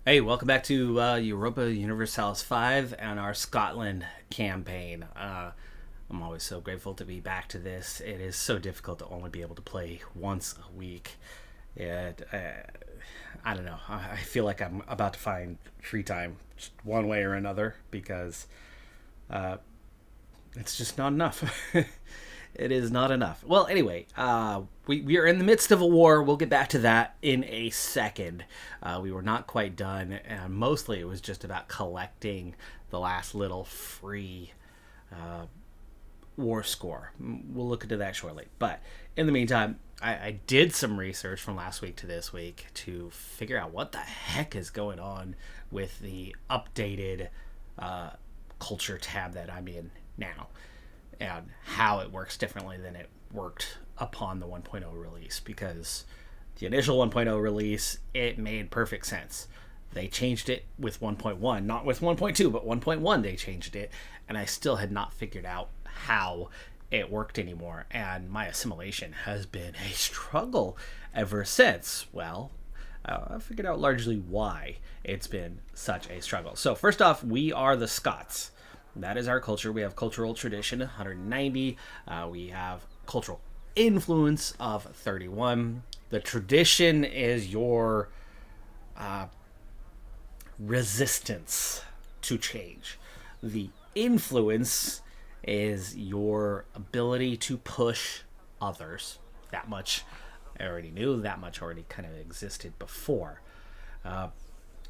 Hey, welcome back to Europa Universalis 5 and our Scotland campaign. I'm always so grateful to be back to this. It is so difficult to only be able to play once a week. I don't know. I feel like I'm about to find free time just one way or another because it's just not enough. It is not enough. Well, anyway, we are in the midst of a war. We'll get back to that in a second. We were not quite done, and mostly it was just about collecting the last little free war score. We'll look into that shortly. But in the meantime, I did some research from last week to this week to figure out what the heck is going on with the updated culture tab that I'm in now, and how it works differently than it worked upon the 1.0 release, because the initial 1.0 release, it made perfect sense. They changed it with 1.1, not with 1.2, but 1.1 they changed it, and I still had not figured out how it worked anymore, and my assimilation has been a struggle ever since. Well, I figured out largely why it's been such a struggle. So first off, we are the Scots. That is our culture. We have cultural tradition, 190. We have cultural influence of 31. The tradition is your resistance to change. The influence is your ability to push others. That much I already knew. That much already kind of existed before.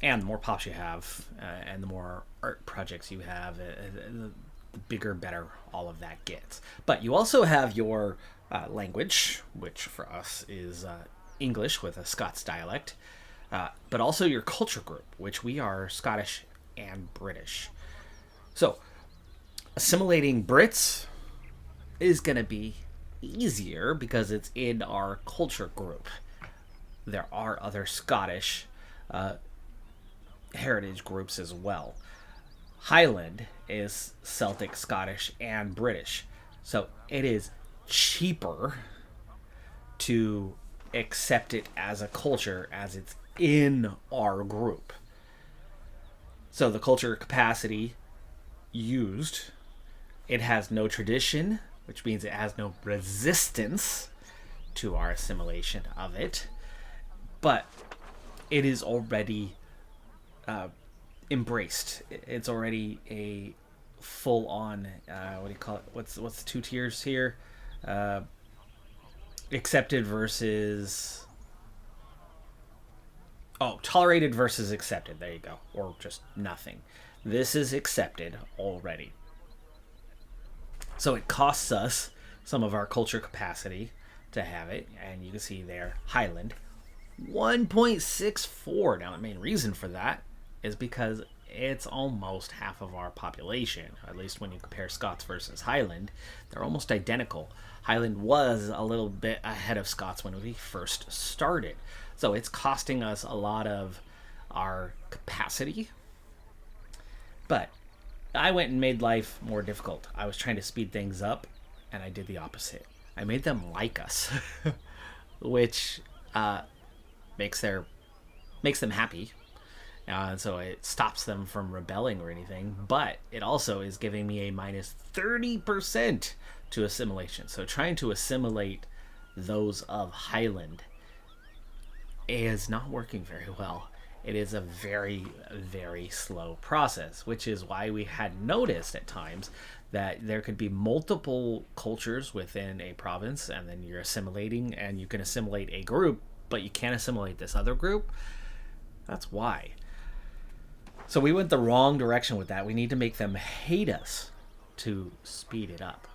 And the more pops you have, and the more art projects you have, the bigger, better all of that gets. But you also have your language, which for us is English with a Scots dialect, but also your culture group, which we are Scottish and British. So, assimilating Brits is going to be easier because it's in our culture group. There are other Scottish heritage groups as well. Highland is Celtic, Scottish, and British. So it is cheaper to accept it as a culture as it's in our group. So the culture capacity used, it has no tradition, which means it has no resistance to our assimilation of it, but it is already embraced. It's already a full-on what do you call it? What's the two tiers here? Accepted versus tolerated versus accepted. There you go, or just nothing. This is accepted already. So it costs us some of our culture capacity to have it, and you can see there Highland 1.64. Now the main reason for that is because it's almost half of our population. At least when you compare Scots versus Highland, they're almost identical. Highland was a little bit ahead of Scots when we first started. So it's costing us a lot of our capacity. But I went and made life more difficult. I was trying to speed things up, and I did the opposite. I made them like us, which makes them happy. So it stops them from rebelling or anything, but it also is giving me a minus 30% to assimilation. So trying to assimilate those of Highland is not working very well. It is a very, very slow process, which is why we had noticed at times that there could be multiple cultures within a province, and then you're assimilating, and you can assimilate a group, but you can't assimilate this other group. That's why. So we went the wrong direction with that. We need to make them hate us to speed it up.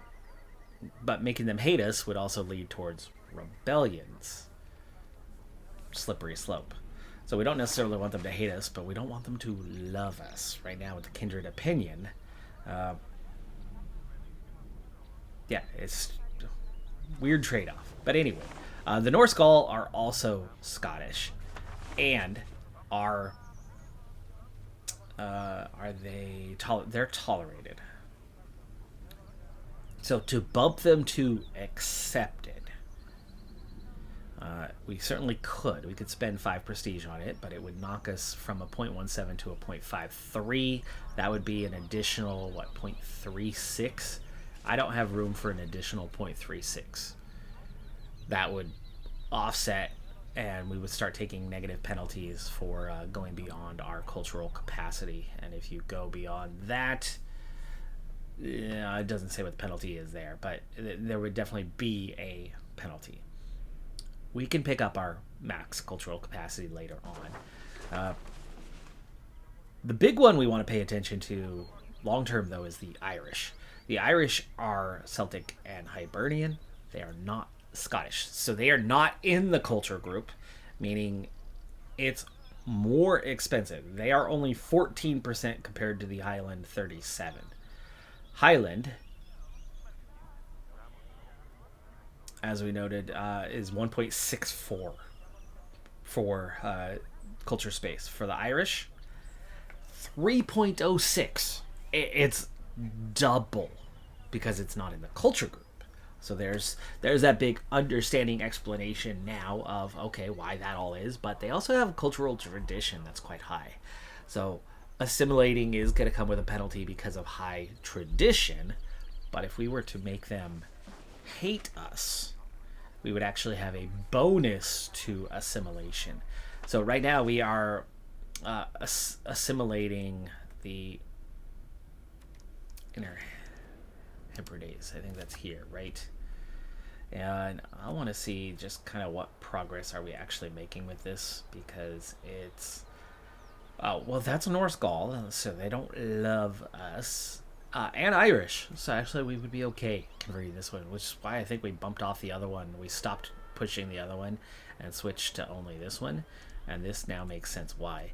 But making them hate us would also lead towards rebellions. Slippery slope. So we don't necessarily want them to hate us, but we don't want them to love us. Right now with the kindred opinion, it's a weird trade-off. But anyway, the Norse Gaul are also Scottish, and are they're tolerated. So to bump them to accepted, We certainly could. We could spend 5 prestige on it, but it would knock us from a 0.17 to a 0.53. That would be an additional, what, 0.36? I don't have room for an additional 0.36. That would offset, and we would start taking negative penalties for going beyond our cultural capacity. And if you go beyond that, it doesn't say what the penalty is there, but there would definitely be a penalty. We can pick up our max cultural capacity later on. The big one we want to pay attention to long term, though, is the Irish. The Irish are Celtic and Hibernian. They are not Scottish. So they are not in the culture group, meaning it's more expensive. They are only 14% compared to the Highland 37. Highland, as we noted, is 1.64 for culture space. For the Irish, 3.06. It's double because it's not in the culture group. So there's that big understanding explanation now of, okay, why that all is. But they also have a cultural tradition that's quite high. So assimilating is going to come with a penalty because of high tradition. But if we were to make them hate us, we would actually have a bonus to assimilation. So right now we are assimilating the inner Hebrides. I think that's here, right? And I want to see just kind of what progress are we actually making with this, because it's well, that's Norse Gaul, so they don't love us. And Irish, so actually we would be okay converting this one, which is why I think we bumped off the other one. We stopped pushing the other one and switched to only this one, and this now makes sense why.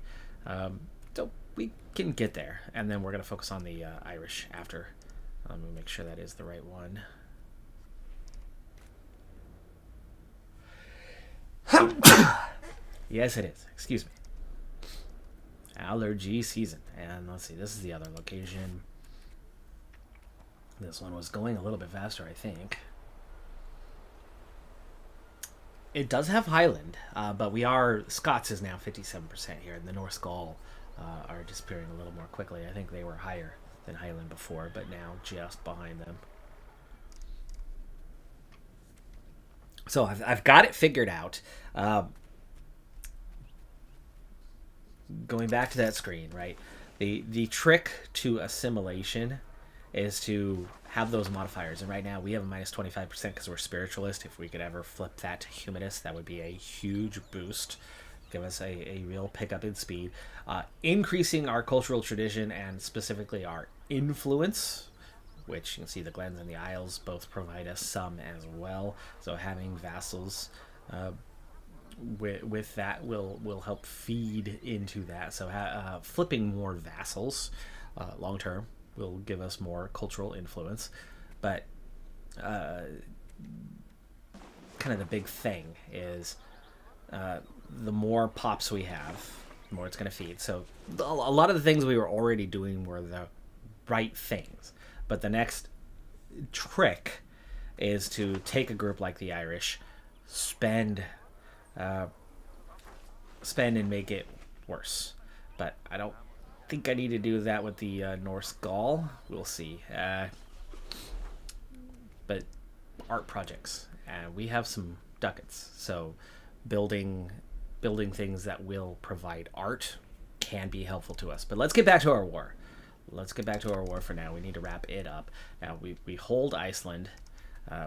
So we can get there, and then we're going to focus on the Irish after. Let me make sure that is the right one. Yes, it is. Excuse me. Allergy season. And let's see, this is the other location. This one was going a little bit faster, I think. It does have Highland, but Scots is now 57% here, and the Norse Gaul are disappearing a little more quickly. I think they were higher than Highland before, but now just behind them. So I've got it figured out. Going back to that screen, right? The trick to assimilation is to have those modifiers. And right now we have a minus 25% because we're spiritualist. If we could ever flip that to humanist, that would be a huge boost. Give us a real pickup in speed. Increasing our cultural tradition and specifically our influence, which you can see the Glens and the Isles both provide us some as well. So having vassals with that will help feed into that. So flipping more vassals long term will give us more cultural influence. But kind of the big thing is the more pops we have, the more it's going to feed. So a lot of the things we were already doing were the right things. But the next trick is to take a group like the Irish, spend and make it worse. But I don't think I need to do that with the Norse Gaul. We'll see. But art projects, we have some ducats. So building things that will provide art can be helpful to us. But let's get back to our war. Let's get back to our war for now. We need to wrap it up. Now, we hold Iceland.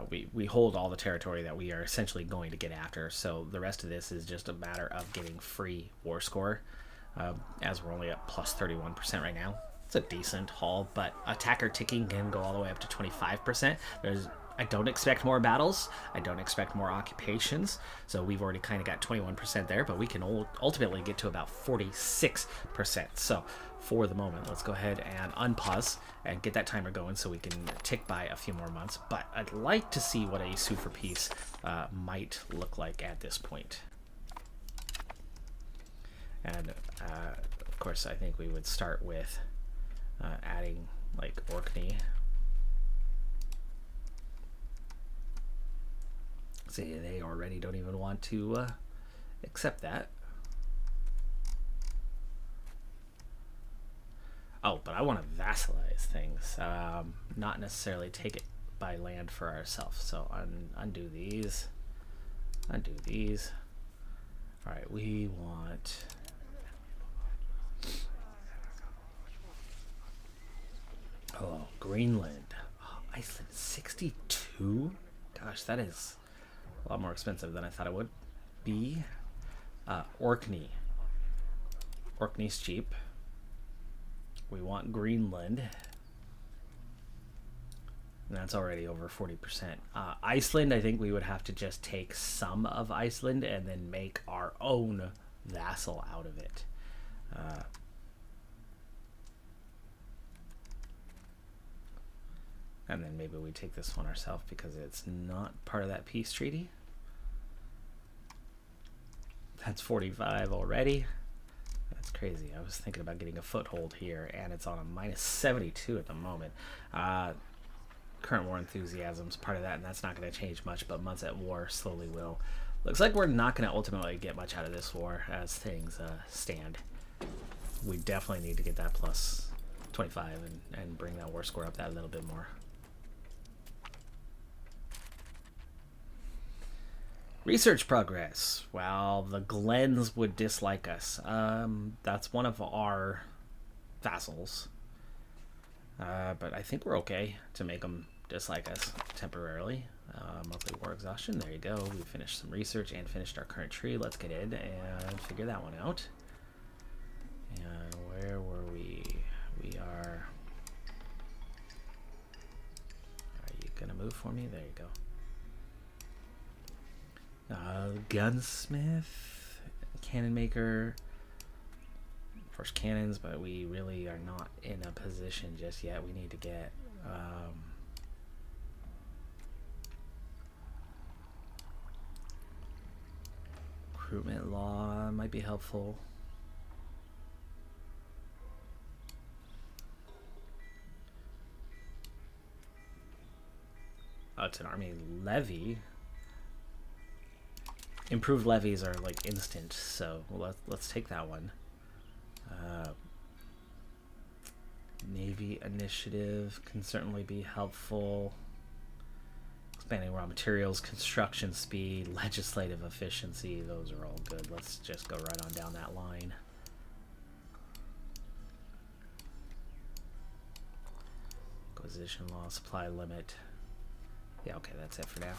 We hold all the territory that we are essentially going to get after. So the rest of this is just a matter of getting free war score, as we're only at plus 31% right now. It's a decent haul, but attacker ticking can go all the way up to 25%. I don't expect more battles. I don't expect more occupations. So we've already kind of got 21% there, but we can ultimately get to about 46%. So for the moment, let's go ahead and unpause and get that timer going so we can tick by a few more months. But I'd like to see what a sue for peace might look like at this point. And of course, I think we would start with adding like Orkney. See, they already don't even want to accept that. Oh, but I want to vassalize things, not necessarily take it by land for ourselves. So undo these, undo these. All right, we want. Oh, Greenland. Oh, Iceland, 62? Gosh, that is a lot more expensive than I thought it would be. Orkney. Orkney's cheap. We want Greenland. And that's already over 40%. Iceland, I think we would have to just take some of Iceland and then make our own vassal out of it. And then maybe we take this one ourselves because it's not part of that peace treaty. That's 45 already. That's crazy. I was thinking about getting a foothold here, and it's on a minus 72 at the moment. Current war enthusiasm's part of that, and that's not going to change much, but months at war slowly will. Looks like we're not going to ultimately get much out of this war as things stand. We definitely need to get that plus 25 and bring that war score up that little bit more. Research progress. Well, the Glens would dislike us. That's one of our vassals. But I think we're okay to make them dislike us temporarily. Monthly war exhaustion. There you go. We finished some research and finished our current tree. Let's get in and figure that one out. And where were we? We are... Are you going to move for me? There you go. Gunsmith, cannon maker, first cannons, but we really are not in a position just yet. We need to get recruitment law might be helpful. Oh, it's an army levy. Improved levies are like instant, so let's take that one. Navy initiative can certainly be helpful. Expanding raw materials, construction speed, legislative efficiency, those are all good. Let's just go right on down that line. Acquisition law, supply limit. Yeah, okay, that's it for now.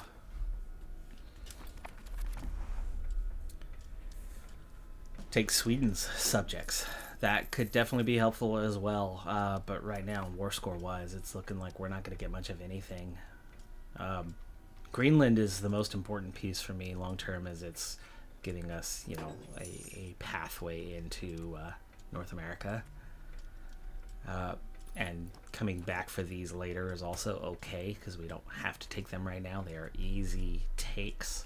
Take Sweden's subjects. That could definitely be helpful as well. But right now, war score wise, it's looking like we're not going to get much of anything. Greenland is the most important piece for me long term, as it's giving us, you know, a pathway into North America. And coming back for these later is also okay because we don't have to take them right now. They are easy takes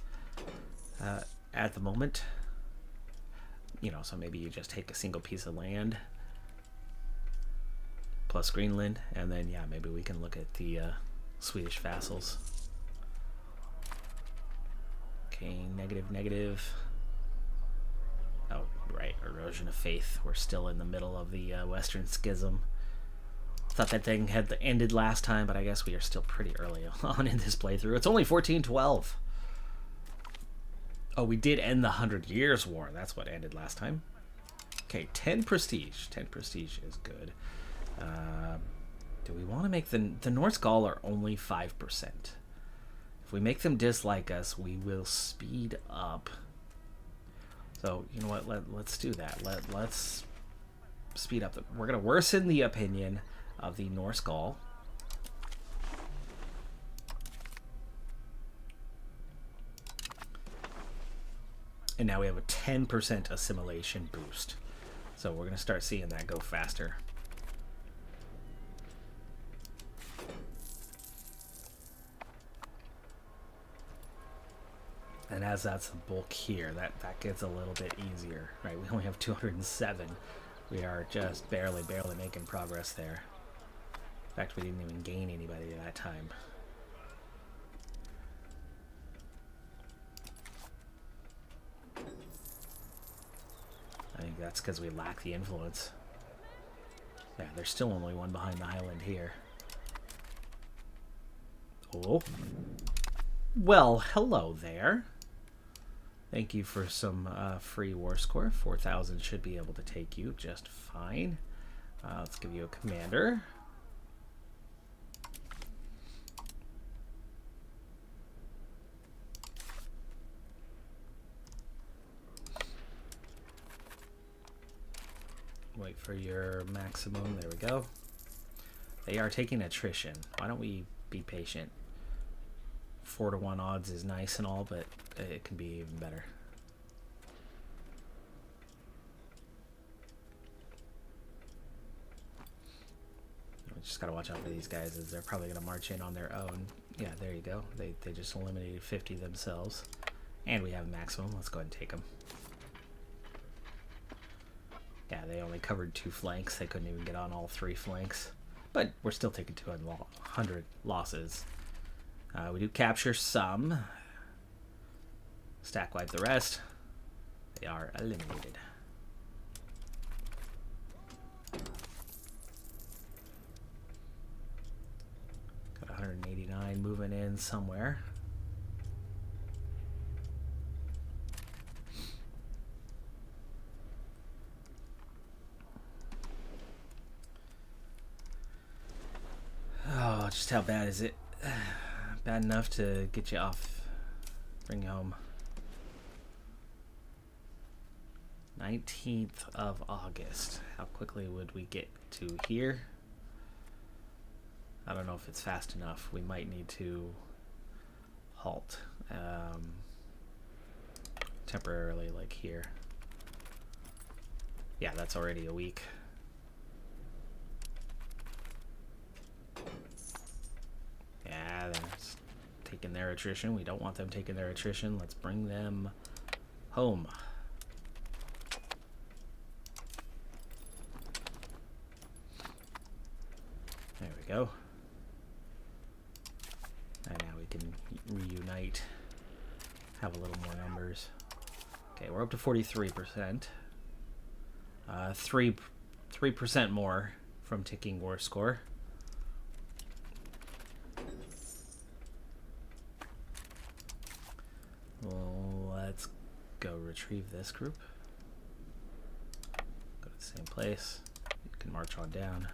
at the moment. You know, so maybe you just take a single piece of land plus Greenland, and then yeah, maybe we can look at the Swedish vassals. Okay, negative. Oh, right, erosion of faith. We're still in the middle of the Western Schism. Thought that thing had ended last time, but I guess we are still pretty early on in this playthrough. It's only 1412. Oh, we did end the 100 Years' War. That's what ended last time. Okay, 10 prestige. 10 prestige is good. Do we want to make the Norse Gaul are only 5%? If we make them dislike us, we will speed up. So, you know what? Let's do that. Let's speed up. We're going to worsen the opinion of the Norse Gaul. And now we have a 10% assimilation boost. So we're going to start seeing that go faster. And as that's the bulk here, that gets a little bit easier, right? We only have 207. We are just barely making progress there. In fact, we didn't even gain anybody at that time. think that's because we lack the influence. Yeah, there's still only one behind the Highland here. Oh. Well, hello there. Thank you for some free war score. 4,000 should be able to take you just fine. Let's give you a commander. Wait for your maximum. There we go. They are taking attrition. Why don't we be patient? 4-to-1 odds is nice and all, but it can be even better. We just gotta watch out for these guys, as they're probably gonna march in on their own. Yeah, there you go. They just eliminated 50 themselves. And we have maximum. Let's go ahead and take them. Yeah, they only covered 2 flanks. They couldn't even get on all 3 flanks. But we're still taking 200 losses. We do capture some. Stack wipe the rest. They are eliminated. Got 189 moving in somewhere. Oh, just how bad is it? Bad enough to get you off, bring you home. 19th of August. How quickly would we get to here? I don't know if it's fast enough. We might need to halt temporarily, like here. Yeah, that's already a week. Yeah, they're taking their attrition. We don't want them taking their attrition. Let's bring them home. There we go. And now we can reunite, have a little more numbers. Okay, we're up to 43%. 3% more from ticking war score. Well, let's go retrieve this group. Go to the same place. You can march on down.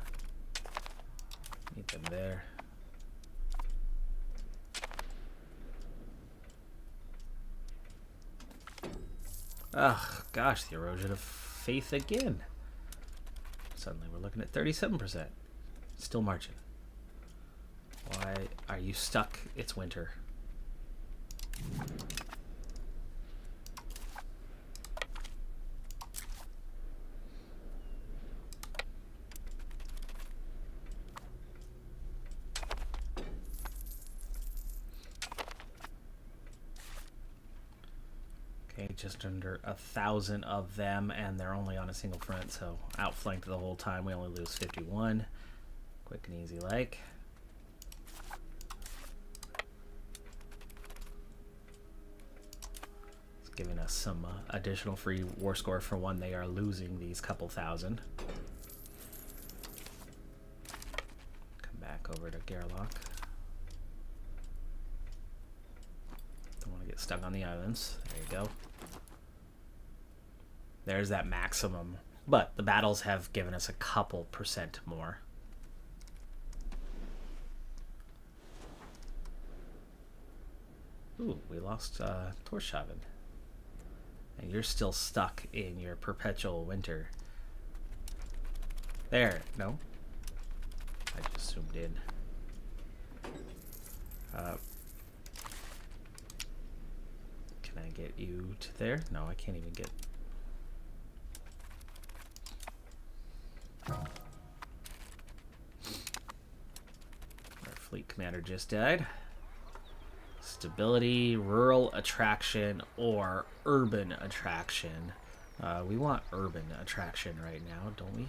Meet them there. Ugh, gosh, the erosion of faith again. Suddenly we're looking at 37%. Still marching. Why are you stuck? It's winter. Just under 1,000 of them, and they're only on a single front, so outflanked the whole time. We only lose 51. Quick and easy like. It's giving us some additional free war score for when they are losing these couple thousand. Come back over to Gerlach. Don't want to get stuck on the islands. There you go. There's that maximum. But the battles have given us a couple percent more. Ooh, we lost Torshavn. And you're still stuck in your perpetual winter. There. No? I just zoomed in. Can I get you to there? No, I can't even get... Our fleet commander just died. Stability, rural attraction, or urban attraction. We want urban attraction right now, don't we?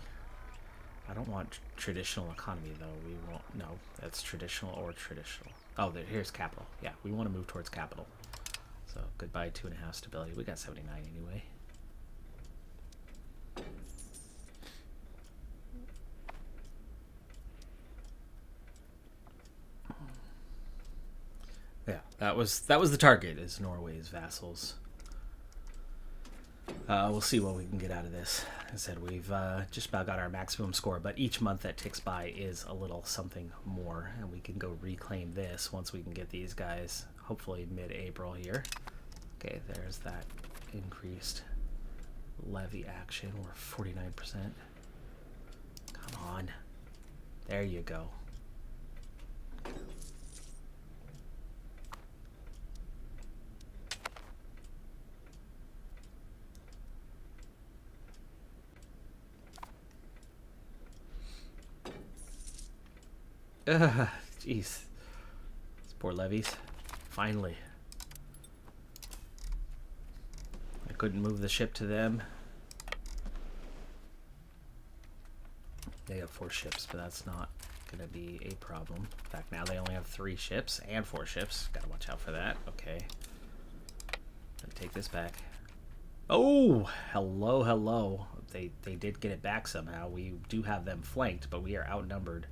I don't want traditional economy, though. We won't. No, that's traditional or traditional. Oh, here's capital. Yeah, we want to move towards capital. So goodbye 2.5 stability. We got 79 anyway. That was the target, is Norway's vassals. We'll see what we can get out of this. As I said, we've just about got our maximum score, but each month that ticks by is a little something more, and we can go reclaim this once we can get these guys, hopefully mid-April here. Okay, there's that increased levy action. We're 49%. Come on. There you go. Jeez. These poor levies. Finally. I couldn't move the ship to them. They have 4 ships, but that's not going to be a problem. In fact, now they only have 3 ships and 4 ships. Gotta watch out for that. Okay. Gonna take this back. Oh! Hello, hello. They did get it back somehow. We do have them flanked, but we are outnumbered.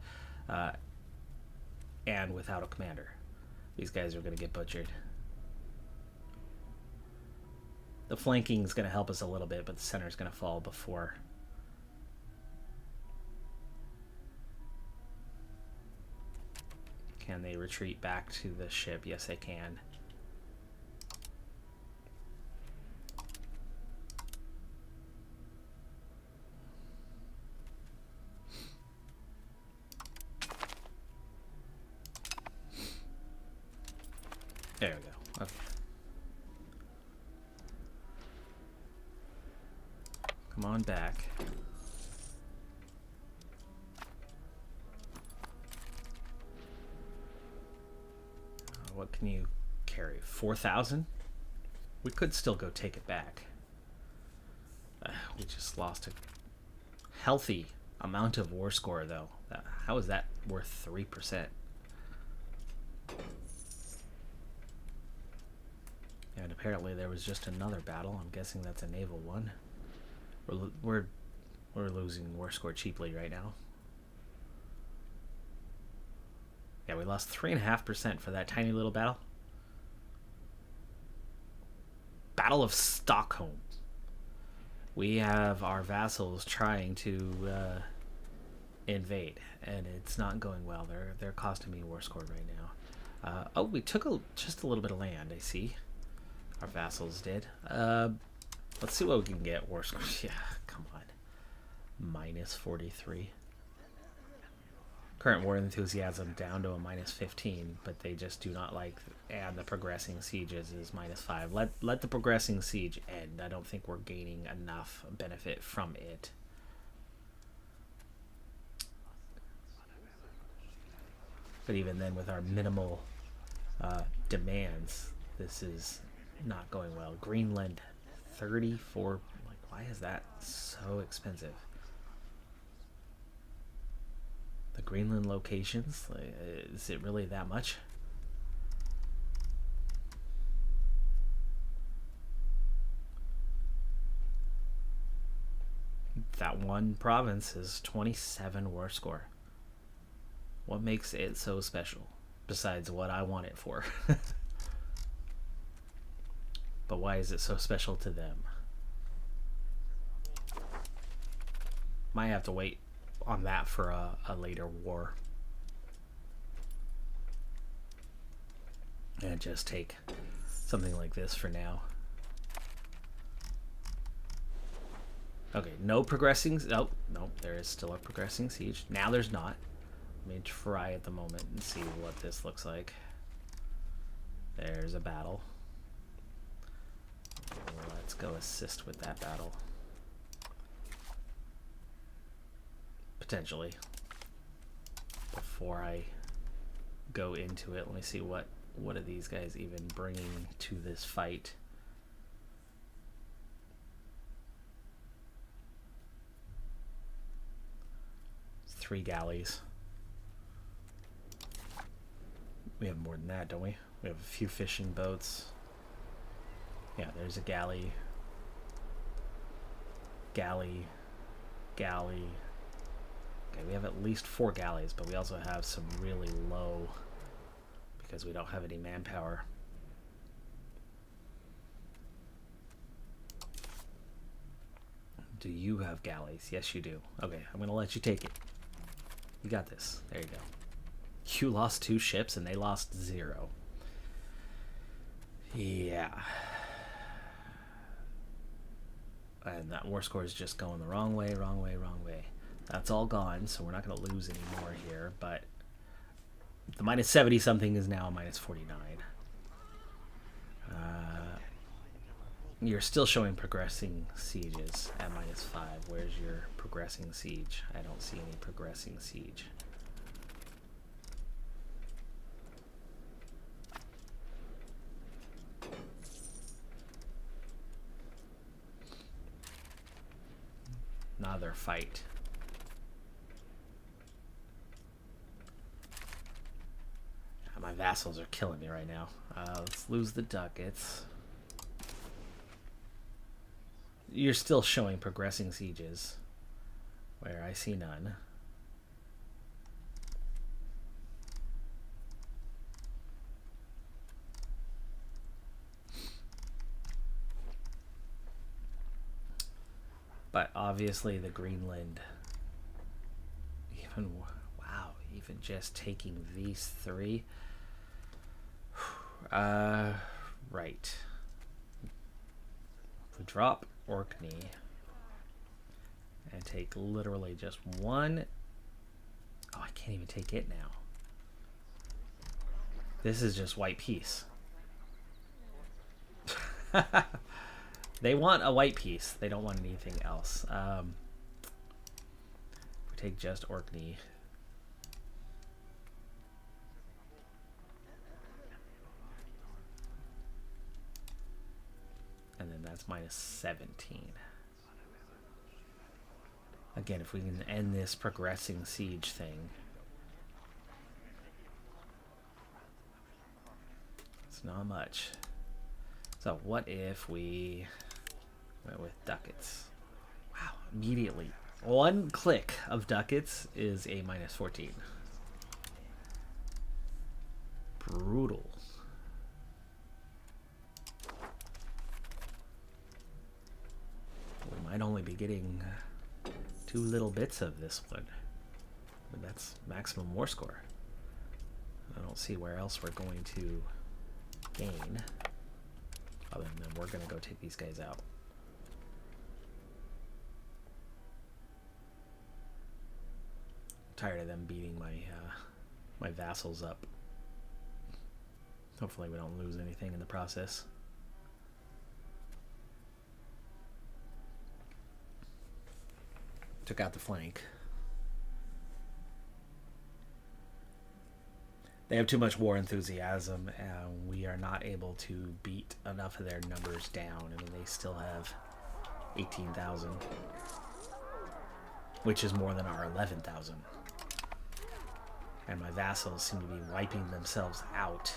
And without a commander. These guys are going to get butchered. The flanking is going to help us a little bit, but the center is going to fall before. Can they retreat back to the ship? Yes, they can. There we go. Okay. Come on back. What can you carry? 4,000? We could still go take it back. We just lost a healthy amount of war score, though. How is that worth 3%? And apparently there was just another battle. I'm guessing that's a naval one. We're losing war score cheaply right now. Yeah, we lost 3.5% for that tiny little battle. Battle of Stockholm. We have our vassals trying to invade, and it's not going well. They're costing me war score right now. Oh, we took just a little bit of land, I see. Our vassals did. Let's see what we can get. War score. Yeah, come on. Minus 43. Current war enthusiasm down to a minus 15, but they just do not like. And the progressing sieges is minus 5. Let the progressing siege end. I don't think we're gaining enough benefit from it. But even then, with our minimal demands, this is not going well. Greenland, 34. Like, why is that so expensive? The Greenland locations, like, is it really that much? That one province is 27 war score. What makes it so special? Besides what I want it for. But why is it so special to them? Might have to wait on that for a later war. And just take something like this for now. Okay, no progressing. Oh, no, there is still a progressing siege. Now there's not. Let me try at the moment and see what this looks like. There's a battle. Let's go assist with that battle. Potentially. Before I go into it, let me see what are these guys even bringing to this fight. It's 3 galleys. We have more than that, don't we? We have a few fishing boats. Yeah, there's a galley. Galley. Galley. Okay, we have at least 4 galleys, but we also have some really low, because we don't have any manpower. Do you have galleys? Yes, you do. Okay, I'm gonna let you take it. You got this. There you go. You lost 2 ships and they lost 0. Yeah. And that war score is just going the wrong way, wrong way, wrong way. That's all gone, so we're not going to lose any more here, but the minus 70 something is now a minus 49. You're still showing progressing sieges at minus 5. Where's your progressing siege? I don't see any progressing siege. Another fight. My vassals are killing me right now. Let's lose the ducats. You're still showing progressing sieges, where I see none. But obviously the Greenland, even just taking these 3. Right. If we drop Orkney and take literally just 1. Oh, I can't even take it now. This is just white peace. They want a white piece. They don't want anything else. If we take just Orkney. And then that's minus 17. Again, if we can end this progressing siege thing. It's not much. So what if we went with ducats? Wow, immediately. 1 click of ducats is a minus 14. Brutal. We might only be getting 2 little bits of this one. But that's maximum war score. I don't see where else we're going to gain. Other than we're going to go take these guys out. I'm tired of them beating my vassals up. Hopefully we don't lose anything in the process. Took out the flank. They have too much war enthusiasm, and we are not able to beat enough of their numbers down. I mean, they still have 18,000, which is more than our 11,000. And my vassals seem to be wiping themselves out.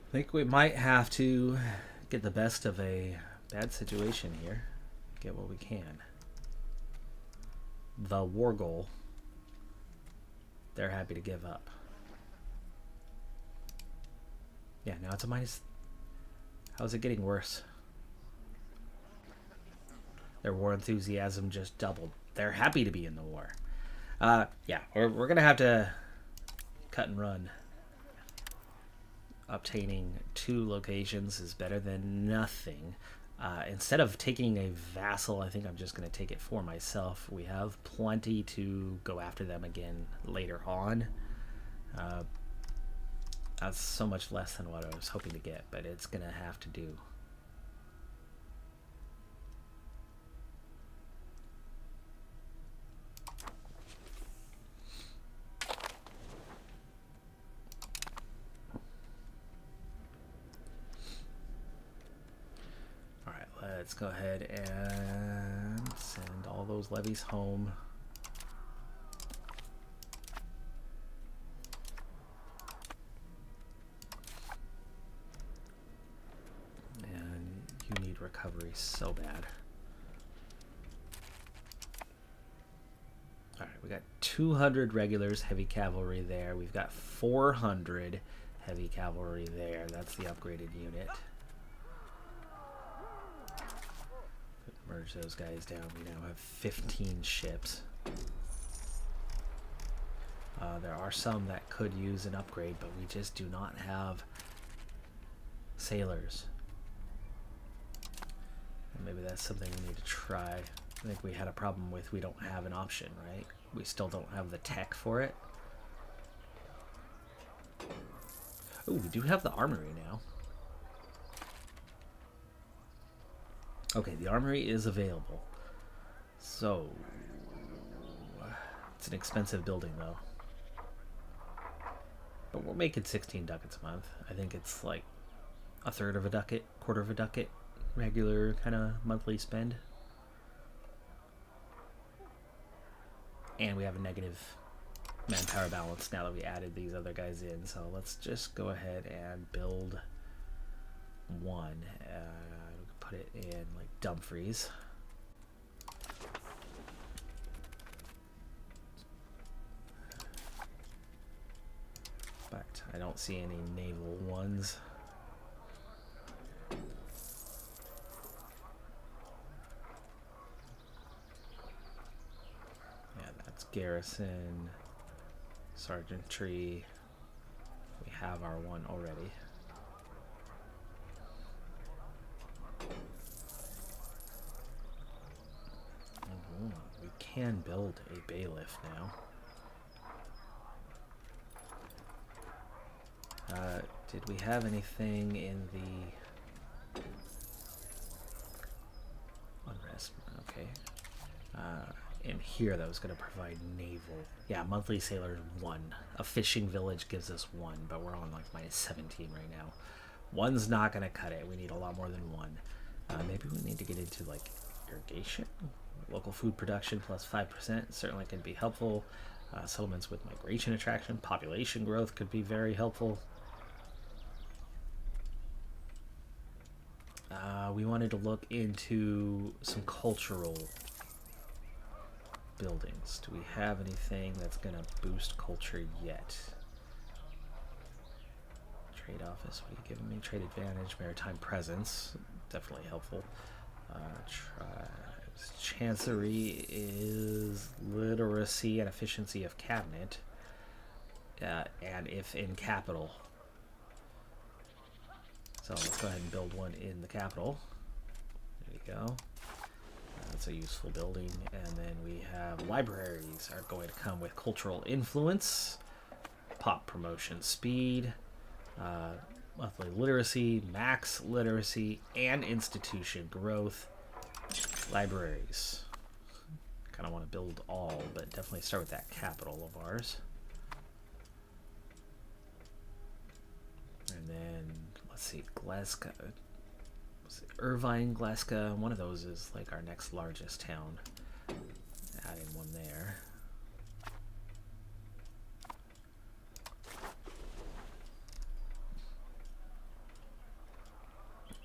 I think we might have to get the best of a bad situation here. Get what we can. The war goal, they're happy to give up. Yeah, now it's a minus. How's it getting worse? Their war enthusiasm just doubled. They're happy to be in the war. Yeah, we're going to have to cut and run. Obtaining 2 locations is better than nothing. Instead of taking a vassal, I think I'm just going to take it for myself. We have plenty to go after them again later on. That's so much less than what I was hoping to get, but it's going to have to do. Let's go ahead and send all those levies home. And you need recovery. recovery so bad. Alright, we got 200 regulars, heavy cavalry there. We've got 400 heavy cavalry there. That's the upgraded unit. Merge those guys down. We now have 15 ships. There are some that could use an upgrade, but we just do not have sailors. And maybe that's something we need to try. I think we had a problem with we don't have an option, right? We still don't have the tech for it. Oh, we do have the armory now. Okay, the armory is available. So, it's an expensive building though. But we're making 16 ducats a month. I think it's like a third of a ducat, quarter of a ducat, regular kind of monthly spend. And we have a negative manpower balance now that we added these other guys in. So let's just go ahead and build one. Put it in like Dumfries. But I don't see any naval ones. Yeah, that's garrison, sergeantry. We have our one already. We can build a bailiff now. Did we have anything in the unrest? Okay. In here that was going to provide naval. Yeah, monthly sailors 1. A fishing village gives us 1, but we're on like minus 17 right now. 1's not going to cut it. We need a lot more than 1. Maybe we need to get into like irrigation. Local food production plus 5% certainly can be helpful. Settlements with migration attraction, population growth could be very helpful. We wanted to look into some cultural buildings. Do we have anything that's going to boost culture yet? Trade office, what are you giving me? Trade advantage, maritime presence, definitely helpful. Chancery is literacy and efficiency of cabinet, and if in capital. So let's go ahead and build one in the capital. There you go. That's a useful building. And then we have libraries are going to come with cultural influence, pop promotion speed, monthly literacy, max literacy, and institution growth. Libraries. Kind of want to build all, but definitely start with that capital of ours. And then, let's see, Glasgow. Irvine, Glasgow. One of those is like our next largest town. Add in one there.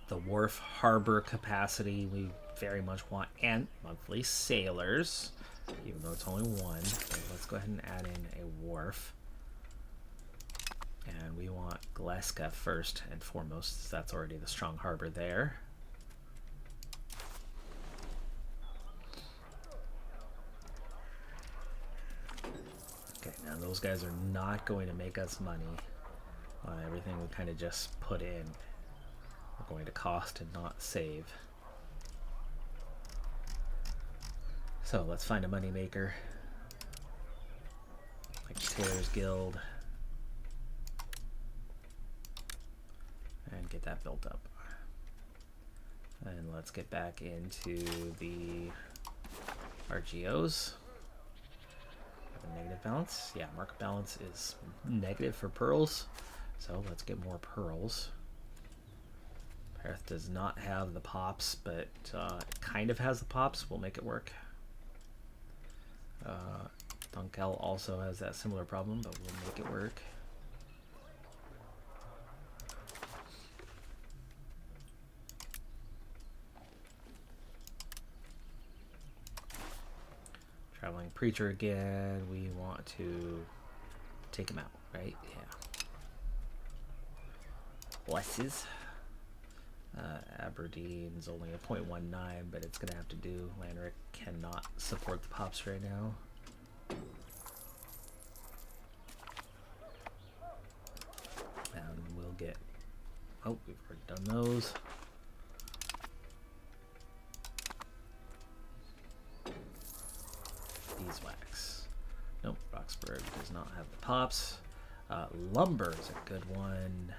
The wharf harbor capacity we very much want, and monthly sailors, even though it's only 1. So let's go ahead and add in a wharf. And we want Glasgow first and foremost, so that's already the strong harbor there. Okay, now those guys are not going to make us money on everything we kind of just put in. We're going to cost and not save. So let's find a money maker, like the Tailors Guild, and get that built up. And let's get back into the RGOs. Have a negative balance. Yeah, market balance is negative for pearls, so let's get more pearls. Perth does not have the pops, but it kind of has the pops. We'll make it work. Dunkel also has that similar problem, but we'll make it work. creature again. We want to take him out, right? Yeah. Blesses. Aberdeen's only a 0.19, but it's going to have to do. Landrick cannot support the pops right now. And we'll get... Oh, we've already done those. Beeswax. Nope, Roxburgh does not have the pops. Lumber is a good one.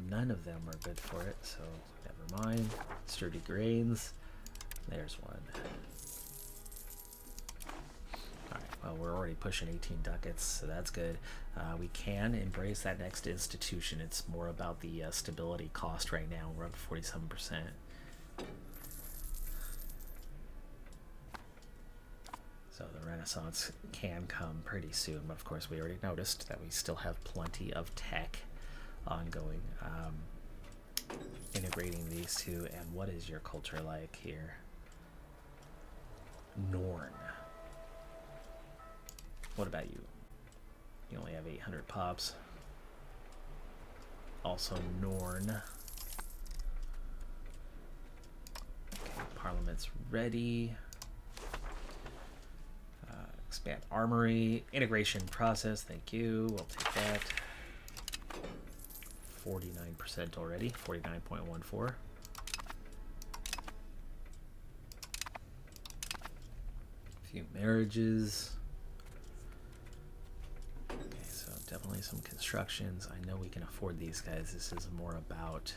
None of them are good for it, so never mind. Sturdy Grains. There's one. Alright, well, we're already pushing 18 ducats, so that's good. We can embrace that next institution. It's more about the stability cost right now. We're up to 47%. So the Renaissance can come pretty soon, but of course we already noticed that we still have plenty of tech ongoing. Integrating these two. And what is your culture like here? Norn. What about you? You only have 800 pops. Also Norn. Okay, Parliament's ready. Expand armory. Integration process, thank you. We'll take that. 49% already. 49.14. A few marriages. Okay, so definitely some constructions. I know we can afford these guys. This is more about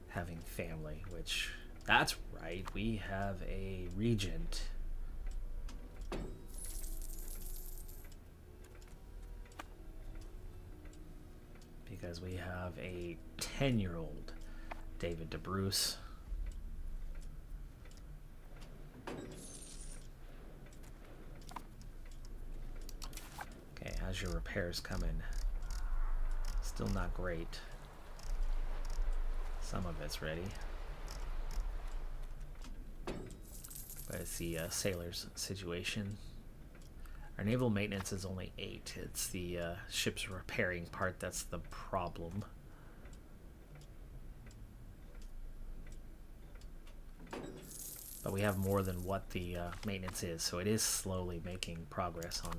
having family, which, that's right, we have a regent. Because we have a 10-year-old David de Bruce. Okay, how's your repairs coming? Still not great. Some of it's ready. But it's the sailors situation. Our naval maintenance is only 8. It's the ship's repairing part that's the problem. But we have more than what the maintenance is, so it is slowly making progress on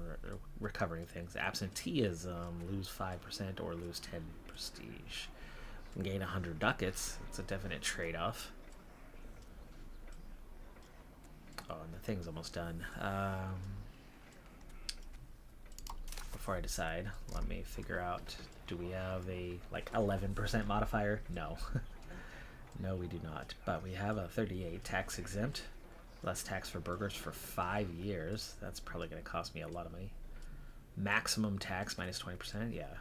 recovering things. Absenteeism, lose 5% or lose 10 prestige. Gain 100 ducats. It's a definite trade-off. Oh, and the thing's almost done. Before I decide, let me figure out, do we have a like 11% modifier? No. No, we do not. But we have a 38 tax exempt, less tax for burgers for 5 years. That's probably going to cost me a lot of money. Maximum tax minus 20%, yeah.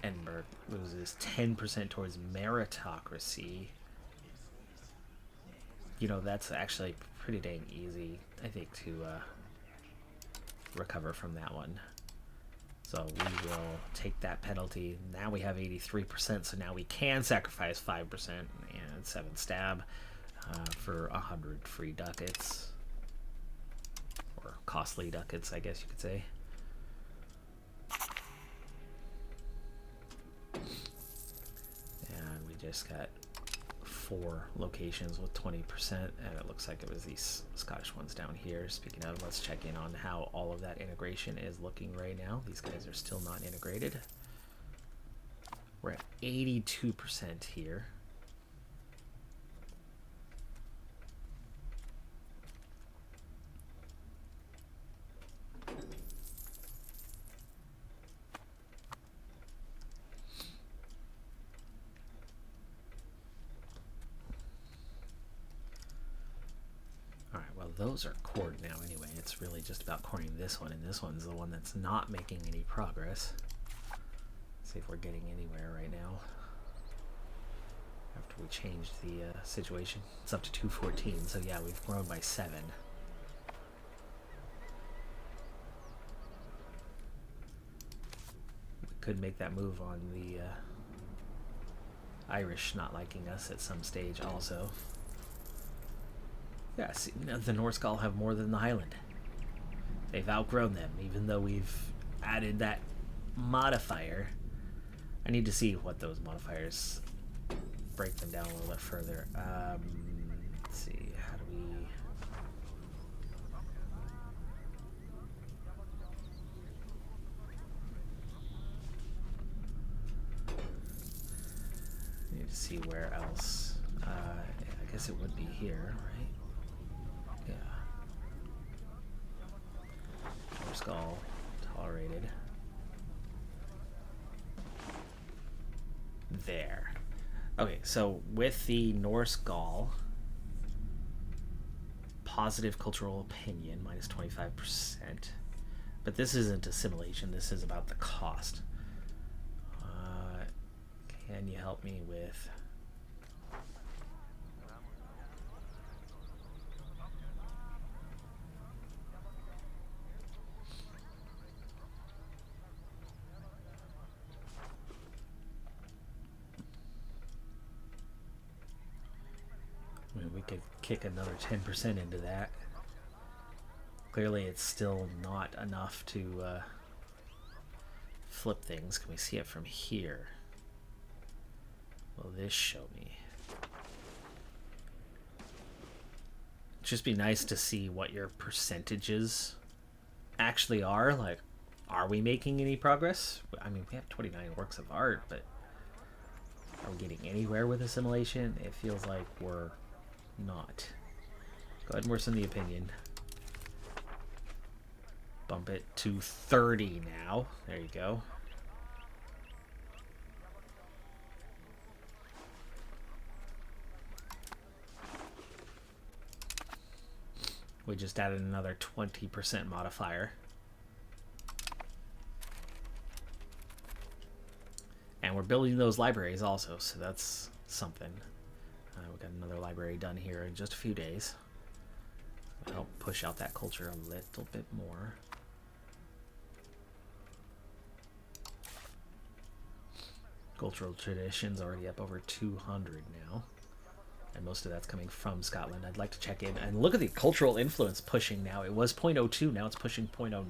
Edinburgh loses 10% towards meritocracy. You know, that's actually pretty dang easy, I think, to recover from that one. So we will take that penalty. Now we have 83%, so now we can sacrifice 5% and 7 stab for 100 free ducats. Or costly ducats, I guess you could say. And we just got 4 locations with 20%, and it looks like it was these Scottish ones down here. Speaking of, let's check in on how all of that integration is looking right now. These guys are still not integrated. We're at 82% here. Those are cored now anyway. It's really just about coring this one, and this one's the one that's not making any progress. Let's see if we're getting anywhere right now. After we changed the situation. It's up to 214, so yeah, we've grown by 7. We could make that move on the Irish not liking us at some stage also. Yeah, see, the Norskal have more than the Highland. They've outgrown them, even though we've added that modifier. I need to see what those modifiers, break them down a little bit further. Let's see, how do we... I need to see where else. I guess it would be here, right? Yeah. Skull tolerated. There. Okay, so with the Norse Gaul, positive cultural opinion, minus 25%. But this isn't assimilation, this is about the cost. Can you help me with... I mean, we could kick another 10% into that. Clearly it's still not enough to flip things. Can we see it from here? Will this show me? It'd just be nice to see what your percentages actually are. Like, are we making any progress? I mean, we have 29 works of art, but are we getting anywhere with assimilation? It feels like we're not. Go ahead and worsen the opinion. Bump it to 30 now. There you go. We just added another 20% modifier. And we're building those libraries also, so that's something. We've got another library done here in just a few days. I'll push out that culture a little bit more. Cultural traditions already up over 200 now. And most of that's coming from Scotland. I'd like to check in and look at the cultural influence pushing now. It was 0.02, now it's pushing 0.09.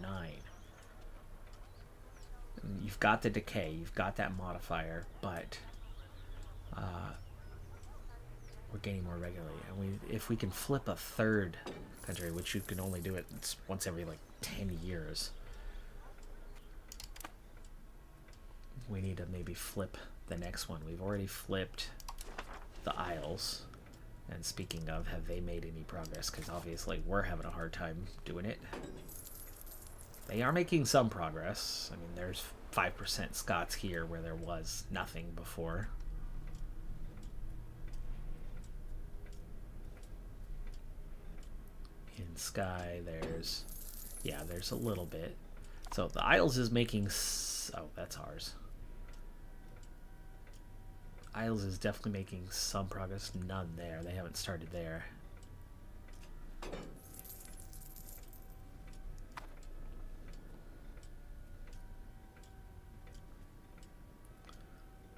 And you've got the decay, you've got that modifier, but we're gaining more regularly. And if we can flip a third country, which you can only do it once every like 10 years, we need to maybe flip the next one. We've already flipped the Isles. And speaking of, have they made any progress? Because obviously we're having a hard time doing it. They are making some progress. I mean, there's 5% Scots here where there was nothing before. In Skye, there's a little bit. So the Isles is making... Oh, that's ours. Isles is definitely making some progress. None there. They haven't started there.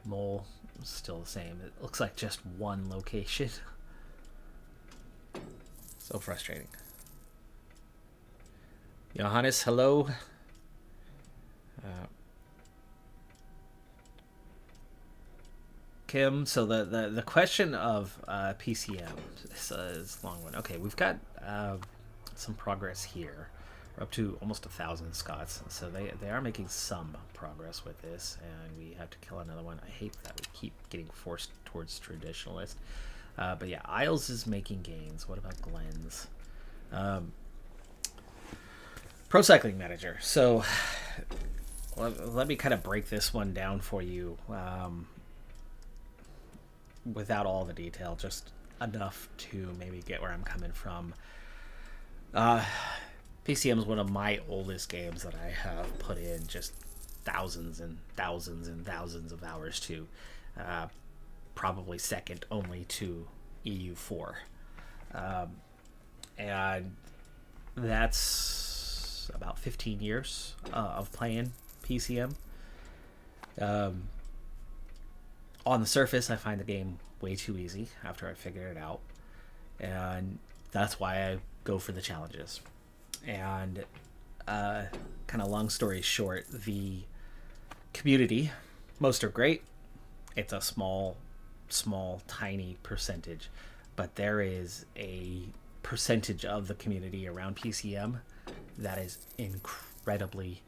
Mole, still the same. It looks like just one location. So frustrating. Johannes, hello. Kim, so the question of PCM is a long one. Okay, we've got some progress here. We're up to almost 1,000 Scots, so they are making some progress with this, and we have to kill another one. I hate that we keep getting forced towards traditionalist. But yeah, Isles is making gains. What about Glens? Pro Cycling Manager. So let me kind of break this one down for you without all the detail, just enough to maybe get where I'm coming from. PCM is one of my oldest games that I have put in just thousands and thousands and thousands of hours to. Probably second only to EU4. And that's about 15 years of playing PCM. On the surface, I find the game way too easy after I figured it out. And That's why I go for the challenges. And kind of long story short, the community, most are great. It's a small, tiny percentage, but there is a percentage of the community around PCM that is incredibly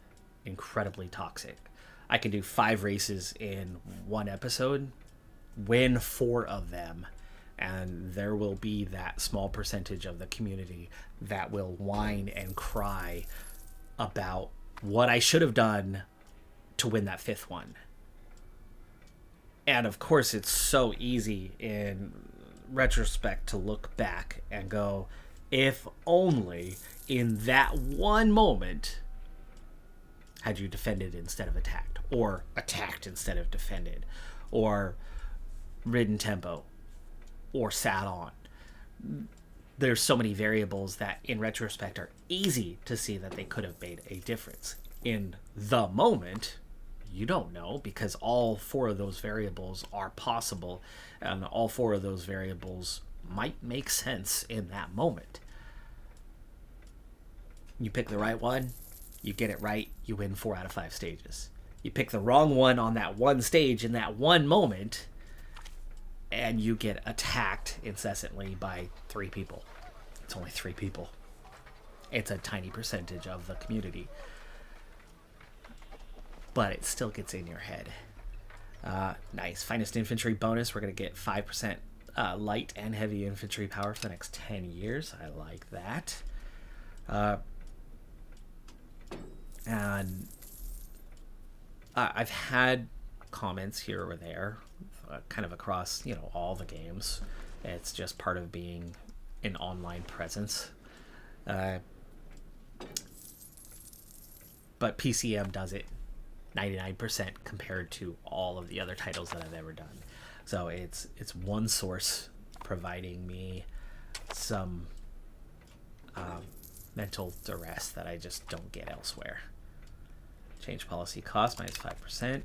toxic. I can do 5 races in one episode, win 4 of them, and there will be that small percentage of the community that will whine and cry about what I should have done to win that 5th one. And of course, it's so easy in retrospect to look back and go, if only in that one moment had you defended instead of attacked, or attacked instead of defended, or ridden tempo, or sat on. There's so many variables that in retrospect are easy to see that they could have made a difference. In the moment, you don't know, because all 4 of those variables are possible, and all 4 of those variables might make sense in that moment. You pick the right one, you get it right, you win 4 out of 5 stages. You pick the wrong one on that one stage in that one moment, and you get attacked incessantly by 3 people. It's only 3 people. It's a tiny percentage of the community. But it still gets in your head. Nice. Finest infantry bonus. We're going to get 5% light and heavy infantry power for the next 10 years. I like that. And I've had comments here or there, kind of across, all the games. It's just part of being an online presence. But PCM does it 99% compared to all of the other titles that I've ever done. So it's one source providing me some mental duress that I just don't get elsewhere. Change policy cost minus 5%.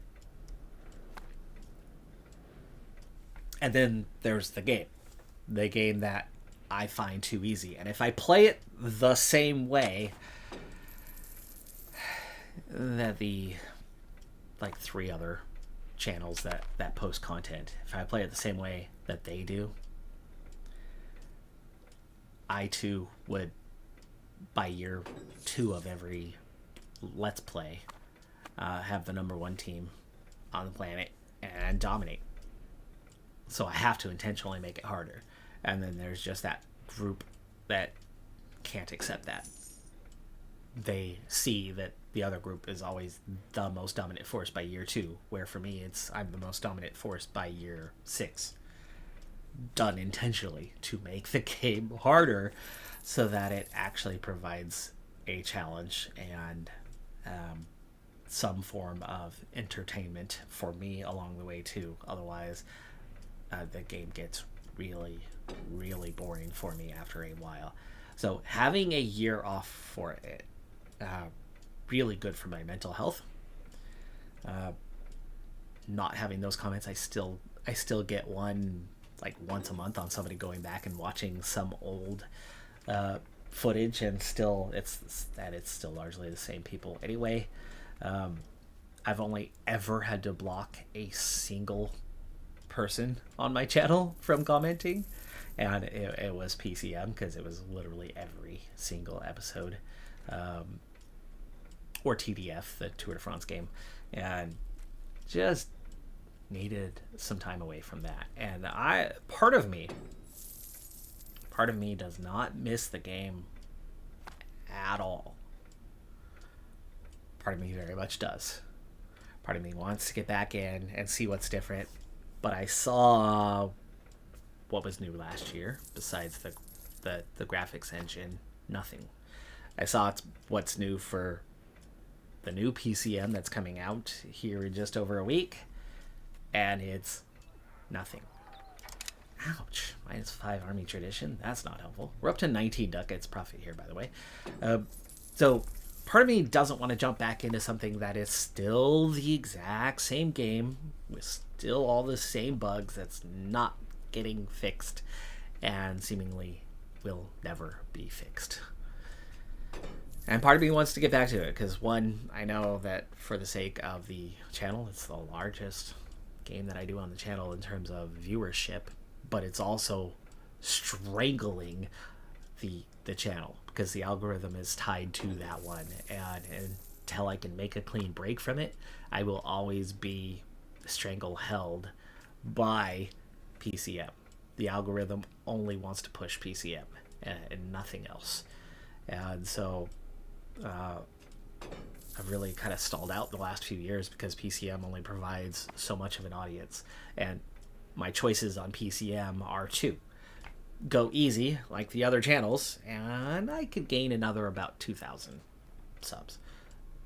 And then there's the game that I find too easy. And if I play it the same way that the 3 other channels that post content, if I play it the same way that they do, I too would, by year 2 of every Let's Play, have the number 1 team on the planet and dominate. So I have to intentionally make it harder. And then there's just that group that can't accept that. They see that the other group is always the most dominant force by year 2, where for me I'm the most dominant force by year 6. Done intentionally to make the game harder so that it actually provides a challenge and some form of entertainment for me along the way too. Otherwise, the game gets really, really boring for me after a while. So having a year off for it, really good for my mental health. Not having those comments, I still get one once a month on somebody going back and watching some old footage, and it's still largely the same people anyway. I've only ever had to block a single person on my channel from commenting, and it was PCM, because it was literally every single episode, or TDF, the Tour de France game, and just needed some time away from that. And part of me does not miss the game at all. Part of me very much does. Part of me wants to get back in and see what's different. But I saw what was new last year, besides the graphics engine. Nothing. I saw what's new for the new PCM that's coming out here in just over a week, and it's nothing. Ouch. -5 Army Tradition. That's not helpful. We're up to 19 ducats profit here, by the way. So part of me doesn't want to jump back into something that is still the exact same game with still all the same bugs that's not getting fixed and seemingly will never be fixed. And part of me wants to get back to it because, one, I know that for the sake of the channel, it's the largest game that I do on the channel in terms of viewership, but it's also strangling the channel because the algorithm is tied to that one, and until I can make a clean break from it, I will always be strangle-held by PCM. The algorithm only wants to push PCM and nothing else. And so I've really kind of stalled out the last few years because PCM only provides so much of an audience. And my choices on PCM are to go easy like the other channels, and I could gain another about 2,000 subs.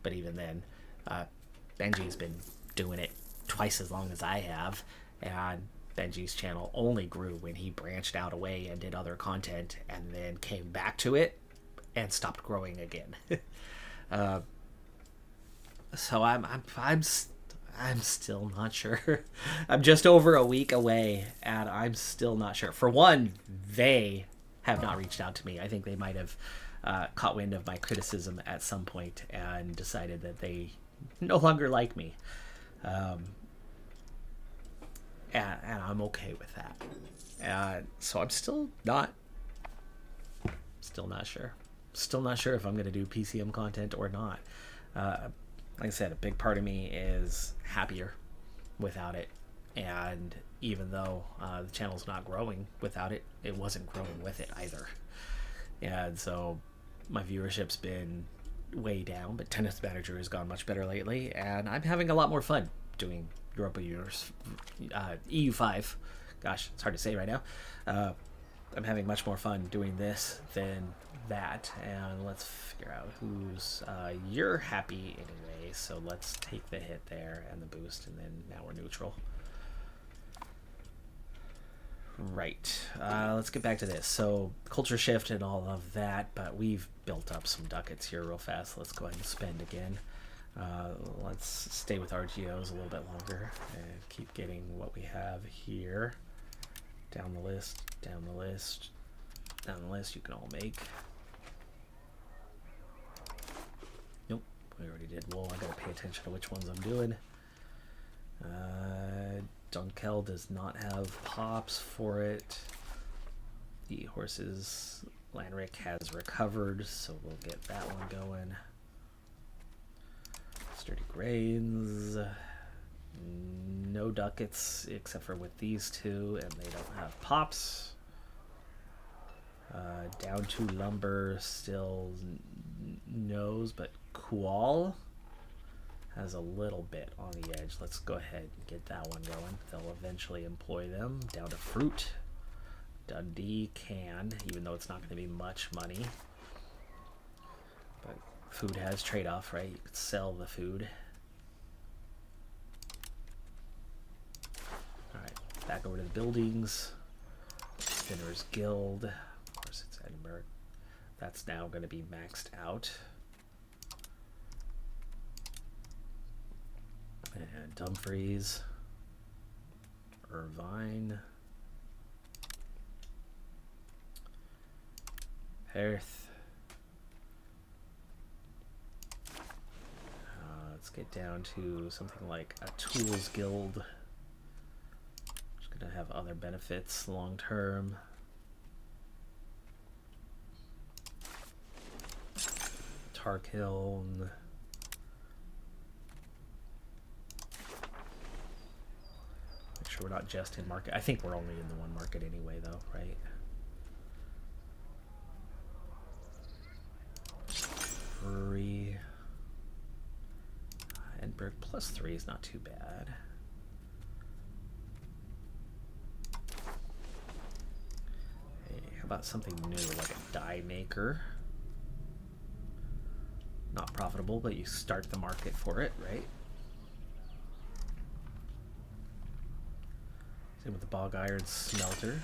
But even then, Benji's been doing it twice as long as I have, and Benji's channel only grew when he branched out away and did other content and then came back to it and stopped growing again. So I'm still not sure. I'm just over a week away, and I'm still not sure. For one, they have not reached out to me. I think they might have caught wind of my criticism at some point and decided that they no longer like me. And I'm okay with that. So I'm still not sure. Still not sure if I'm going to do PCM content or not. Like I said, a big part of me is happier without it. And even though the channel's not growing without it, it wasn't growing with it either. And so my viewership's been way down, but Tennis Manager has gone much better lately, and I'm having a lot more fun doing Europa Universalis, EU5. Gosh, it's hard to say right now. I'm having much more fun doing this than that, and let's figure out who's... you're happy anyway, so let's take the hit there and the boost, and then now we're neutral. Right, let's get back to this. So, culture shift and all of that, but we've built up some ducats here real fast. Let's go ahead and spend again. Let's stay with RGOs a little bit longer and keep getting what we have here. Down the list, down the list, down the list, you can all make. Nope, we already did wool. I gotta pay attention to which ones I'm doing. Dunkel does not have pops for it. The horses Lanric has recovered, so we'll get that one going. Sturdy Grains. No ducats except for with these two, and they don't have pops. Down to Lumber still knows, but Kual has a little bit on the edge. Let's go ahead and get that one going. They'll eventually employ them. Down to Fruit. Dundee can, even though it's not going to be much money. But food has trade-off, right? You could sell the food. Alright, back over to the buildings. Spinner's Guild. Of course, it's Edinburgh. That's now going to be maxed out. And Dumfries, Irvine, Perth. Let's get down to something like a Tools Guild. Just gonna have other benefits long term. Tarkiln. We're not just in market. I think we're only in the one market anyway, though, right? Three. Edinburgh +3 is not too bad. Hey, how about something new, like a die maker? Not profitable, but you start the market for it, right? Same with the Bog Iron Smelter.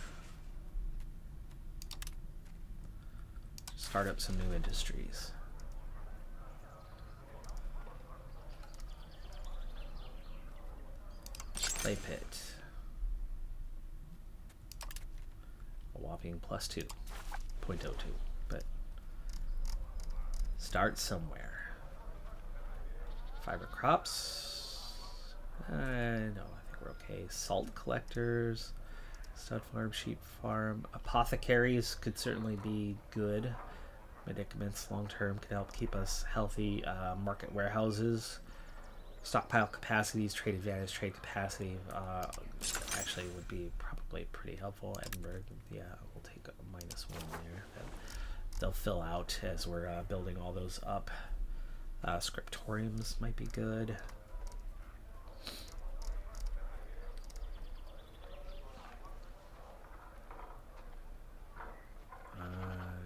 Start up some new industries. Clay Pit. A whopping +2. 1.02, but start somewhere. Fiber crops. No, I think we're okay. Salt collectors, stud farm, sheep farm, apothecaries could certainly be good. Medicaments long term could help keep us healthy. Market warehouses, stockpile capacities, trade advantage, trade capacity actually would be probably pretty helpful. Edinburgh, yeah, we'll take a -1 there. They'll fill out as we're building all those up. Scriptoriums might be good.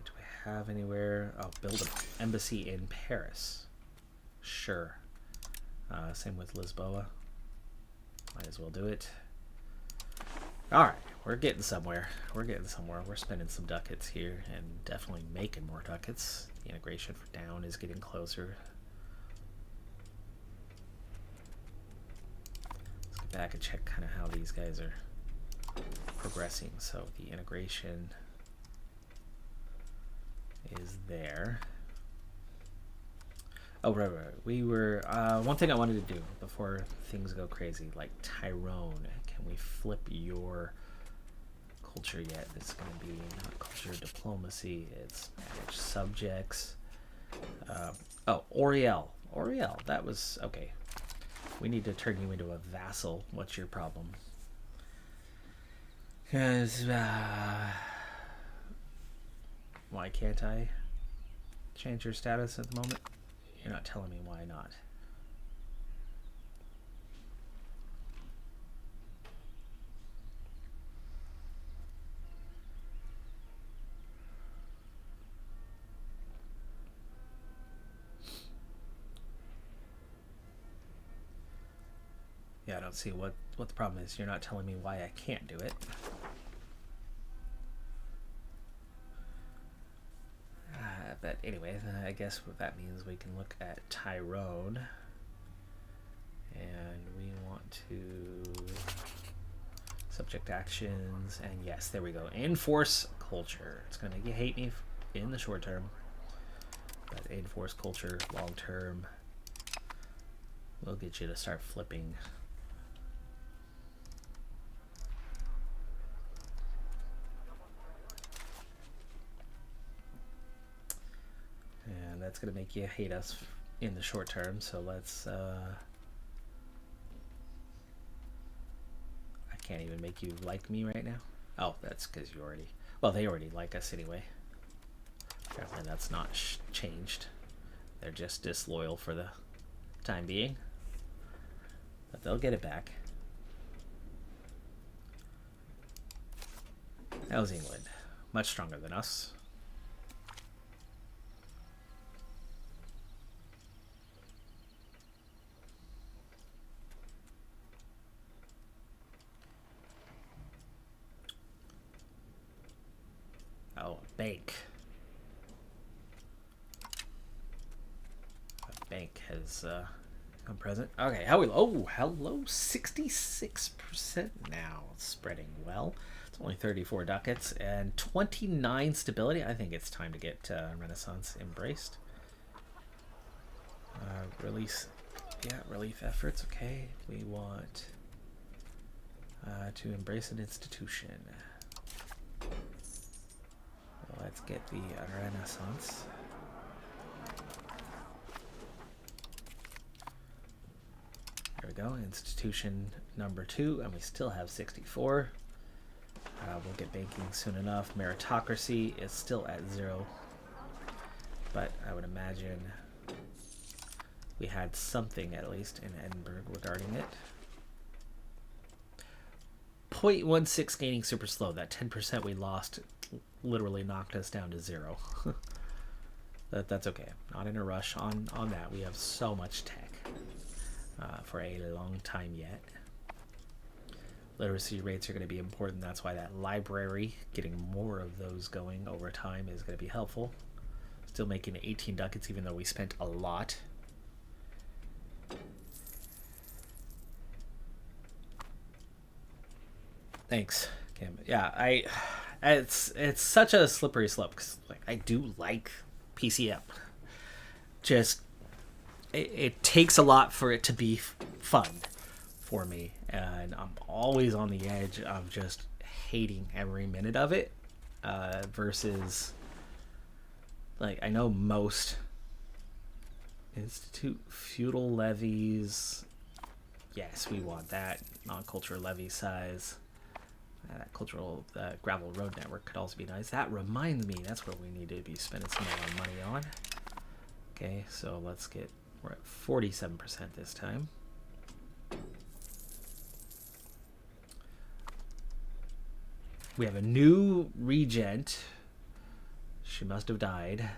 Do we have anywhere? Oh, build an embassy in Paris. Sure. Same with Lisboa. Might as well do it. Alright, we're getting somewhere. We're spending some ducats here and definitely making more ducats. The integration for down is getting closer. Let's get back and check kind of how these guys are progressing. So the integration is there. Oh, right. We were, one thing I wanted to do before things go crazy, like Tyrone, can we flip your culture yet? It's going to be not culture diplomacy, it's managed subjects. Oh, Oriel, that was, okay. We need to turn you into a vassal. What's your problem? Because, why can't I change your status at the moment? You're not telling me why not. Yeah, I don't see what the problem is. You're not telling me why I can't do it. But anyway, I guess what that means, we can look at Tyrone, and we want to subject actions, and yes, there we go. Enforce culture. It's gonna make you hate me in the short term, but enforce culture long term will get you to start flipping. And that's going to make you hate us in the short term, so let's I can't even make you like me right now. Oh, that's because you already, well, they already like us anyway. Apparently that's not changed. They're just disloyal for the time being, but they'll get it back. That was England, much stronger than us. Oh, a bank. A bank has come present. Okay, how we? Oh, hello, 66% now. It's spreading well. It's only 34 ducats and 29 stability. I think it's time to get Renaissance embraced. Release, yeah, relief efforts. Okay, we want to embrace an institution. Let's get the Renaissance. There we go, institution number 2, and we still have 64. We'll get banking soon enough. Meritocracy is still at 0, but I would imagine we had something at least in Edinburgh regarding it. 0.16 gaining super slow. That 10% we lost literally knocked us down to 0. That's okay. Not in a rush on that. We have so much tech for a long time yet. Literacy rates are going to be important. That's why that library, getting more of those going over time, is going to be helpful. Still making 18 ducats even though we spent a lot. Thanks, Kim. Yeah, it's such a slippery slope, 'cause, like, I do like PCM. Just it takes a lot for it to be fun for me, and I'm always on the edge of just hating every minute of it. Versus, like, I know most institute feudal levies. Yes, we want that non-culture levy size. That cultural gravel road network could also be nice. That reminds me, that's what we need to be spending some more money on. Okay, so we're at 47% this time. We have a new regent. She must have died.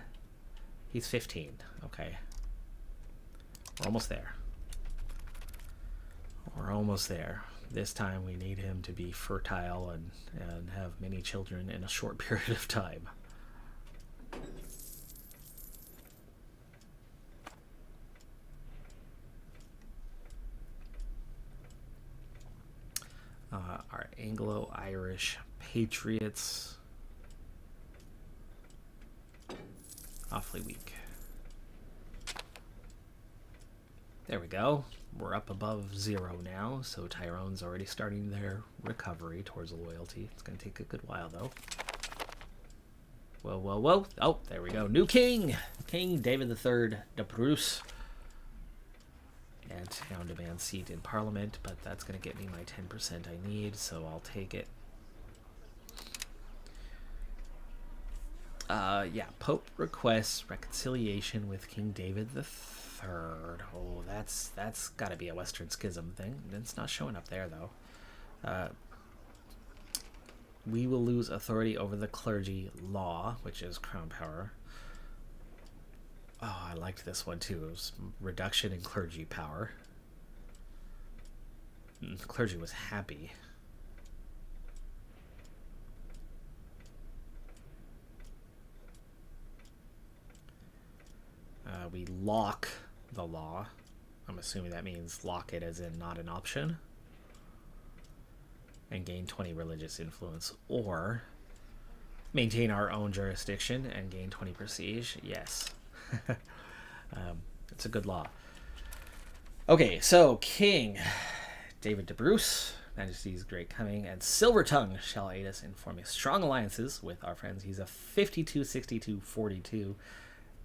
He's 15. Okay. We're almost there. We're almost there. This time we need him to be fertile and have many children in a short period of time. Our Anglo-Irish patriots. Awfully weak. There we go. We're up above 0 now, so Tyrone's already starting their recovery towards loyalty. It's going to take a good while, though. Whoa, whoa, whoa. Oh, there we go. New king! King David III de Bruce. And town demand seat in Parliament, but that's going to get me my 10% I need, so I'll take it. Yeah, Pope requests reconciliation with King David III. Oh, that's got to be a Western Schism thing. It's not showing up there, though. We will lose authority over the clergy law, which is crown power. Oh, I liked this one, too. It was reduction in clergy power. The clergy was happy. We lock the law. I'm assuming that means lock it as in not an option. And gain 20 religious influence. Or maintain our own jurisdiction and gain 20 prestige. Yes. It's a good law. Okay, so King David de Bruce, Majesty's great coming, and Silver Tongue shall aid us in forming strong alliances with our friends. He's a 52, 62, 42.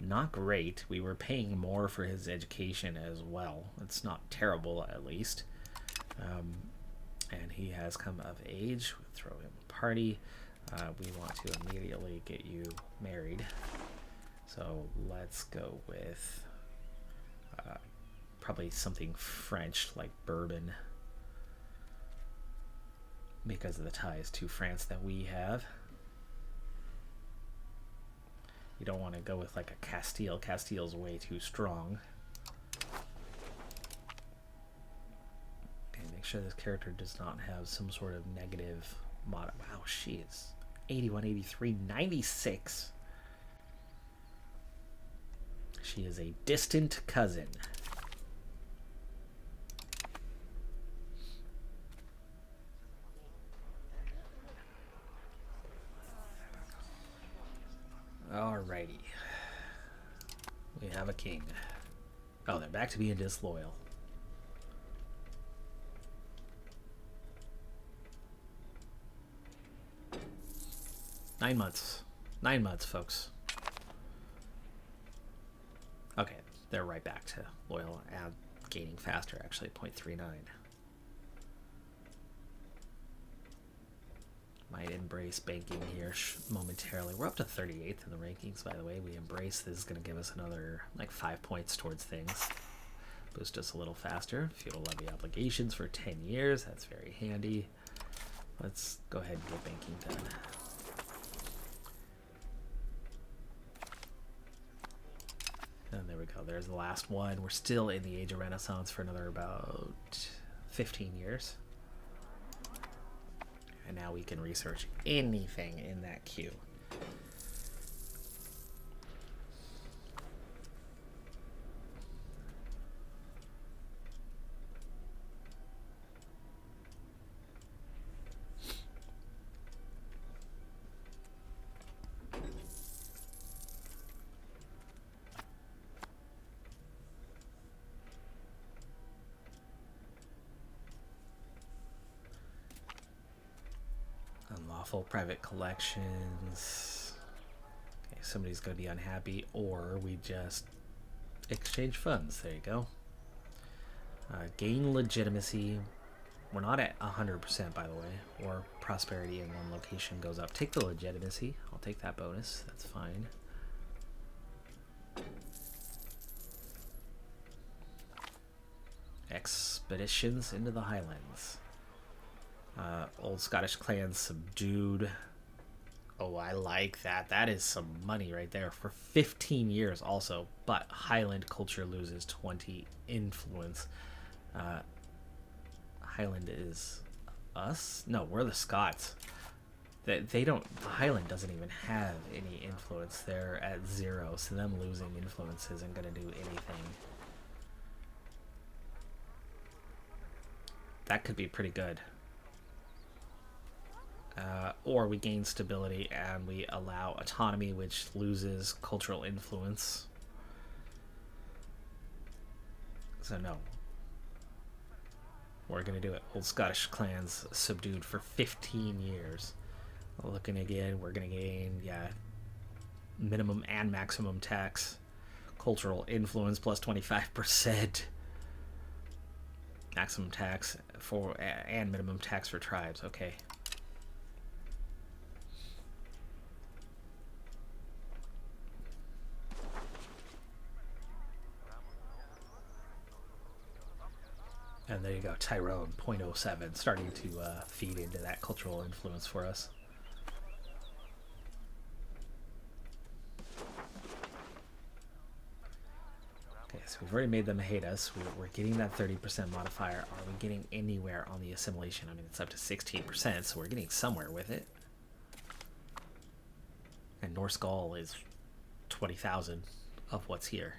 Not great. We were paying more for his education as well. It's not terrible, at least. And he has come of age. We'll throw him a party. We want to immediately get you married. So let's go with probably something French, like bourbon, because of the ties to France that we have. You don't want to go with like a Castile. Castile's way too strong. Okay, make sure this character does not have some sort of negative mod. Wow, she is 81, 83, 96. She is a distant cousin. Alrighty. We have a king. Oh, they're back to being disloyal. Nine months, folks. Okay, they're right back to loyal and gaining faster, actually, 0.39. Might embrace banking here momentarily. We're up to 38th in the rankings, by the way. We embrace. This is going to give us another, like, 5 points towards things. Boost us a little faster. Feudal levy obligations for 10 years. That's very handy. Let's go ahead and get banking done. And there we go. There's the last one. We're still in the Age of Renaissance for another about 15 years. And now we can research anything in that queue. awful private collections. Okay, somebody's going to be unhappy, or we just exchange funds. There you go. Gain legitimacy. We're not at 100%, by the way, or prosperity in one location goes up. Take the legitimacy. I'll take that bonus. That's fine. Expeditions into the Highlands. Old Scottish clans subdued. Oh, I like that. That is some money right there for 15 years also. But Highland culture loses 20 influence. Highland is us? No, we're the Scots. They don't. Highland doesn't even have any influence. They're at 0, so them losing influence isn't going to do anything. That could be pretty good. Or we gain stability and we allow autonomy, which loses cultural influence. So no. We're going to do it. Old Scottish clans subdued for 15 years. Looking again, we're going to gain, minimum and maximum tax. Cultural influence plus 25%. Maximum tax for, and minimum tax for tribes. Okay. And there you go, Tyrone, 0.07, starting to feed into that cultural influence for us. Okay, so we've already made them hate us. We're getting that 30% modifier. Are we getting anywhere on the assimilation? I mean, it's up to 16%, so we're getting somewhere with it. And Norse Gaul is 20,000 of what's here.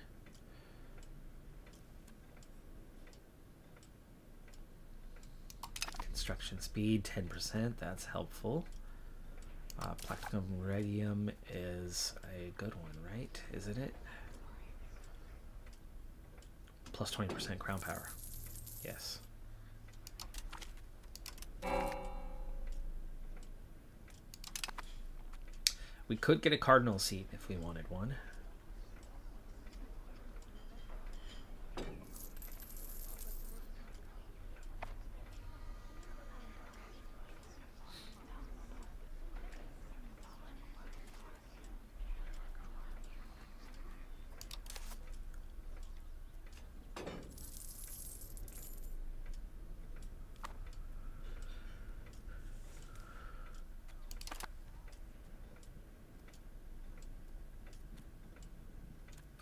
Construction speed 10%, that's helpful. Platinum Radium is a good one, right? Isn't it? Plus 20% crown power. Yes. We could get a cardinal seat if we wanted one.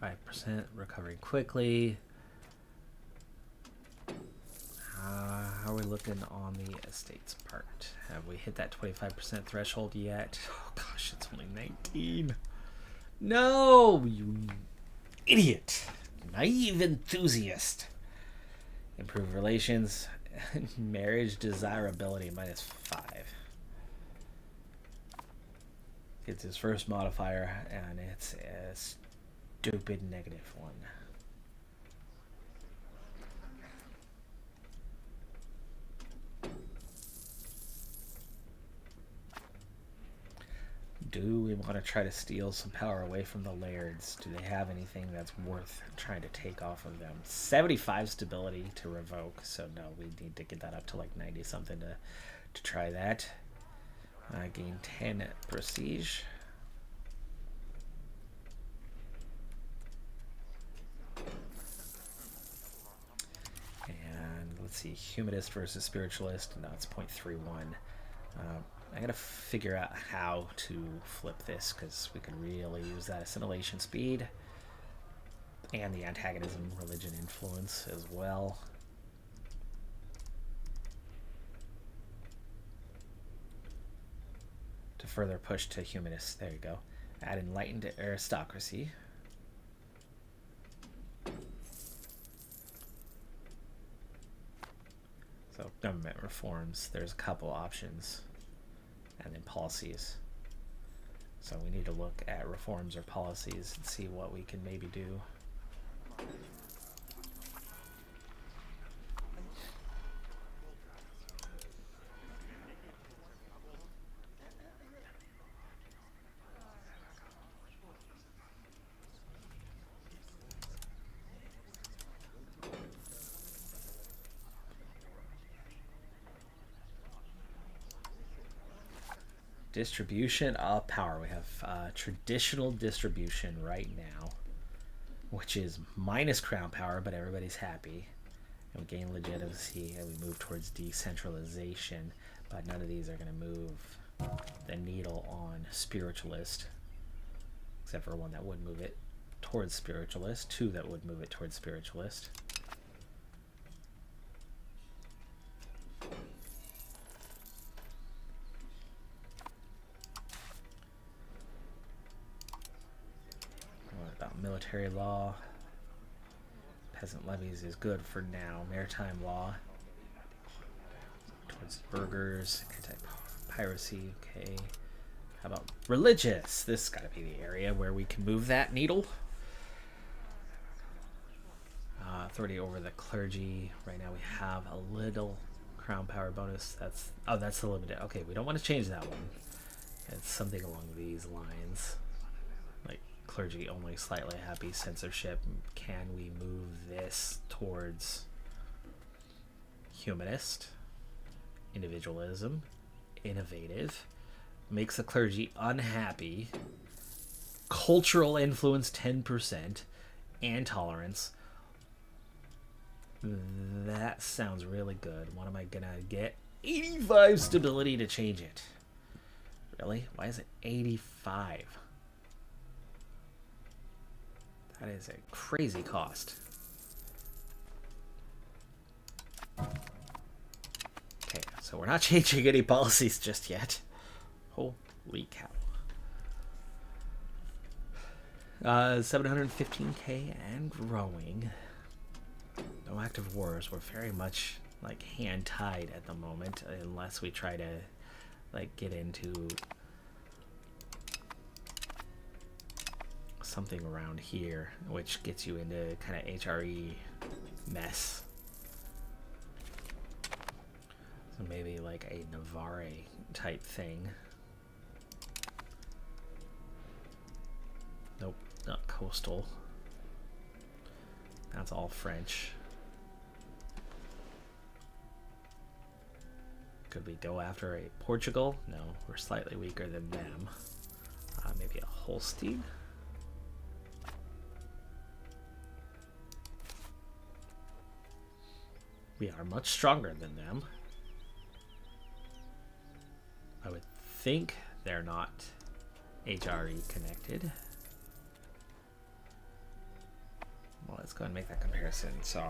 5% recovering quickly. How are we looking on the estates part? Have we hit that 25% threshold yet? Oh gosh, it's only 19. No, you idiot. Naive enthusiast. Improve relations. Marriage desirability -5. It's his first modifier, and it's a stupid -1. Do we want to try to steal some power away from the lairds? Do they have anything that's worth trying to take off of them? 75 stability to revoke, so no, we need to get that up to like 90 something to try that. Gain 10 prestige. And let's see, humanist versus spiritualist. No, it's 0.31. I gotta figure out how to flip this, because we could really use that assimilation speed and the antagonism religion influence as well. To further push to humanists. There you go. Add enlightened aristocracy. So government reforms, there's a couple options. And then policies. So we need to look at reforms or policies and see what we can maybe do. Distribution of power. We have traditional distribution right now, which is minus crown power, but everybody's happy. And we gain legitimacy, and we move towards decentralization, but none of these are going to move the needle on spiritualist, except for one that would move it towards spiritualist, two that would move it towards spiritualist. What about military law? Peasant levies is good for now. Maritime law towards burghers, anti-piracy. Okay. How about religious? This has got to be the area where we can move that needle. Authority over the clergy. Right now we have a little crown power bonus. That's the limited. Okay, we don't want to change that one. It's something along these lines. Like clergy only, slightly happy, censorship. Can we move this towards humanist, individualism, innovative, makes the clergy unhappy, cultural influence 10%, and tolerance? That sounds really good. What am I gonna get? 85 stability to change it. Really? Why is it 85? That is a crazy cost. Okay, so we're not changing any policies just yet. Holy cow. 715k and growing. No active wars. We're very much like hand tied at the moment, unless we try to like get into something around here, which gets you into kind of HRE mess. So maybe like a Navarre type thing. Nope, not coastal. That's all French. Could we go after a Portugal? No, we're slightly weaker than them. Maybe a Holstein? We are much stronger than them. I would think they're not HRE connected. Well, let's go ahead and make that comparison. So,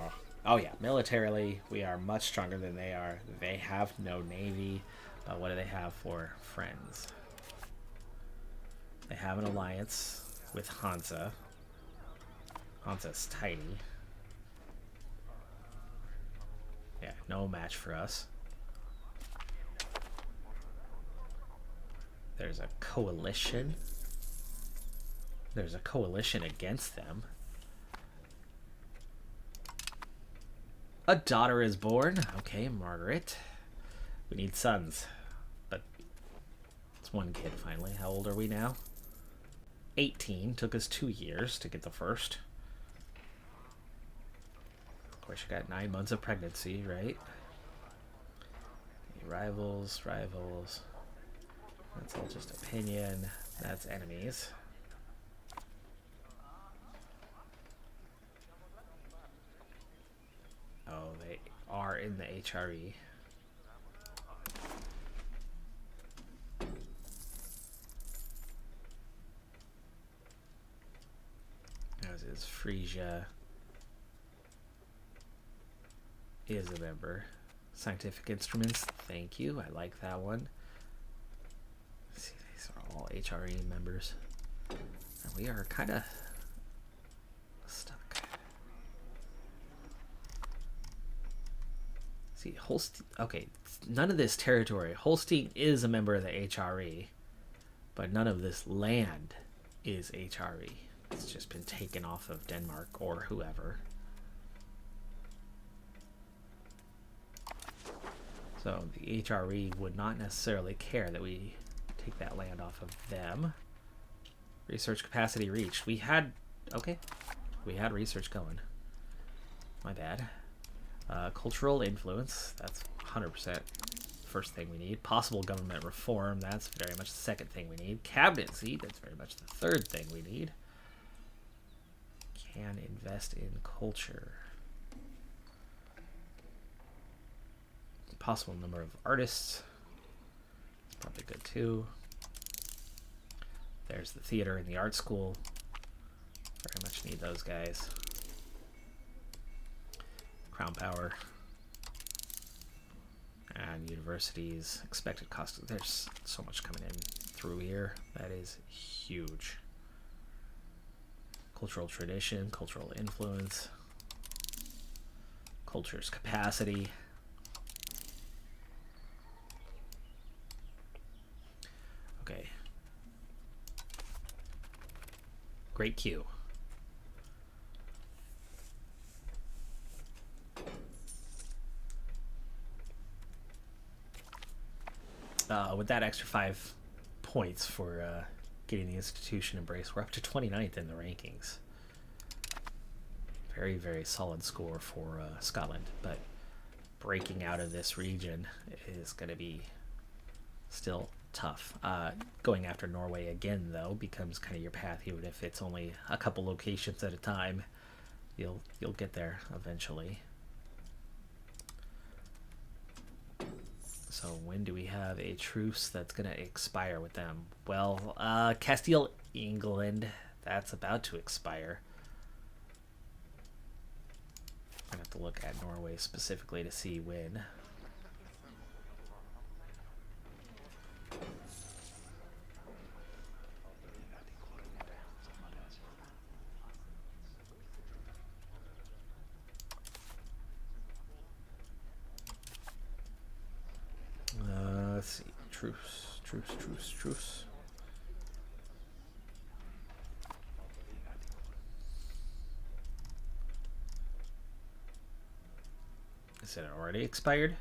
oh yeah, militarily, we are much stronger than they are. They have no navy, but what do they have for friends? They have an alliance with Hansa. Hansa's tiny. Yeah, no match for us. There's a coalition. There's a coalition against them. A daughter is born. Okay, Margaret. We need sons. But it's one kid finally. How old are we now? 18. Took us 2 years to get the first. Of course, you got 9 months of pregnancy, right? Rivals. That's all just opinion. That's enemies. Oh, they are in the HRE. As is Frisia. Is a member. Scientific instruments, thank you. I like that one. Let's see, these are all HRE members. And we are kind of stuck. See, Holstein. Okay, none of this territory. Holstein is a member of the HRE, but none of this land is HRE. It's just been taken off of Denmark or whoever. So the HRE would not necessarily care that we take that land off of them. Research capacity reached. We had research going. My bad. Cultural influence, that's 100% first thing we need. Possible government reform, that's very much the second thing we need. Cabinet seat, that's very much the third thing we need. Can invest in culture. Possible number of artists. Probably good too. There's the theater and the art school. Very much need those guys. Crown power. And universities. Expected cost. There's so much coming in through here. That is huge. Cultural tradition, cultural influence. Culture's capacity. Okay. Great queue. With that extra 5 points for getting the institution embrace, we're up to 29th in the rankings. Very, very solid score for Scotland, but breaking out of this region is going to be still tough. Going after Norway again, though, becomes kind of your path, even if it's only a couple locations at a time. You'll get there eventually. So when do we have a truce that's going to expire with them? Well, Castile, England, that's about to expire. I'm going to have to look at Norway specifically to see when. Let's see. Truce. Is it already expired?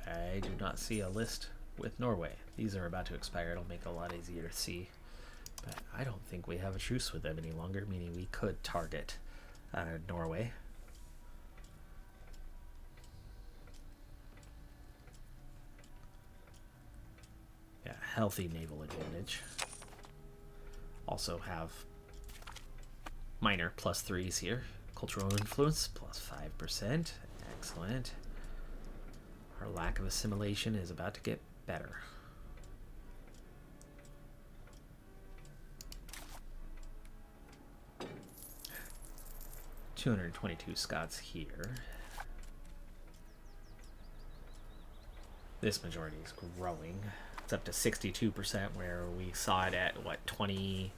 I do not see a list with Norway. These are about to expire. It'll make it a lot easier to see. But I don't think we have a truce with them any longer, meaning we could target Norway. Yeah, healthy naval advantage. Also have minor +3s here. Cultural influence +5%. Excellent. Our lack of assimilation is about to get better. $222 Scots here. This majority is growing. It's up to 62%, where we saw it at what, 20?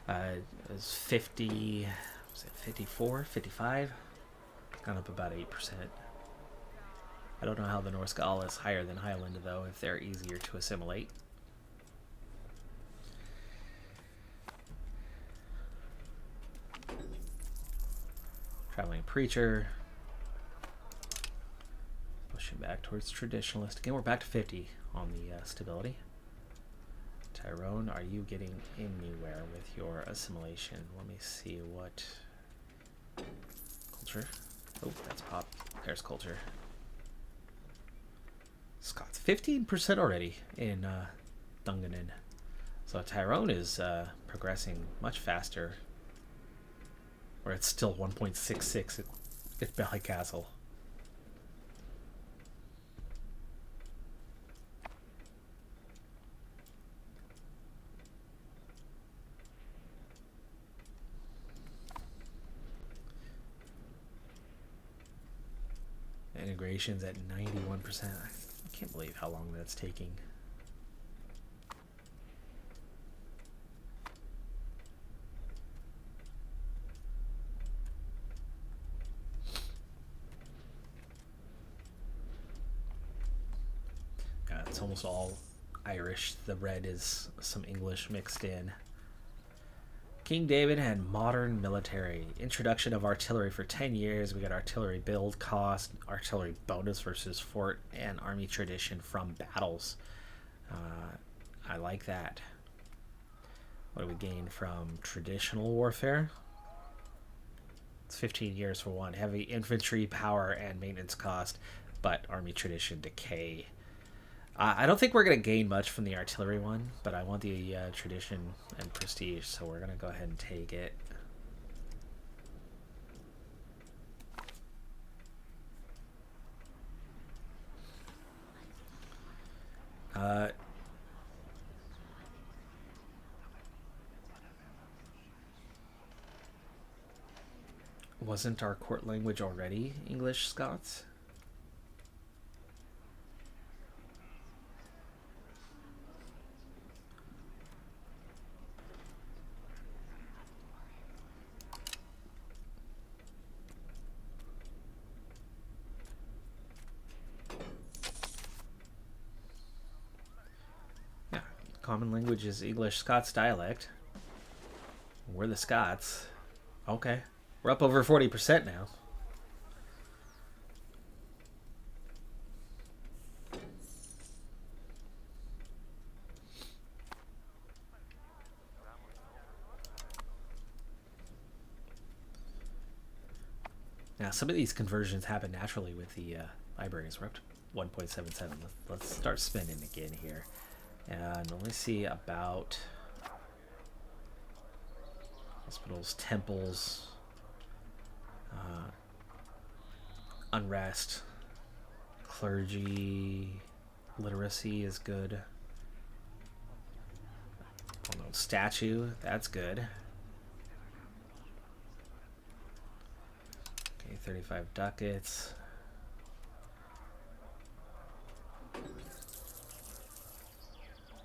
It was 50. Was it 54, 55? Gone up about 8%. I don't know how the Norse Gaul is higher than Highland, though, if they're easier to assimilate. Traveling preacher. Pushing back towards traditionalist. Again, we're back to 50 on the stability. Tyrone, are you getting anywhere with your assimilation? Let me see what... Culture. Oh, that's pop. There's culture. Scots, 15% already in Dungannon. So Tyrone is progressing much faster. Where it's still 1.66 at Ballycastle. Integration's at 91%. I can't believe how long that's taking. It's almost all Irish. The red is some English mixed in. King David had modern military. Introduction of artillery for 10 years. We got artillery build cost, artillery bonus versus fort, and army tradition from battles. I like that. What do we gain from traditional warfare? It's 15 years for one. Heavy infantry power and maintenance cost, but army tradition decay. I don't think we're going to gain much from the artillery one, but I want the tradition and prestige, so we're going to go ahead and take it. Wasn't our court language already English Scots? Yeah, common language is English Scots dialect. We're the Scots. Okay. We're up over 40% now. Now, some of these conversions happen naturally with the libraries. We're up to 1.77. Let's start spending again here. And let me see about hospitals, temples, unrest, clergy, literacy is good. Oh no, statue, that's good. Okay, 35 ducats.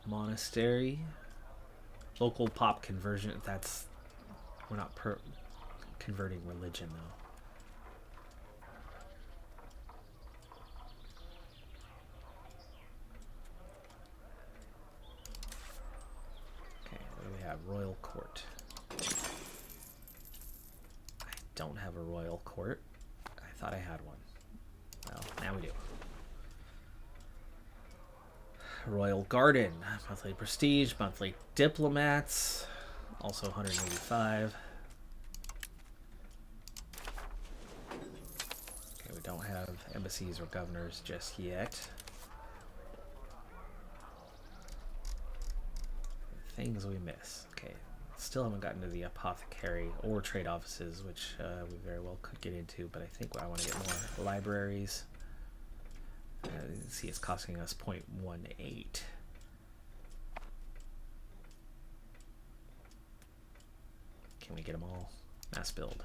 Monastery. Local pop conversion, that's... We're not converting religion though. Royal court. I don't have a royal court. I thought I had one. Well, now we do. Royal garden. Monthly prestige. Monthly diplomats. Also 185. Okay, we don't have embassies or governors just yet. Things we miss. Okay, still haven't gotten to the apothecary or trade offices, which we very well could get into, but I think I want to get more libraries. See, it's costing us 0.18. Can we get them all? Mass build.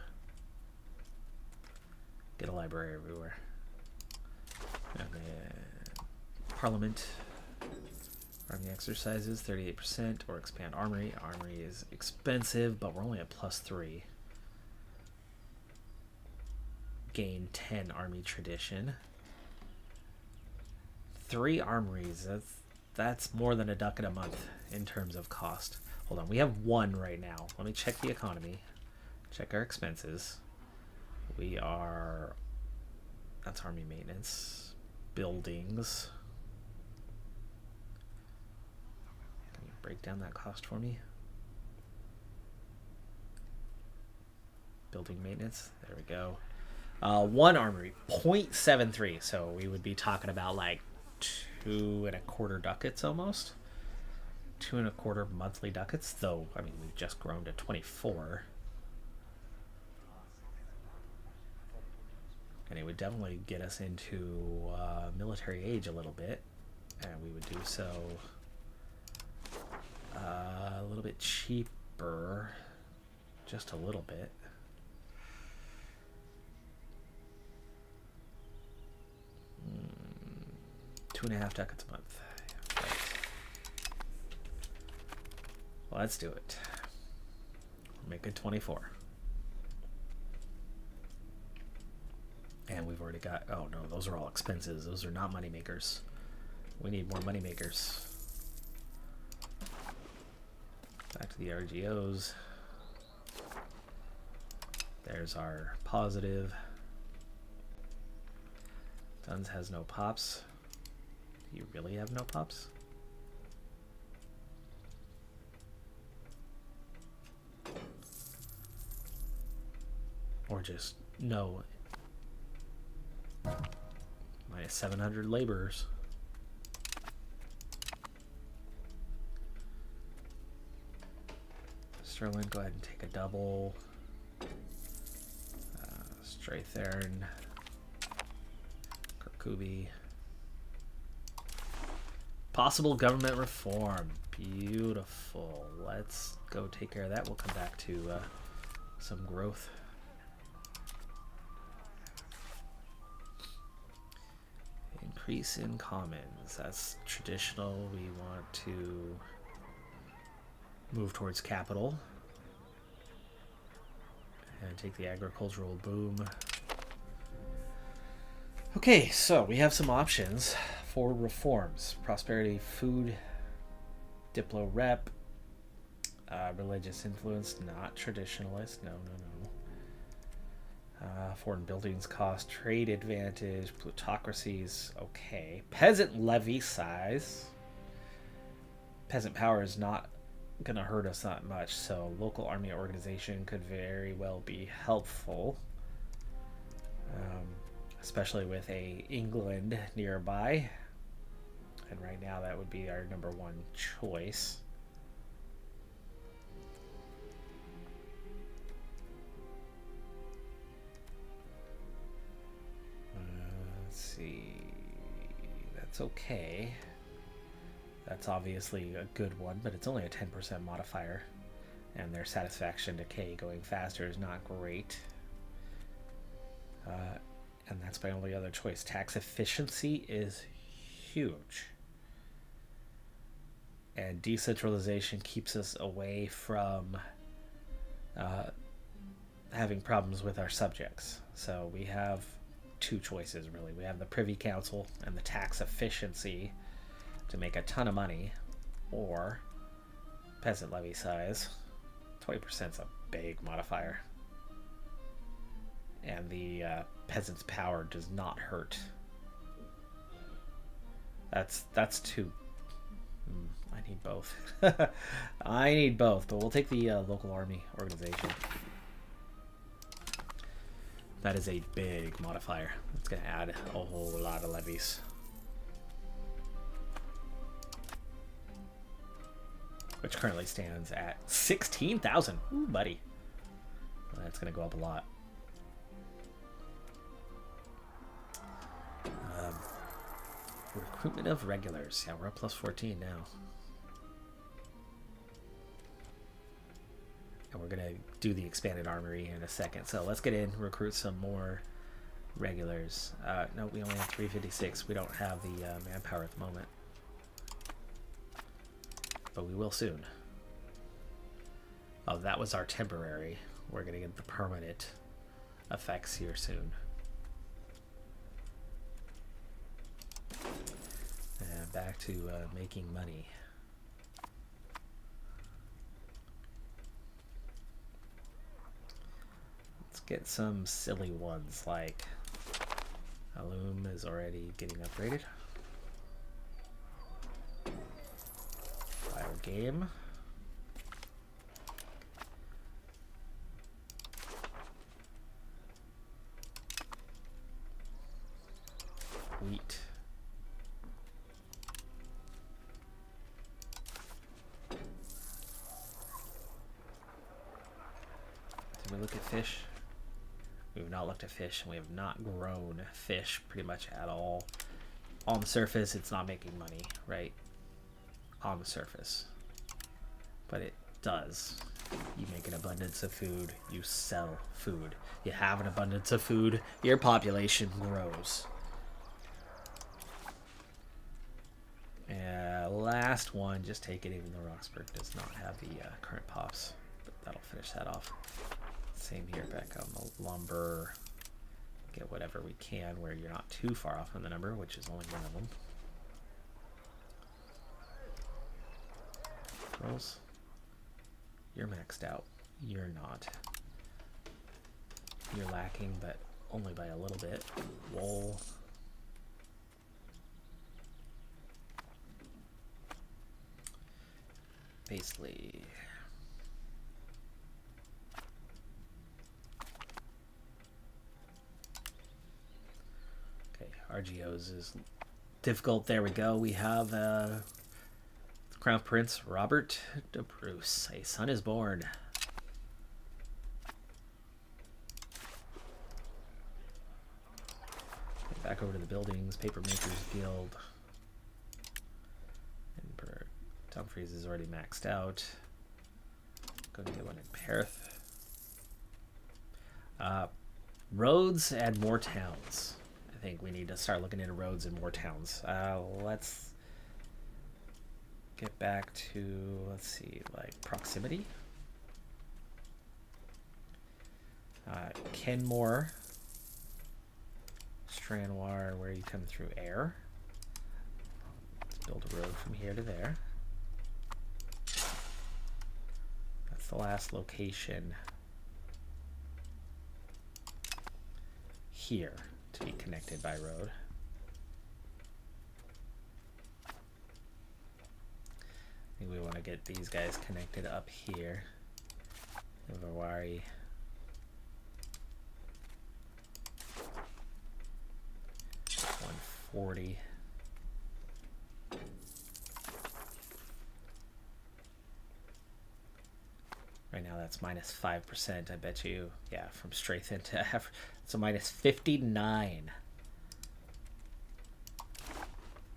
Get a library everywhere. And then Parliament. Army exercises, 38%, or expand armory. Armory is expensive, but we're only at +3. Gain 10 army tradition. 3 armories, that's more than a ducat a month in terms of cost. Hold on, we have 1 right now. Let me check the economy. Check our expenses. We are... That's army maintenance. Buildings. Break down that cost for me. Building maintenance. There we go. 1 armory, 0.73. So we would be talking about like 2.25 ducats almost. 2.25 monthly ducats, though, I mean, we've just grown to 24. And it would definitely get us into military age a little bit. And we would do so a little bit cheaper, just a little bit. $2.5 ducats a month. Right. Well, let's do it. Make it 24. And we've already got... Oh, no, those are all expenses. Those are not money makers. We need more money makers. Back to the RGOs. There's our positive. Duns has no pops. Do you really have no pops? Or just no. Minus 700 laborers. Sterling, go ahead and take a double. Strathern. Kirkcudbright. Possible government reform. Beautiful. Let's go take care of that. We'll come back to some growth. Increase in commons. That's traditional. We want to move towards capital and take the agricultural boom. Okay, so we have some options for reforms. Prosperity, food, diplo rep, religious influence, not traditionalist, no. Foreign buildings cost, trade advantage, plutocracies, okay. Peasant levy size. Peasant power is not going to hurt us that much, so local army organization could very well be helpful. Especially with a England nearby. And right now that would be our number one choice. Let's see. That's okay. That's obviously a good one, but it's only a 10% modifier. And their satisfaction decay going faster is not great. And that's my only other choice. Tax efficiency is huge. And decentralization keeps us away from having problems with our subjects. So we have two choices, really. We have the Privy Council and the tax efficiency to make a ton of money, or peasant levy size. 20% is a big modifier. And the peasant's power does not hurt. That's two. I need both. I need both, but we'll take the local army organization. That is a big modifier. It's going to add a whole lot of levies. Which currently stands at 16,000. Ooh, buddy. That's going to go up a lot. Recruitment of regulars. Yeah, we're up plus 14 now. And we're going to do the expanded armory in a second. So let's get in, recruit some more regulars. No, we only have 356. We don't have the manpower at the moment. But we will soon. Oh, that was our temporary. We're going to get the permanent effects here soon. And back to making money. Let's get some silly ones like Alum is already getting upgraded. File game. Wheat. Did we look at fish? We have not looked at fish, and we have not grown fish pretty much at all. On the surface, it's not making money, right? On the surface. But it does. You make an abundance of food, you sell food. You have an abundance of food, your population grows. Last one, just take it, even though Roxburgh does not have the current pops. But that'll finish that off. Same here, back on the lumber. Get whatever we can where you're not too far off on the number, which is only one of them. Girls, you're maxed out. You're not. You're lacking, but only by a little bit. Wool. Basically. RGOs is difficult. There we go. We have Crown Prince Robert de Bruce. A son is born. Back over to the buildings. Papermakers Guild. Emperor Dumfries is already maxed out. Go get one in Perth. Roads and more towns. I think we need to start looking into roads and more towns. Let's get back to, let's see, like proximity. Kenmore. Stranwar, where you come through air. Let's build a road from here to there. That's the last location here to be connected by road. I think we want to get these guys connected up here. Vawari. 140. Right now that's minus 5%, I bet you. Yeah, from Straithen to F. So minus 59.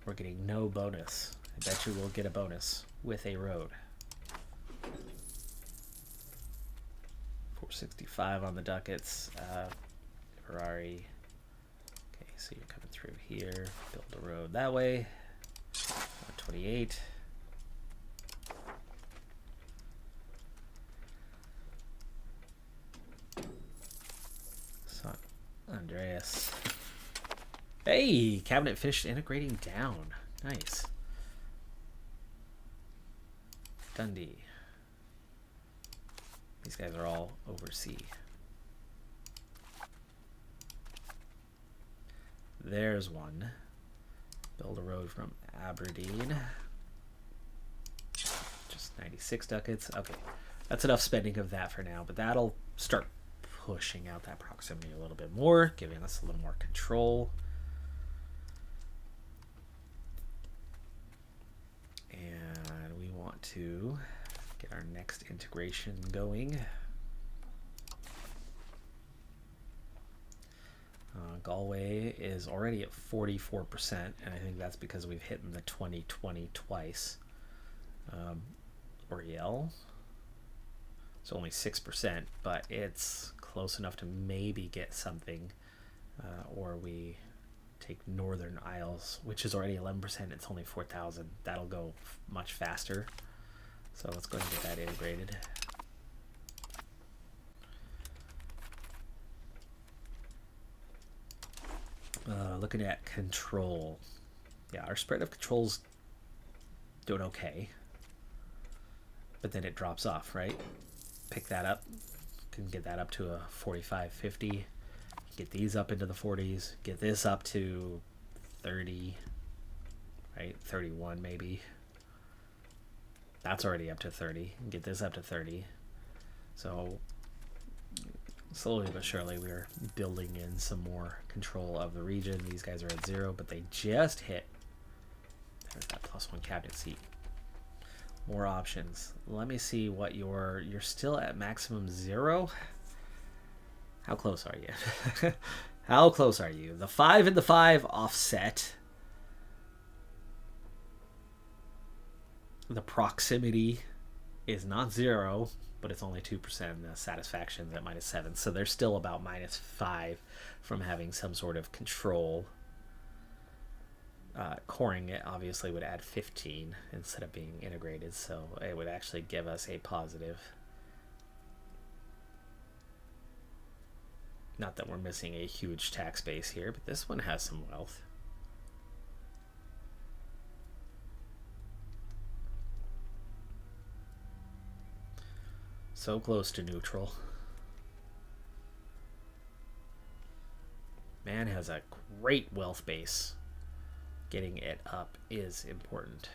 We're getting no bonus. I bet you we'll get a bonus with a road. 465 on the ducats. Ferrari. Okay, so you're coming through here. Build a road that way. 128. Son Andreas. Hey, cabinet finished integrating down. Nice. Dundee. These guys are all overseas. There's one. Build a road from Aberdeen. Just 96 ducats. Okay, that's enough spending of that for now, but that'll start pushing out that proximity a little bit more, giving us a little more control. And we want to get our next integration going. Galway is already at 44%, and I think that's because we've hit in the 2020 twice. Oriel, it's only 6%, but it's close enough to maybe get something, or we take Northern Isles, which is already 11%. It's only 4,000. That'll go much faster. So let's go ahead and get that integrated. Looking at control. Yeah, our spread of control's doing okay. But then it drops off, right? Pick that up. Can get that up to a 45, 50. Get these up into the 40s. Get this up to 30. Right? 31 maybe. That's already up to 30. Get this up to 30. So slowly but surely we're building in some more control of the region. These guys are at 0, but they just hit. There's that +1 cabinet seat. More options. Let me see what you're still at maximum 0. How close are you? How close are you? The 5 and the 5 offset. The proximity is not 0, but it's only 2%. The satisfaction's at -7, so they're still about -5 from having some sort of control. Coring it obviously would add 15 instead of being integrated, so it would actually give us a positive. Not that we're missing a huge tax base here, but this one has some wealth. So close to neutral. Man has a great wealth base. Getting it up is important.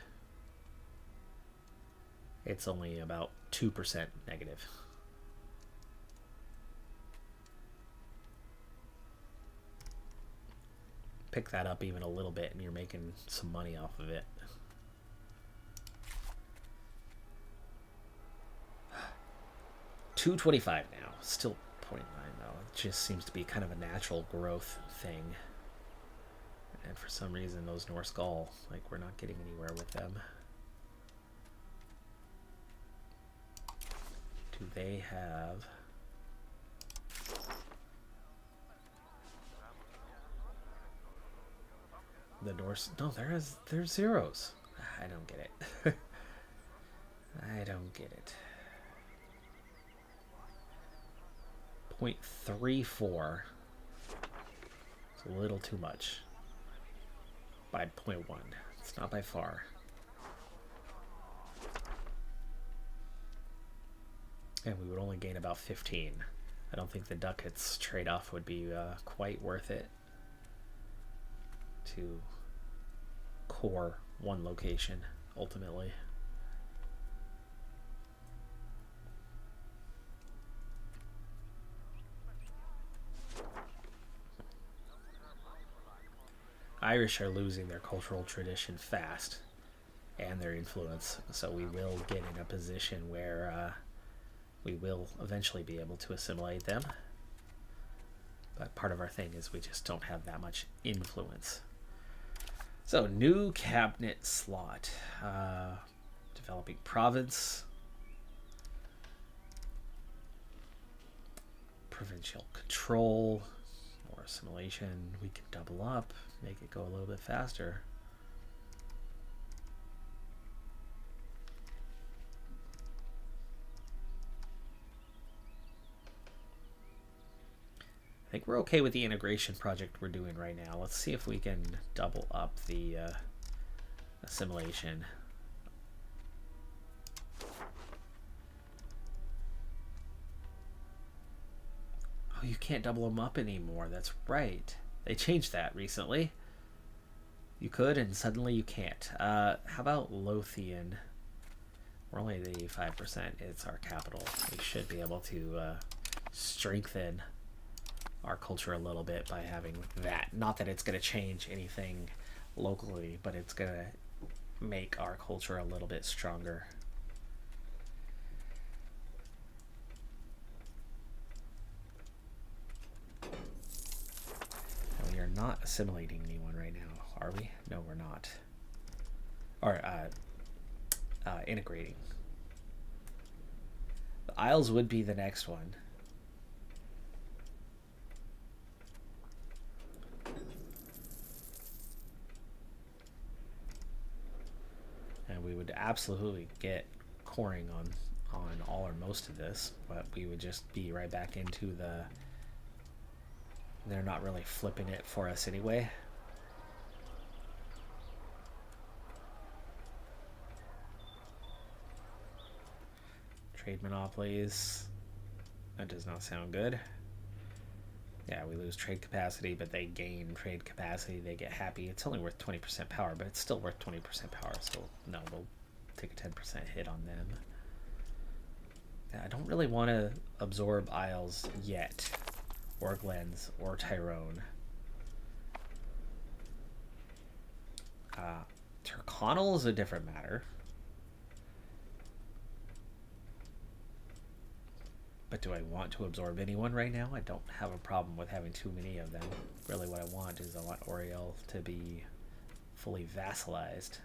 It's only about 2% negative. pick that up even a little bit and you're making some money off of it. $2.25 now. Still 0.9 though. It just seems to be kind of a natural growth thing. And for some reason, those Norse Gull, like, we're not getting anywhere with them. Do they have... the Norse... No, there's zeros. I don't get it. I don't get it. 0.34. It's a little too much. By 0.1. It's not by far. And we would only gain about 15. I don't think the ducats trade-off would be quite worth it to core one location, ultimately. Irish are losing their cultural tradition fast and their influence, so we will get in a position where we will eventually be able to assimilate them. But part of our thing is we just don't have that much influence. So, new cabinet slot. Developing province. Provincial control. More assimilation. We can double up. Make it go a little bit faster. I think we're okay with the integration project we're doing right now. Let's see if we can double up the assimilation. Oh, you can't double them up anymore. That's right. They changed that recently. You could, and suddenly you can't. How about Lothian? We're only at 85%. It's our capital. We should be able to strengthen our culture a little bit by having that. Not that it's going to change anything locally, but it's going to make our culture a little bit stronger. And we are not assimilating anyone right now, are we? No, we're not. Or integrating. The Isles would be the next one. And we would absolutely get coring on all or most of this, but we would just be right back into the... They're not really flipping it for us anyway. Trade monopolies. That does not sound good. Yeah, we lose trade capacity, but they gain trade capacity. They get happy. It's only worth 20% power, but it's still worth 20% power, so no, we'll take a 10% hit on them. Yeah, I don't really want to absorb Isles yet, or Glens, or Tyrone. Tyrconnell is a different matter. But do I want to absorb anyone right now? I don't have a problem with having too many of them. Really what I want is I want Oriel to be fully vassalized.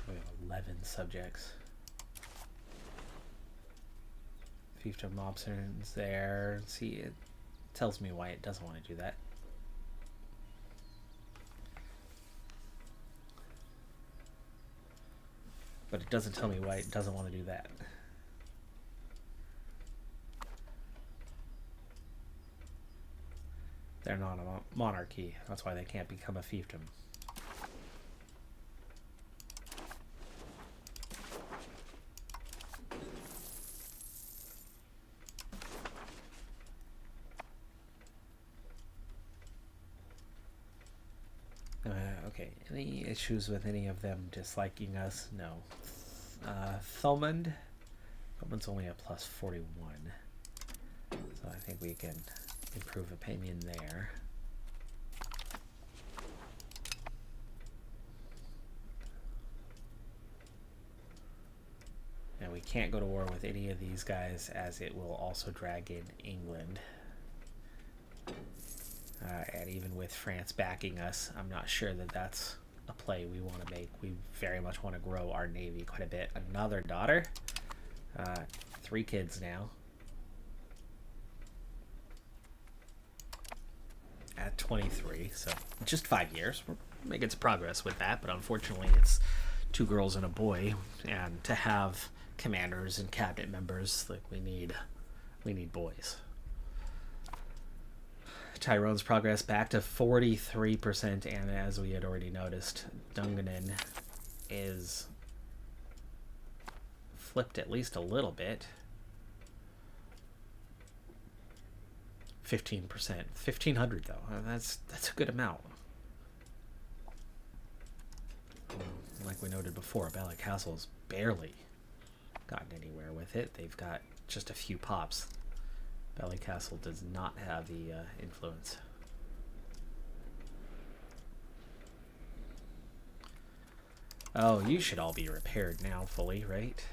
We have 11 subjects. Fiefdom options there. See, it tells me why it doesn't want to do that. But it doesn't tell me why it doesn't want to do that. They're not a monarchy. That's why they can't become a fiefdom. Any issues with any of them disliking us? No. Thomond. Thomond's only a plus 41. So I think we can improve opinion there. And we can't go to war with any of these guys, as it will also drag in England. And even with France backing us, I'm not sure that that's a play we want to make. We very much want to grow our navy quite a bit. Another daughter. 3 kids now. At 23, so just 5 years. We're making some progress with that, but unfortunately it's 2 girls and a boy, and to have commanders and cabinet members, like, we need boys. Tyrone's progress back to 43%, and as we had already noticed, Dungannon is flipped at least a little bit. 15%. 1,500 though. That's a good amount. Like we noted before, Ballycastle's barely gotten anywhere with it. They've got just a few pops. Ballycastle does not have the influence. Oh, you should all be repaired now fully, right?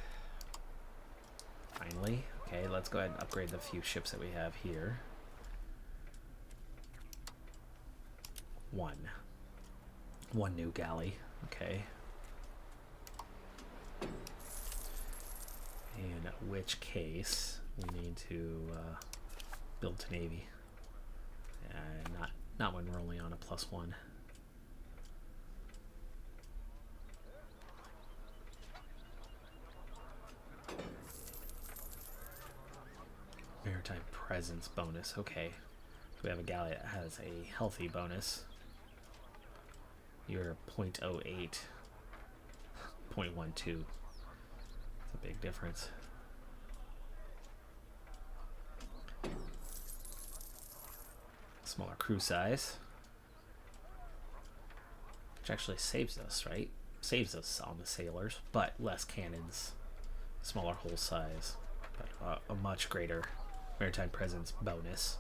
Finally. Okay, let's go ahead and upgrade the few ships that we have here. One new galley. Okay. In which case we need to build to navy, and not when we're only on a +1. Maritime presence bonus. Okay, so we have a galley that has a healthy bonus. You're 0.08, 0.12. It's a big difference. Smaller crew size, which actually saves us, right? Saves us on the sailors, but less cannons, smaller hull size, but a much greater maritime presence bonus.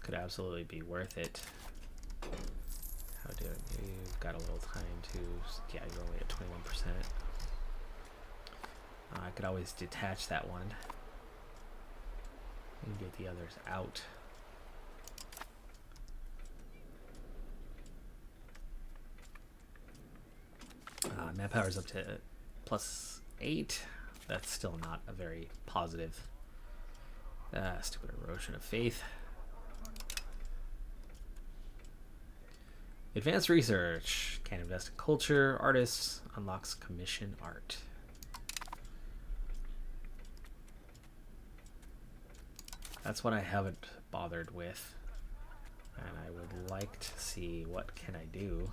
Could absolutely be worth it. How do you've got a little time to? Yeah, you're only at 21%. I could always detach that one and get the others out. Manpower's up to +8. That's still not a very positive. Stupid erosion of faith. Advanced research. Can invest in culture. Artists. Unlocks commission art. That's what I haven't bothered with. And I would like to see what can I do.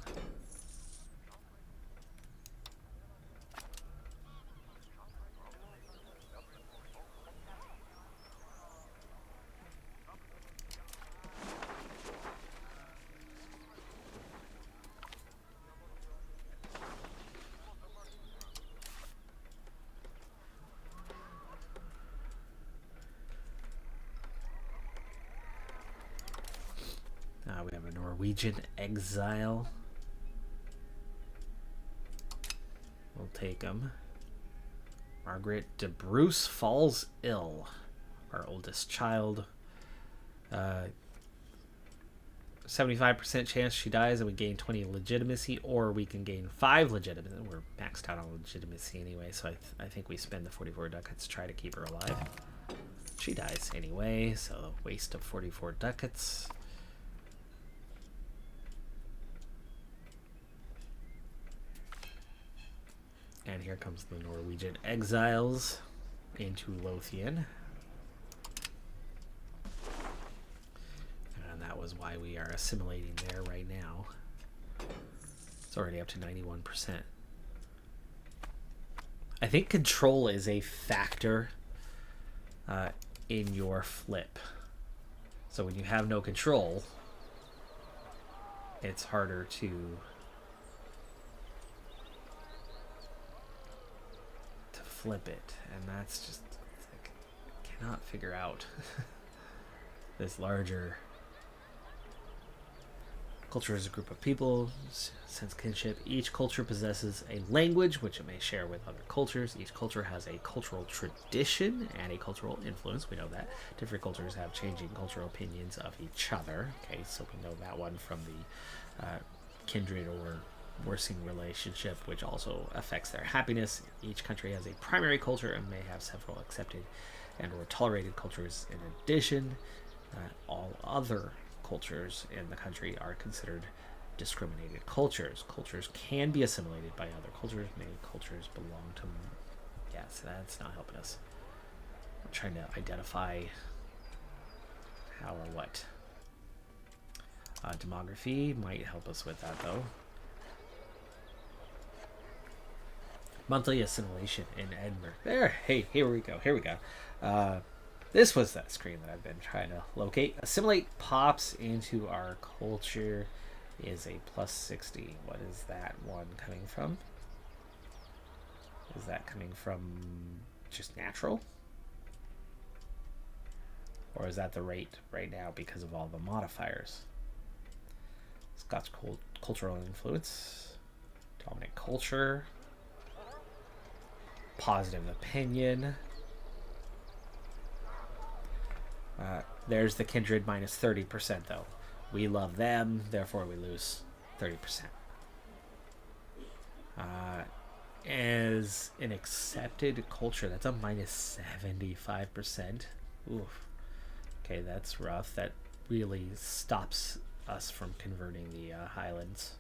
We have a Norwegian exile. We'll take him. Margaret de Bruce falls ill. Our oldest child. 75% chance she dies and we gain 20 legitimacy, or we can gain 5 legitimacy. We're maxed out on legitimacy anyway, so I think we spend the 44 ducats to try to keep her alive. She dies anyway, so waste of 44 ducats. And here comes the Norwegian exiles into Lothian. And that was why we are assimilating there right now. It's already up to 91%. I think control is a factor in your flip. So when you have no control, it's harder to flip it, and that's just like, I cannot figure out this larger culture is a group of people, sense kinship. Each culture possesses a language which it may share with other cultures. Each culture has a cultural tradition and a cultural influence. We know that. Different cultures have changing cultural opinions of each other. Okay, so we know that one from the kindred or worsening relationship, which also affects their happiness. Each country has a primary culture and may have several accepted and or tolerated cultures in addition. All other cultures in the country are considered discriminated cultures. Cultures can be assimilated by other cultures. Many cultures belong to... Yes, that's not helping us. I'm trying to identify how or what. Demography might help us with that, though. Monthly assimilation in Edinburgh. There. Hey, here we go. Here we go. This was that screen that I've been trying to locate. Assimilate pops into our culture is a plus 60. What is that one coming from? Is that coming from just natural? Or is that the rate right now because of all the modifiers? Scots cultural influence. Dominant culture. Positive opinion. There's the kindred minus 30% though. We love them, therefore we lose 30%. As an accepted culture, that's a minus 75%. Oof. Okay, that's rough. That really stops us from converting the Highlands.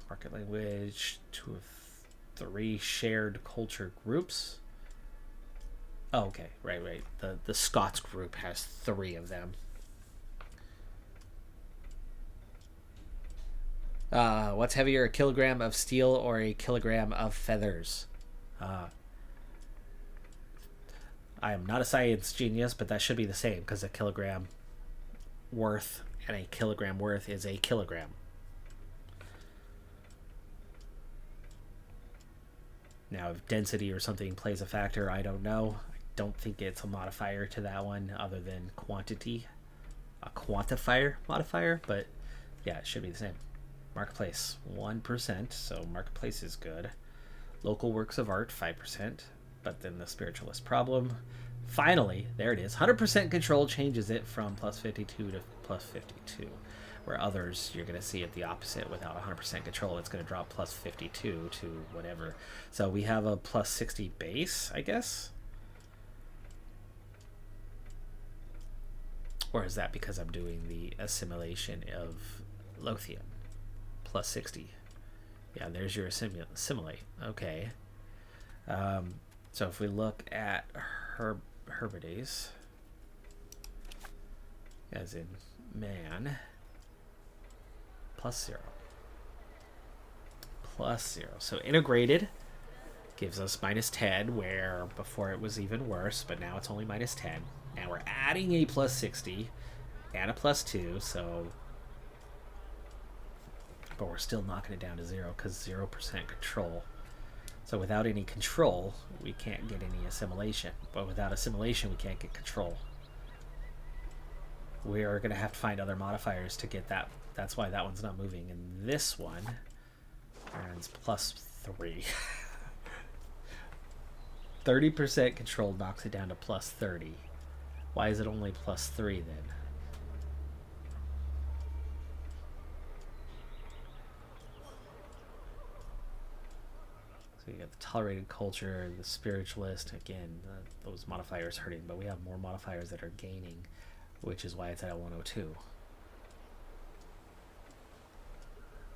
Market language, 2 of 3 shared culture groups. Oh, okay, right. The Scots group has 3 of them. What's heavier, a kilogram of steel or a kilogram of feathers? I am not a science genius, but that should be the same because a kilogram worth and a kilogram worth is a kilogram. Now, if density or something plays a factor, I don't know. I don't think it's a modifier to that one other than quantity. A quantifier modifier, but yeah, it should be the same. Marketplace, 1%, so marketplace is good. Local works of art, 5%, but then the spiritualist problem. Finally, there it is. 100% control changes it from plus 52 to plus 52. Where others, you're going to see it the opposite. Without 100% control, it's going to drop plus 52 to whatever. So we have a plus 60 base, I guess. Or is that because I'm doing the assimilation of Lothian? Plus 60. Yeah, there's your assimilate. Okay. So if we look at Herbides, as in man, plus 0. Plus 0. So integrated gives us minus 10, where before it was even worse, but now it's only minus 10. Now we're adding a plus 60 and a plus 2, so... But we're still knocking it down to 0 because 0% control. So without any control, we can't get any assimilation. But without assimilation, we can't get control. We are going to have to find other modifiers to get that. That's why that one's not moving. And this one earns plus 3. 30% control knocks it down to plus 30. Why is it only plus 3 then? So you got the tolerated culture, the spiritualist. Again, those modifiers hurting, but we have more modifiers that are gaining, which is why it's at 102.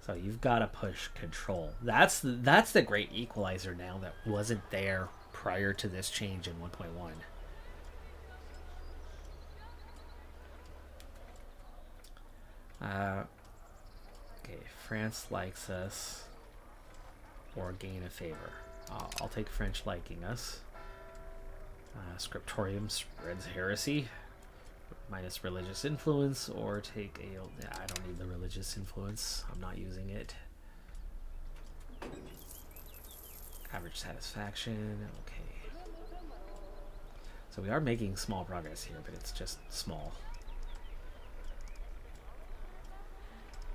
So you've got to push control. That's the great equalizer now that wasn't there prior to this change in 1.1. Okay, France likes us. Or gain a favor. I'll take French liking us. Scriptorium spreads heresy. Minus religious influence, or take a... I don't need the religious influence. I'm not using it. Average satisfaction. Okay. So we are making small progress here, but it's just small.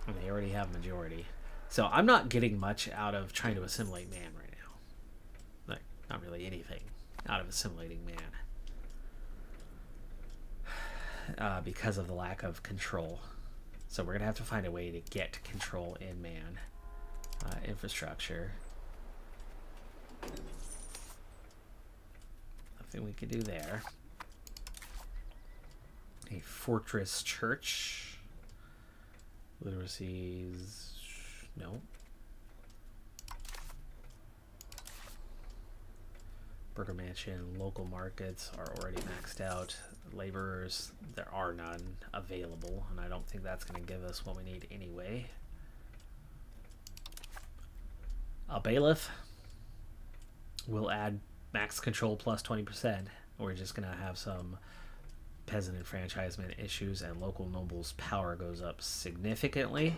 And they already have majority. So I'm not getting much out of trying to assimilate man right now. Like, not really anything out of assimilating man. Because of the lack of control. So we're going to have to find a way to get control in man. Infrastructure. Nothing we can do there. A fortress church. Literacies. No. Burger Mansion, local markets are already maxed out. Laborers, there are none available, and I don't think that's going to give us what we need anyway. A bailiff will add max control plus 20%. We're just going to have some peasant enfranchisement issues, and local nobles' power goes up significantly.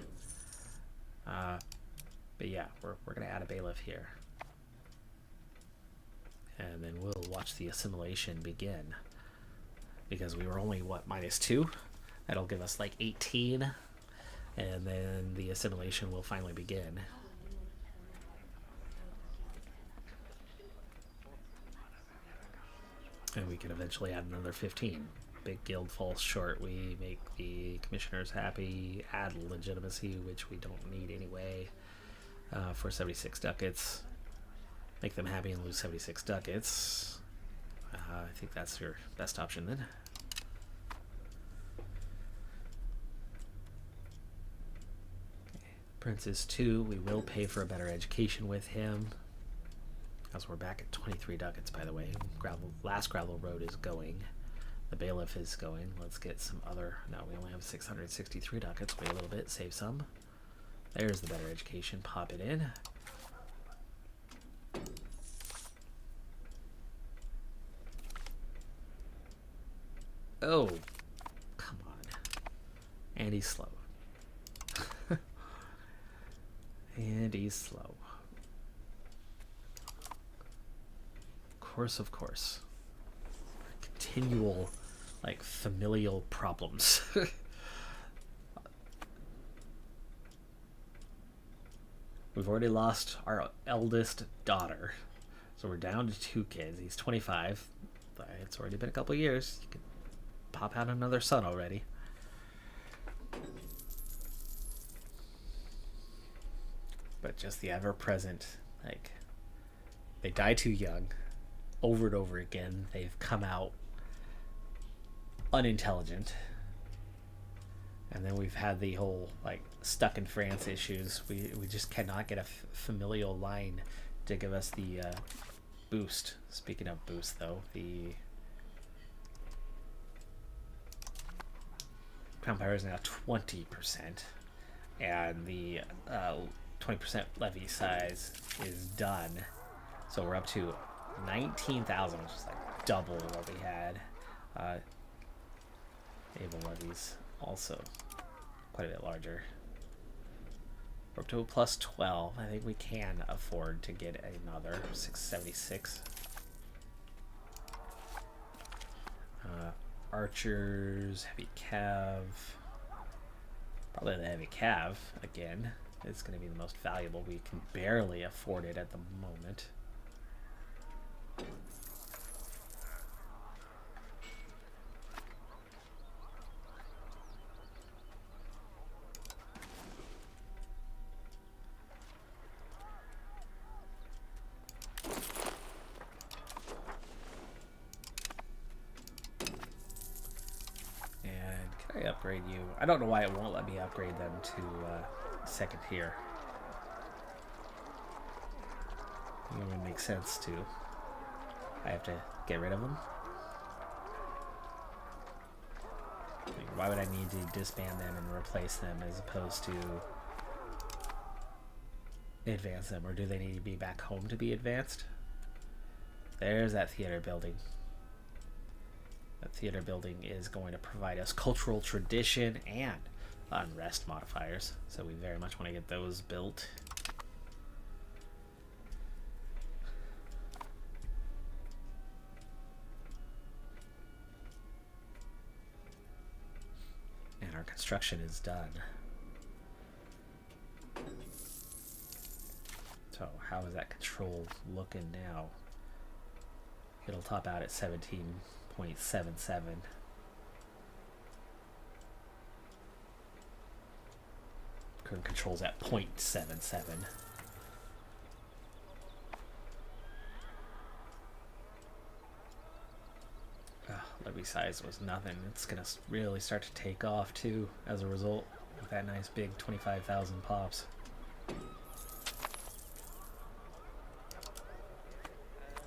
But yeah, we're going to add a bailiff here. And then we'll watch the assimilation begin. Because we were only, what, -2? That'll give us like 18. And then the assimilation will finally begin. And we can eventually add another 15. Big guild falls short. We make the commissioners happy, add legitimacy, which we don't need anyway, for 76 ducats. Make them happy and lose 76 ducats. I think that's your best option then. Okay. Prince is 2. We will pay for a better education with him. As we're back at 23 ducats, by the way. Last gravel road is going. The bailiff is going. Let's get some other... No, we only have 663 ducats. Wait a little bit. Save some. There's the better education. Pop it in. Oh, come on. And he's slow. And he's slow. Of course. Continual, like, familial problems. We've already lost our eldest daughter. So we're down to 2 kids. He's 25. But it's already been a couple years. You could pop out another son already. But just the ever-present, like, they die too young. Over and over again, they've come out unintelligent. And then we've had the whole, like, stuck in France issues. We just cannot get a familial line to give us the boost. Speaking of boost, though, the Crown Power is now 20%, and the 20% levy size is done. So we're up to 19,000, which is like double what we had. Able levies also quite a bit larger. We're up to a plus 12. I think we can afford to get another 676. Archers, heavy cav. Probably the heavy cav again. It's going to be the most valuable. We can barely afford it at the moment. Upgrade you. I don't know why it won't let me upgrade them to second tier. It would make sense to. I have to get rid of them. Like, why would I need to disband them and replace them as opposed to advance them? Or do they need to be back home to be advanced? There's that theater building. That theater building is going to provide us cultural tradition and unrest modifiers. So we very much want to get those built. construction is done. So how is that control looking now? It'll top out at 17.77. Current control's at 0.77. Levy size was nothing. It's gonna really start to take off too as a result with that nice big 25,000 pops.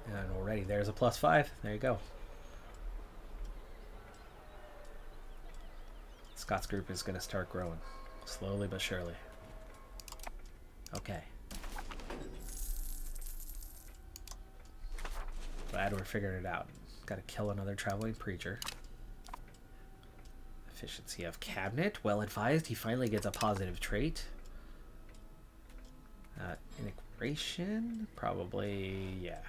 And already there's a +5. There you go. Scott's group is gonna start growing slowly but surely. Okay. Glad we're figuring it out. Got to kill another traveling preacher. Efficiency of cabinet. Well advised. He finally gets a positive trait. Integration. Probably, yeah.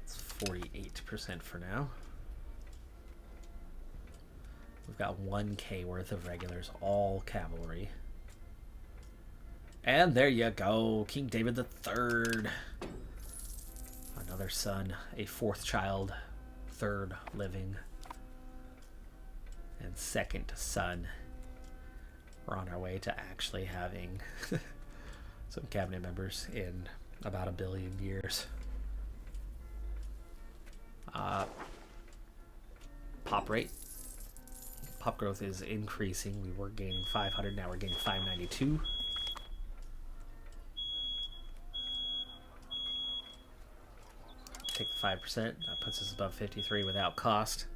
It's 48% for now. We've got 1K worth of regulars, all cavalry. And there you go, King David III. Another son, a fourth child, third living, and second son. We're on our way to actually having some cabinet members in about 1 billion years. Pop rate. Pop growth is increasing. We were gaining 500, now we're gaining 592. Take the 5%, that puts us above 53 without cost.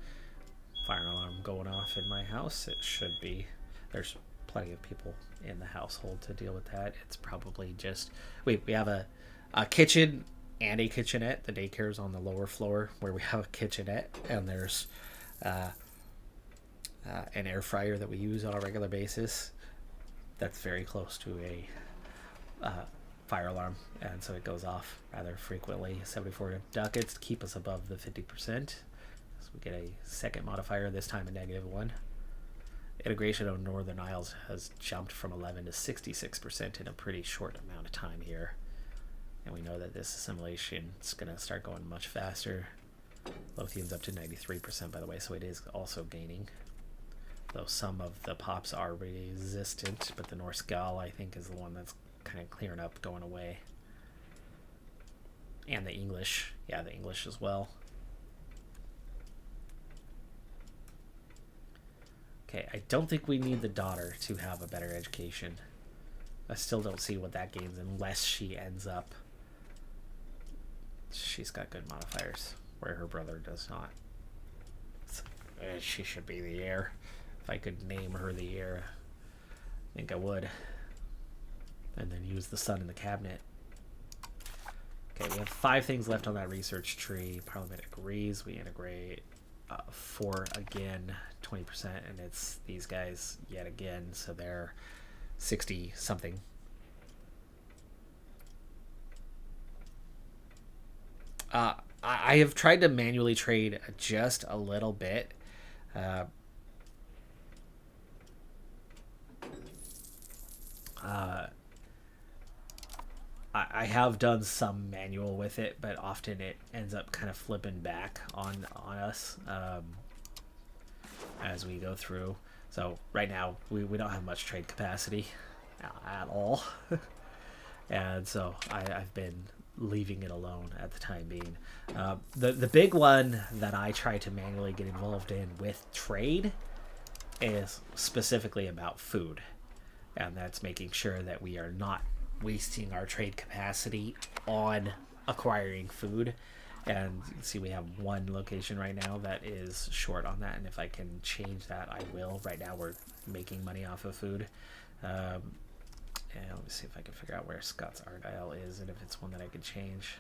Fire alarm going off in my house. It should be. There's plenty of people in the household to deal with that. It's probably just, we have a kitchen and a kitchenette. The daycare is on the lower floor where we have a kitchenette, and there's an air fryer that we use on a regular basis. That's very close to a fire alarm, and so it goes off rather frequently. 74 ducats to keep us above the 50%. So we get a second modifier, this time a -1. Integration of Northern Isles has jumped from 11 to 66% in a pretty short amount of time here. And we know that this assimilation is going to start going much faster. Lothian's up to 93%, by the way, so it is also gaining. Though some of the pops are resistant, but the Norse Gal, I think, is the one that's kind of clearing up, going away. And the English. Yeah, the English as well. Okay, I don't think we need the daughter to have a better education. I still don't see what that gains unless she ends up... She's got good modifiers, where her brother does not. So, she should be the heir. If I could name her the heir, I think I would. And then use the son in the cabinet. Okay, we have 5 things left on that research tree. Parliament agrees. We integrate 4 again, 20%, and it's these guys yet again, so they're 60 something. I have tried to manually trade just a little bit. I have done some manual with it, but often it ends up kind of flipping back on us as we go through. So right now we don't have much trade capacity at all. And so I've been leaving it alone at the time being. The big one that I try to manually get involved in with trade is specifically about food. And that's making sure that we are not wasting our trade capacity on acquiring food. And you can see we have 1 location right now that is short on that, and if I can change that, I will. Right now we're making money off of food. And let me see if I can figure out where Scott's Argyle is and if it's one that I can change.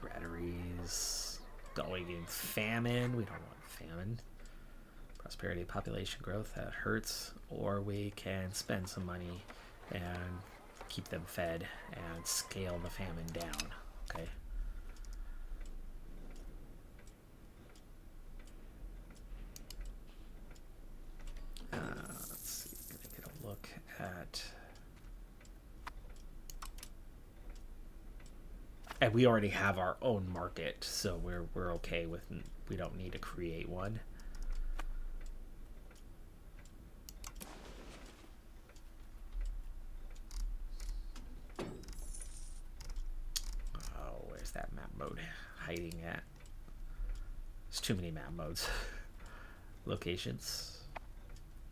Granaries going in famine. We don't want famine. Prosperity, population growth, that hurts. Or we can spend some money and keep them fed and scale the famine down. Okay. Let's see. Gonna get a look at. And we already have our own market, so we're okay with. We don't need to create one. Oh, where's that map mode hiding at? There's too many map modes. Locations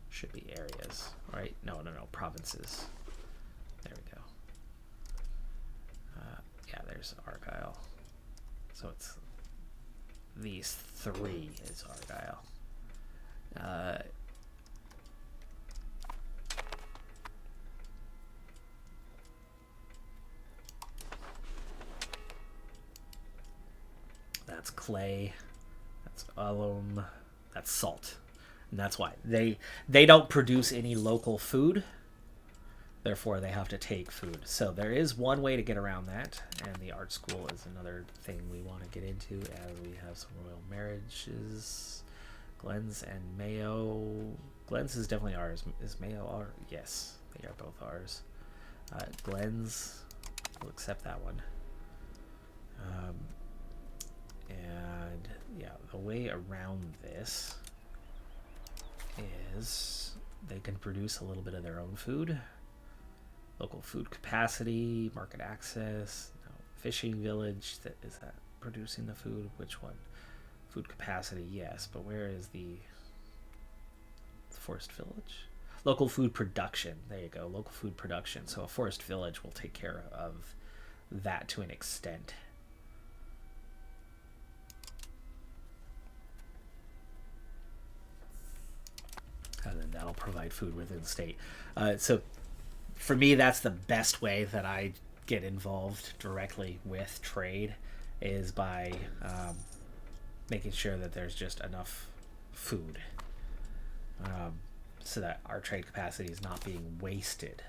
should be areas, right? No, provinces. There we go. Yeah, there's Argyle. So it's these three is Argyle. That's clay. That's alum. That's salt. And that's why they don't produce any local food. Therefore, they have to take food. So there is one way to get around that, and the art school is another thing we want to get into, as we have some royal marriages. Glenn's and Mayo. Glenn's is definitely ours. Is Mayo ours? Yes, they are both ours. Glenn's, we'll accept that one. And yeah, the way around this is they can produce a little bit of their own food. Local food capacity, market access, no, fishing village. Is that producing the food? Which one? Food capacity, yes, but where is the forest village? Local food production. There you go, local food production. So a forest village will take care of that to an extent. And then that'll provide food within the state. So for me, that's the best way that I get involved directly with trade, is by making sure that there's just enough food, so that our trade capacity is not being wasted.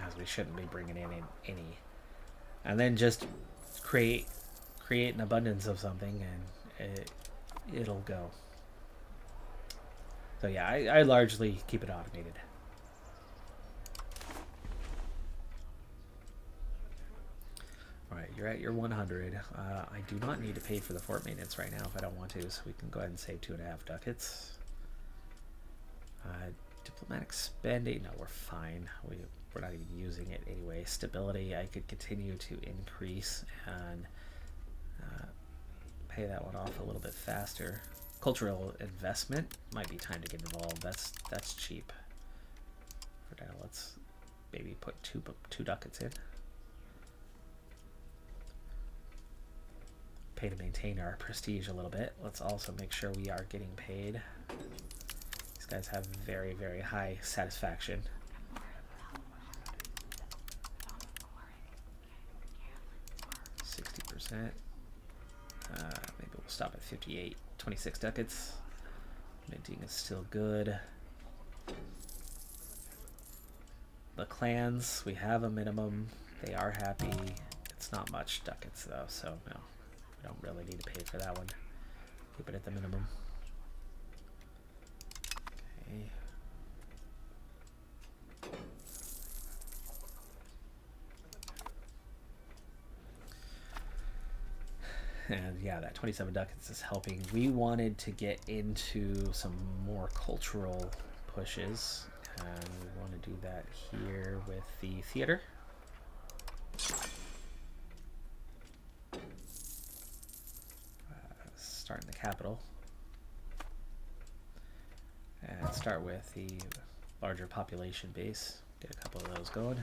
As we shouldn't be bringing in any. And then just create an abundance of something, and it'll go. So yeah, I largely keep it automated. Alright, you're at your 100. I do not need to pay for the fort maintenance right now if I don't want to, so we can go ahead and save 2.5 ducats. Diplomatic spending, no, we're fine. We're not even using it anyway. Stability, I could continue to increase and pay that one off a little bit faster. Cultural investment, might be time to get involved. That's cheap. For now, let's maybe put two ducats in. Pay to maintain our prestige a little bit. Let's also make sure we are getting paid. These guys have very, very high satisfaction. Maybe we'll stop at 58. 26 ducats. Minting is still good. The clans, we have a minimum. They are happy. It's not much ducats though, so no, we don't really need to pay for that one. Keep it at the minimum. Okay. And yeah, that 27 ducats is helping. We wanted to get into some more cultural pushes, and we want to do that here with the theater. Start in the capital. And start with the larger population base. Get a couple of those going.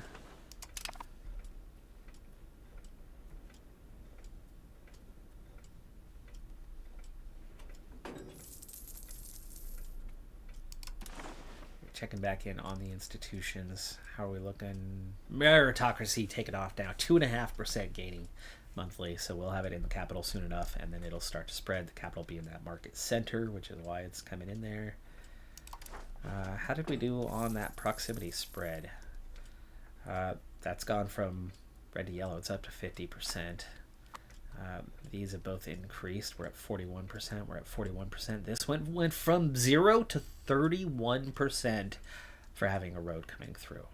Checking back in on the institutions. How are we looking? Meritocracy taking off now. 2.5% gaining. monthly, so we'll have it in the capital soon enough, and then it'll start to spread. The capital be in that market center, which is why it's coming in there. How did we do on that proximity spread? That's gone from red to yellow. It's up to 50%. These have both increased. We're at 41%. We're at 41%. This went from 0 to 31% for having a road coming through.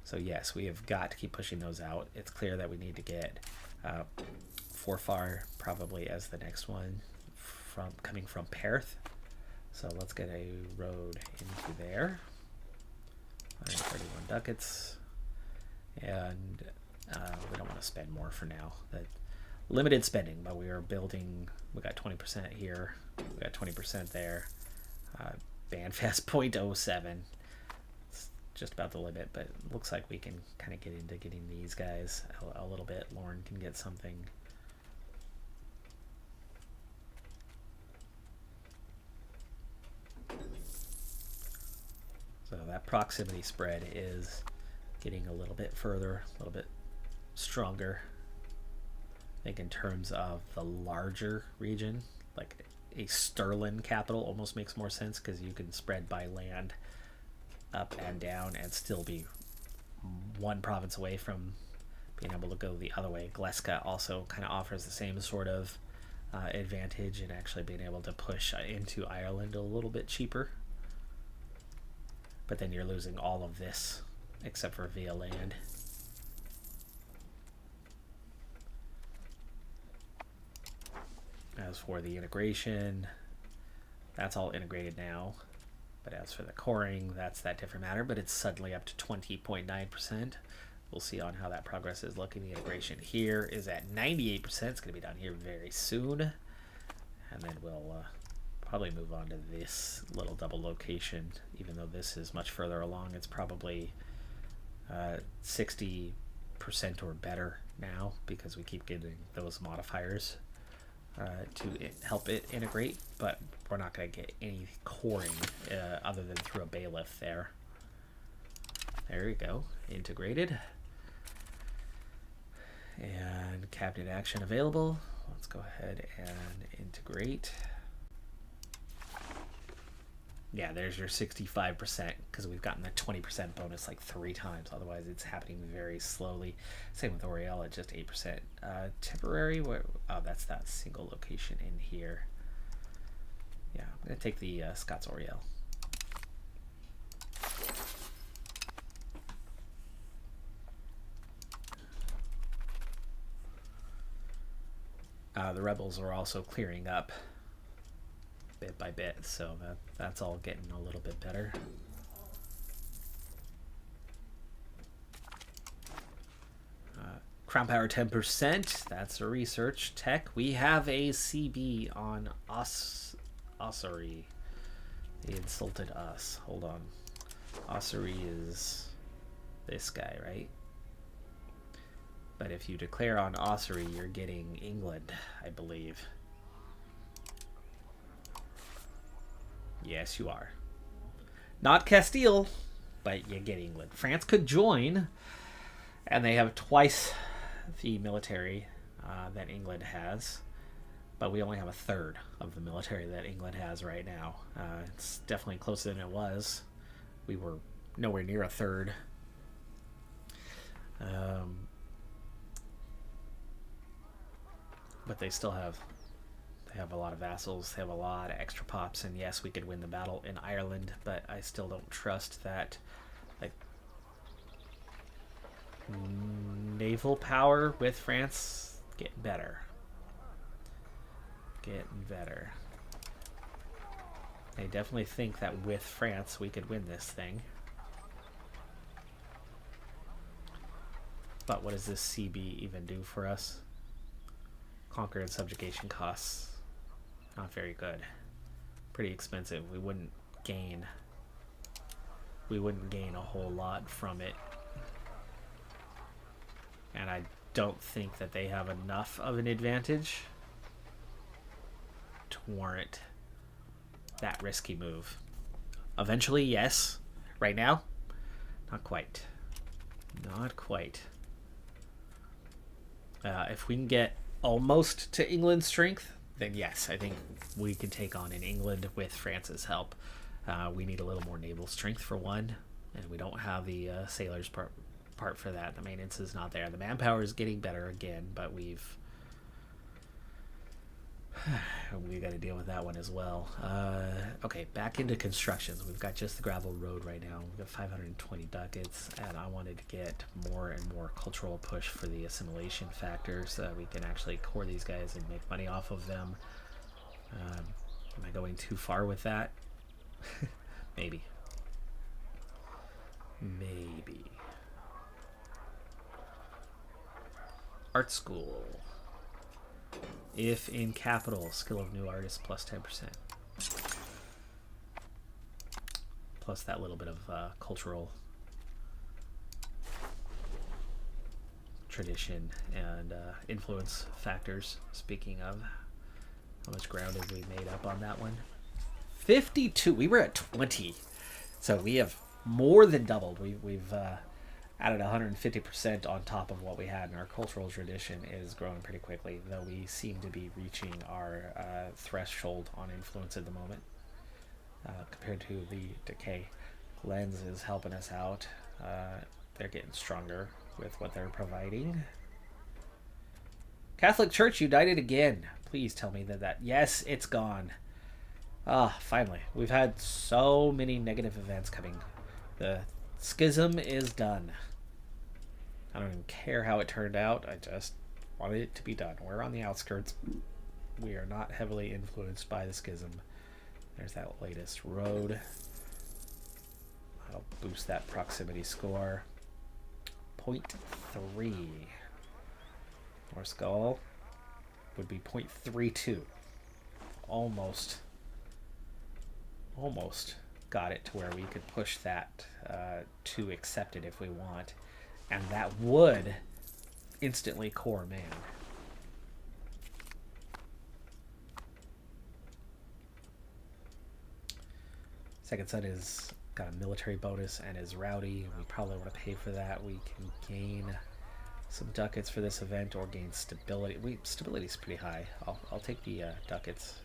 So yes, we have got to keep pushing those out. It's clear that we need to get Forfar probably as the next one coming from Perth. So let's get a road into there. 131 ducats. And we don't want to spend more for now. Limited spending, but we are building. We got 20% here. We got 20% there. Bandfast 0.07. It's just about the limit, but it looks like we can kind of get into getting these guys a little bit. Lauren can get something. So that proximity spread is getting a little bit further, a little bit stronger. I think in terms of the larger region, like a Sterling capital almost makes more sense because you can spread by land up and down and still be one province away from being able to go the other way. Gleska also kind of offers the same sort of advantage in actually being able to push into Ireland a little bit cheaper. But then you're losing all of this except for via land. As for the integration, that's all integrated now. But as for the coring, that's that different matter. But it's suddenly up to 20.9%. We'll see on how that progress is looking. The integration here is at 98%. It's going to be down here very soon. And then we'll probably move on to this little double location. Even though this is much further along, it's probably 60% or better now because we keep getting those modifiers to help it integrate, but we're not going to get any coring other than through a bailiff there. There we go, integrated. And cabinet action available. Let's go ahead and integrate. Yeah, there's your 65% because we've gotten the 20% bonus like 3 times. Otherwise, it's happening very slowly. Same with Oriel at just 8%. Temporary, oh, that's that single location in here. Yeah, I'm going to take the Scots Oriel. The rebels are also clearing up bit by bit, so that's all getting a little bit better. Crown Power 10%, that's a research tech. We have a CB on Ossuary. They insulted us. Hold on. Ossuary is this guy, right? But if you declare on Ossuary, you're getting England, I believe. Yes, you are. Not Castile, but you get England. France could join, and they have twice the military that England has, but we only have a third of the military that England has right now. It's definitely closer than it was. We were nowhere near a third. But they still have a lot of vassals, they have a lot of extra pops, and yes, we could win the battle in Ireland, but I still don't trust that, like, naval power with France. Getting better. I definitely think that with France we could win this thing. But what does this CB even do for us? Conquer and subjugation costs. Not very good. Pretty expensive. We wouldn't gain a whole lot from it. And I don't think that they have enough of an advantage to warrant that risky move. Eventually, yes. Right now, not quite. Not quite. If we can get almost to England's strength, then yes, I think we can take on in England with France's help. We need a little more naval strength for one, and we don't have the sailors part for that. The maintenance is not there. The manpower is getting better again, but we've got to deal with that one as well. Okay, back into constructions. We've got just the gravel road right now. We've got 520 ducats, and I wanted to get more and more cultural push for the assimilation factor so that we can actually core these guys and make money off of them. Am I going too far with that? Maybe. Maybe. Art school. If in capital, skill of new artist plus 10%. Plus that little bit of cultural tradition and influence factors. Speaking of, how much ground have we made up on that one? 52. We were at 20. So we have more than doubled. We've added 150% on top of what we had, and our cultural tradition is growing pretty quickly, though we seem to be reaching our threshold on influence at the moment compared to the decay. Lens is helping us out. They're getting stronger with what they're providing. Catholic Church united again. Please tell me that yes, it's gone. Finally. We've had so many negative events coming. The schism is done. I don't even care how it turned out. I just wanted it to be done. We're on the outskirts. We are not heavily influenced by the schism. There's that latest road. I'll boost that proximity score. 0.3. North Skull would be 0.32. Almost got it to where we could push that to accept it if we want, and that would instantly core man. Second son is got a military bonus and is rowdy. We probably want to pay for that. We can gain some ducats for this event or gain stability. Stability is pretty high. I'll take the ducats.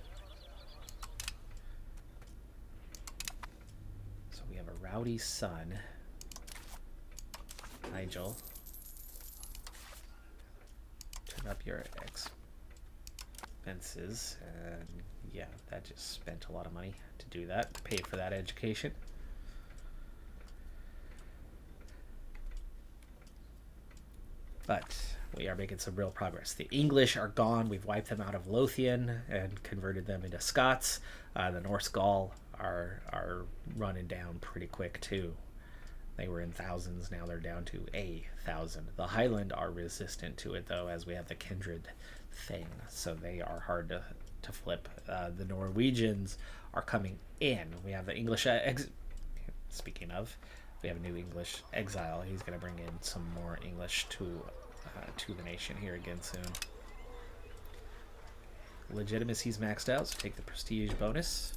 We have a rowdy son, Nigel. Turn up your expenses, and yeah, that just spent a lot of money to do that, to pay for that education. But we are making some real progress. The English are gone. We've wiped them out of Lothian and converted them into Scots. The Norse Gaul are running down pretty quick too. They were in thousands, now they're down to 1,000. The Highland are resistant to it though, as we have the kindred thing, so they are hard to flip. The Norwegians are coming in. We have the English speaking of, we have a new English exile. He's going to bring in some more English to the nation here again soon. Legitimacy's maxed out, so take the prestige bonus.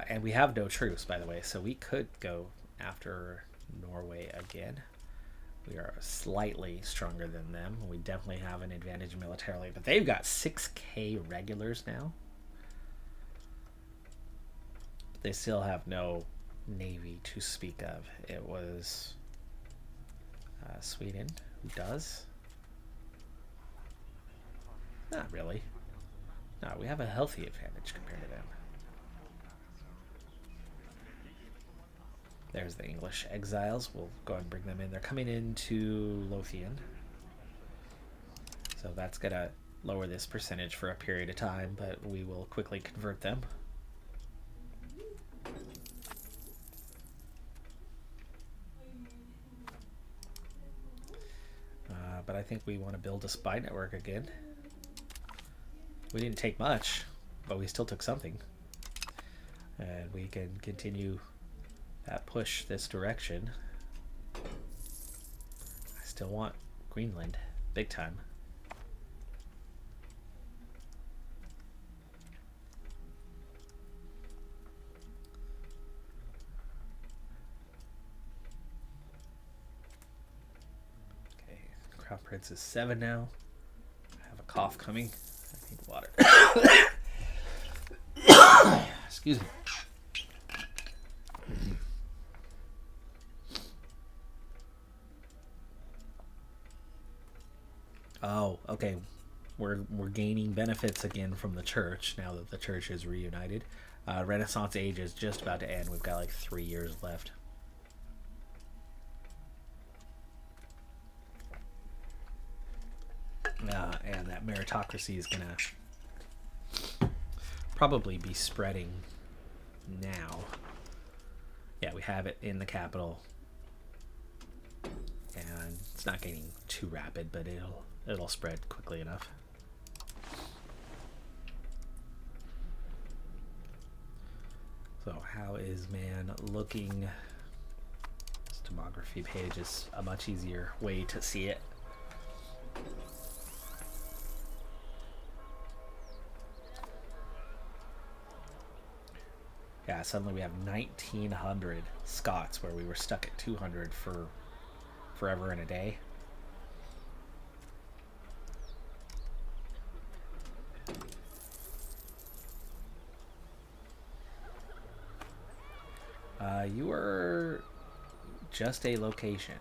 And we have no truce, by the way, so we could go after Norway again. We are slightly stronger than them. We definitely have an advantage militarily, but they've got 6k regulars now. They still have no navy to speak of. It was Sweden who does. Not really. No, we have a healthy advantage compared to them. There's the English exiles. We'll go and bring them in. They're coming into Lothian. So that's going to lower this percentage for a period of time, but we will quickly convert them. But I think we want to build a spy network again. We didn't take much, but we still took something. And we can continue that push this direction. I still want Greenland, big time. Crown Prince is 7 now. I have a cough coming. I need water. Excuse me. Oh, okay. We're gaining benefits again from the church now that the church is reunited. Renaissance age is just about to end. We've got like 3 years left. And that meritocracy is gonna probably be spreading now. Yeah, we have it in the capital, and it's not getting too rapid, but it'll spread quickly enough. So how is man looking? This demography page is a much easier way to see it. Yeah, suddenly we have 1,900 Scots where we were stuck at 200 for forever and a day. You are just a location.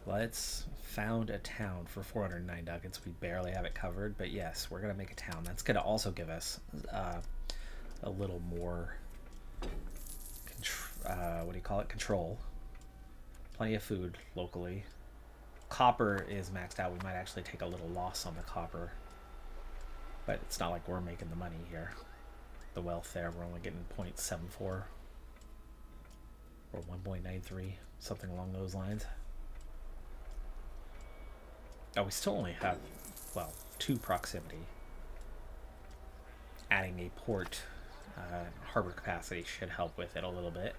Let's found a town for 409 ducats. We barely have it covered, but yes, we're going to make a town. That's going to also give us a little more control. Plenty of food locally. Copper is maxed out. We might actually take a little loss on the copper, but it's not like we're making the money here. The wealth there, we're only getting 0.74 or 1.93, something along those lines. Oh, we still only have, well, 2 proximity. Adding a port harbor capacity should help with it a little bit.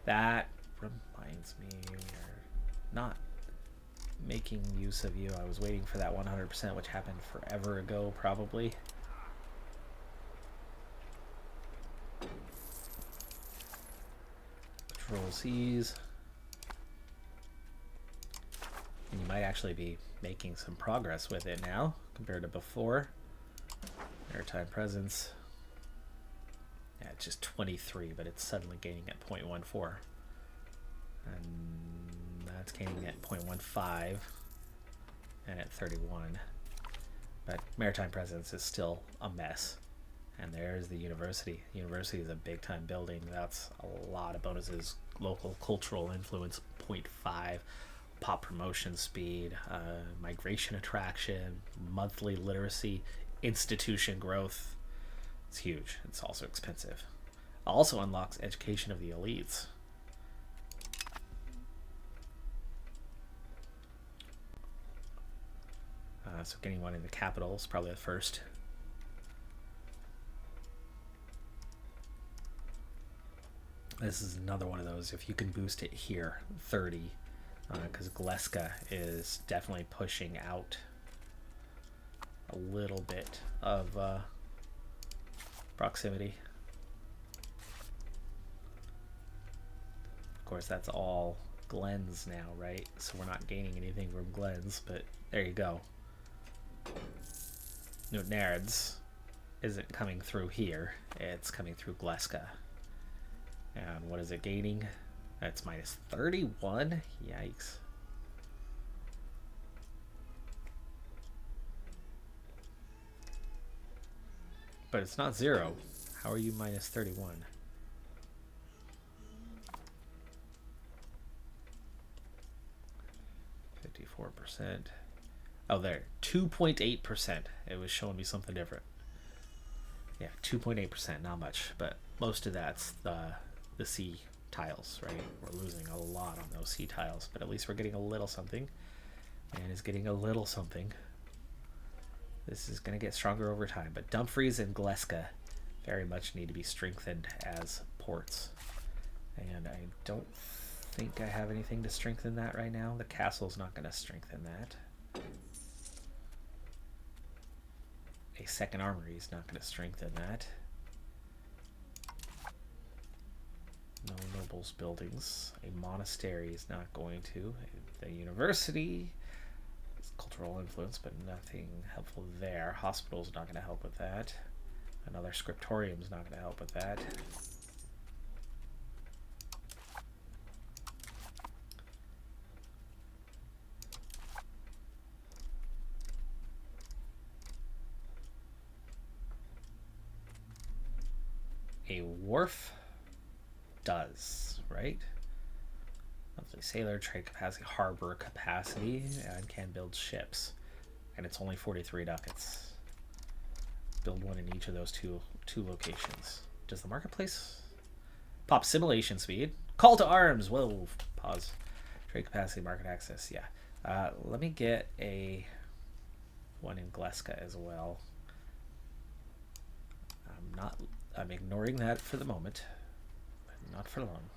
That reminds me, we're not making use of you. I was waiting for that 100%, which happened forever ago, probably. Control C's. And you might actually be making some progress with it now compared to before. Maritime presence. Yeah, it's just 23, but it's suddenly gaining at 0.14. And that's gaining at 0.15 and at 31. But maritime presence is still a mess. And there's the university. University is a big time building. That's a lot of bonuses. Local cultural influence, 0.5. Pop promotion speed, migration attraction, monthly literacy, institution growth. It's huge. It's also expensive. Also unlocks education of the elites. So getting one in the capital is probably the first. This is another one of those, if you can boost it here, 30. Because Gleska is definitely pushing out a little bit of proximity. Of course, that's all Glens now, right? So we're not gaining anything from Glens, but there you go. Newton-Nards isn't coming through here. It's coming through Gleska. And what is it gaining? That's minus 31? Yikes. But it's not 0. How are you minus 31? %. Oh, there. 2.8%. It was showing me something different. Yeah, 2.8%. Not much. But most of that's the C tiles, right? We're losing a lot on those C tiles, but at least we're getting a little something. And is getting a little something. This is going to get stronger over time, but Dumfries and Gleska very much need to be strengthened as ports. And I don't think I have anything to strengthen that right now. The castle's not going to strengthen that. A second armory is not going to strengthen that. No noble temples, buildings. A monastery is not going to. The university is cultural influence, but nothing helpful there. Hospital is not going to help with that. Another scriptorium is not going to help with that. A wharf does, right? Monthly sailor, trade capacity, harbor capacity, and can build ships. And it's only 43 ducats. Build one in each of those two locations. Does the marketplace pop simulation speed? Call to arms. Whoa, pause. Trade capacity, market access. Yeah. Let me get a one in Gleska as well. I'm ignoring that for the moment, but not for long.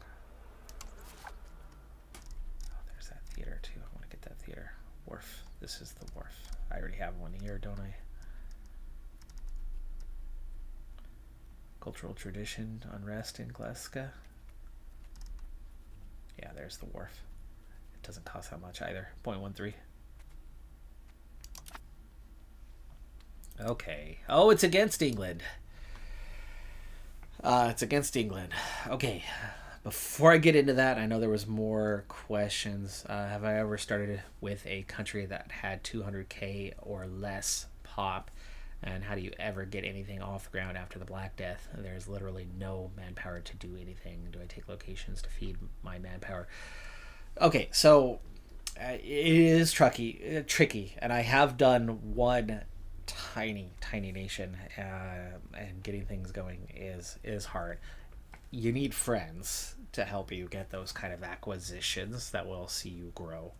Oh, there's that theater too. I want to get that theater. Wharf. This is the wharf. I already have one here, don't I? Cultural tradition, unrest in Gleska. Yeah, there's the wharf. It doesn't cost that much either. 0.13. Okay. Oh, it's against England. It's against England. Okay. Before I get into that, I know there was more questions. Have I ever started with a country that had 200k or less pop? And how do you ever get anything off the ground after the Black Death? There's literally no manpower to do anything. Do I take locations to feed my manpower? Okay, so it is tricky. And I have done one tiny nation, and getting things going is hard. You need friends to help you get those kind of acquisitions that will see you grow.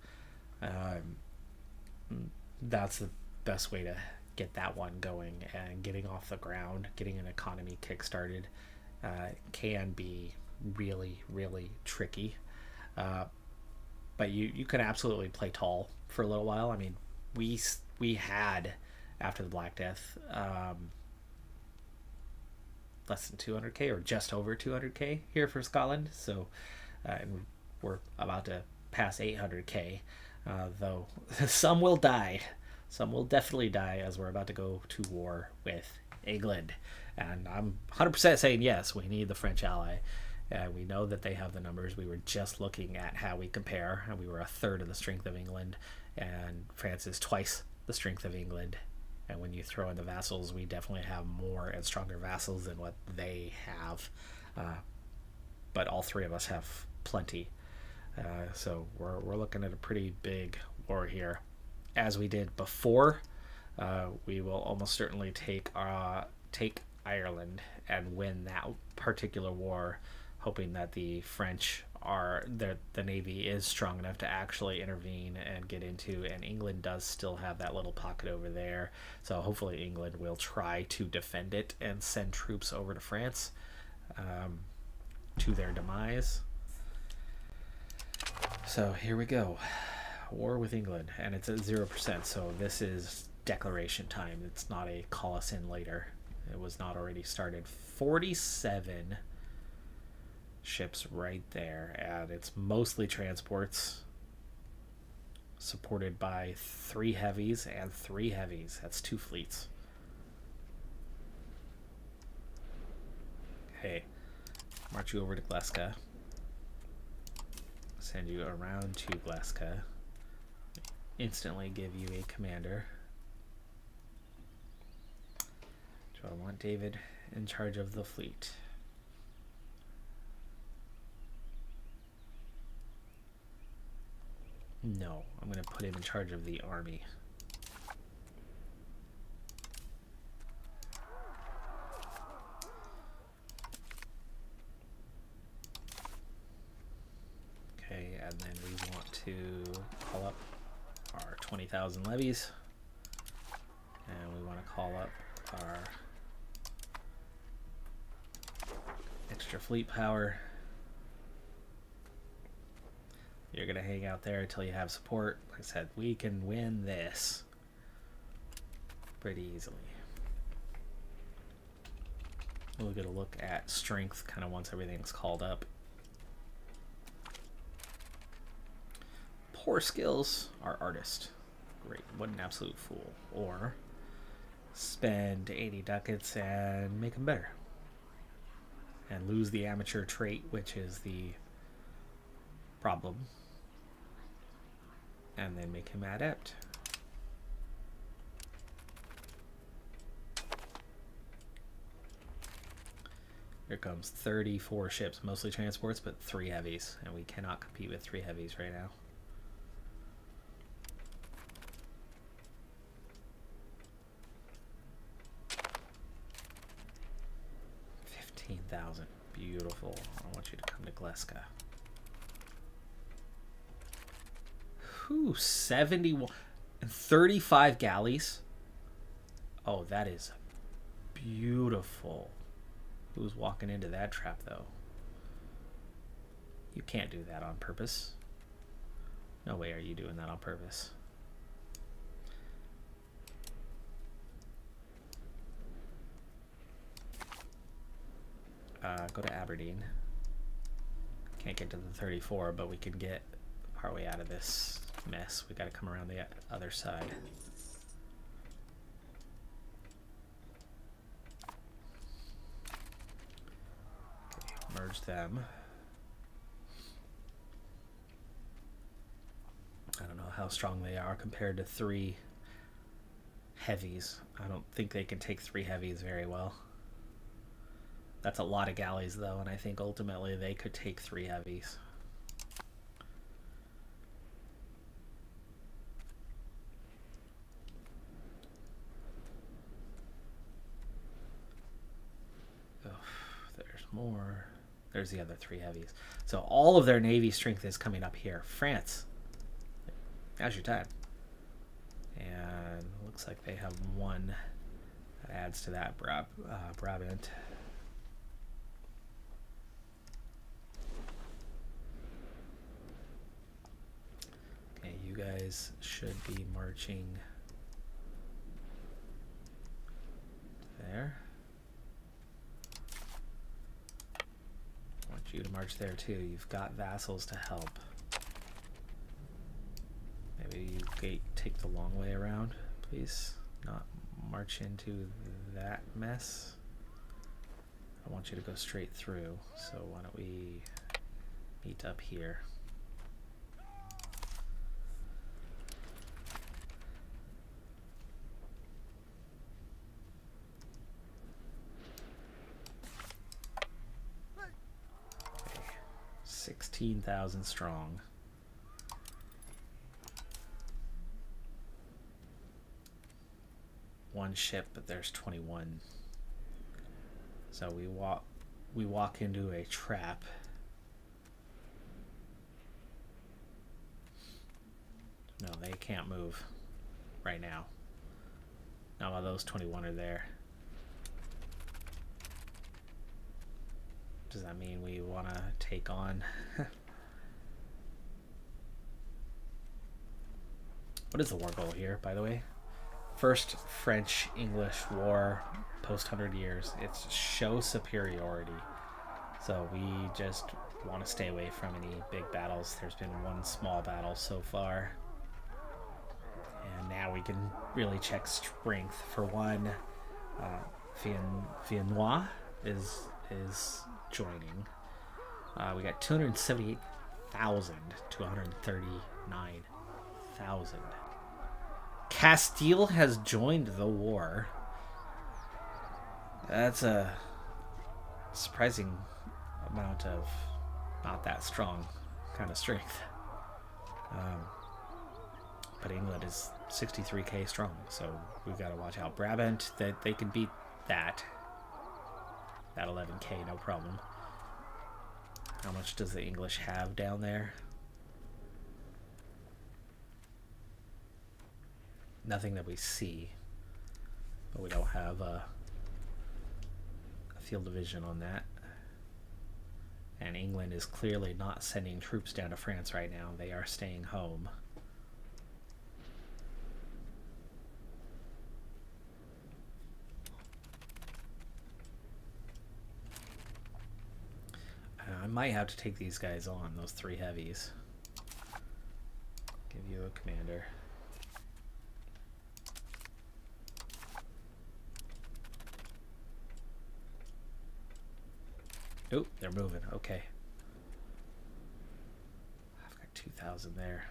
That's the best way to get that one going, and getting off the ground, getting an economy kickstarted can be really tricky. But you can absolutely play tall for a little while. I mean, we had, after the Black Death, less than 200k or just over 200k here for Scotland. So and we're about to pass 800k, though some will die. Some will definitely die, as we're about to go to war with England. And I'm 100% saying yes, we need the French ally. We know that they have the numbers. We were just looking at how we compare, and we were a third of the strength of England, and France is twice the strength of England. And when you throw in the vassals, we definitely have more and stronger vassals than what they have. But all three of us have plenty. So we're looking at a pretty big war here. As we did before, we will almost certainly take Ireland and win that particular war, hoping that the French the Navy is strong enough to actually intervene and get into, and England does still have that little pocket over there, so hopefully England will try to defend it and send troops over to France to their demise. So here we go. War with England, and it's at 0%, so this is declaration time. It's not a call us in later. It was not already started. 47 ships right there, and it's mostly transports, supported by 3 heavies and 3 heavies. That's 2 fleets. Okay, march you over to Gleska, send you around to Gleska, instantly give you a commander. Do I want David in charge of the fleet? No, I'm going to put him in charge of the army. Okay, and then we want to call up our 20,000 levies, and we want to call up our extra fleet power. You're going to hang out there until you have support. Like I said, we can win this pretty easily. We'll get a look at strength kind of once everything's called up. poor skills, our artist. Great, what an absolute fool. Or spend 80 ducats and make him better. And lose the amateur trait, which is the problem. And then make him adept. Here comes 34 ships, mostly transports, but 3 heavies. And we cannot compete with 3 heavies right now. $15,000. Beautiful. I want you to come to Gleska. Whew, 71. And 35 galleys. Oh, that is beautiful. Who's walking into that trap, though? You can't do that on purpose. No way are you doing that on purpose. Go to Aberdeen. Can't get to the 34, but we can get our way out of this mess. We got to come around the other side. Okay, merge them. I don't know how strong they are compared to 3 heavies. I don't think they can take 3 heavies very well. That's a lot of galleys, though, and I think ultimately they could take 3 heavies. Oh, there's more. There's the other 3 heavies. So all of their navy strength is coming up here. France, now's your time. And looks like they have 1 that adds to that. Brabant. Okay, you guys should be marching there. I want you to march there too. You've got vassals to help. Maybe you take the long way around, please. Not march into that mess. I want you to go straight through. So why don't we meet up here? Okay. 16,000 strong. One ship, but there's 21. So we walk into a trap. No, they can't move right now. Not while those 21 are there. Does that mean we want to take on? What is the war goal here, by the way? First French-English war post 100 years. It's show superiority. So we just want to stay away from any big battles. There's been 1 small battle so far. And now we can really check strength. For one, Viennois is joining. We got 278,000 to 139,000. Castile has joined the war. That's a surprising amount of not that strong kind of strength. But England is 63k strong, so we've got to watch out. Brabant, that they can beat that 11k, no problem. How much does the English have down there? Nothing that we see, but we don't have a field division on that. And England is clearly not sending troops down to France right now. They are staying home. I might have to take these guys on, those 3 heavies. Give you a commander. Oh, they're moving. Okay. I've got 2,000 there.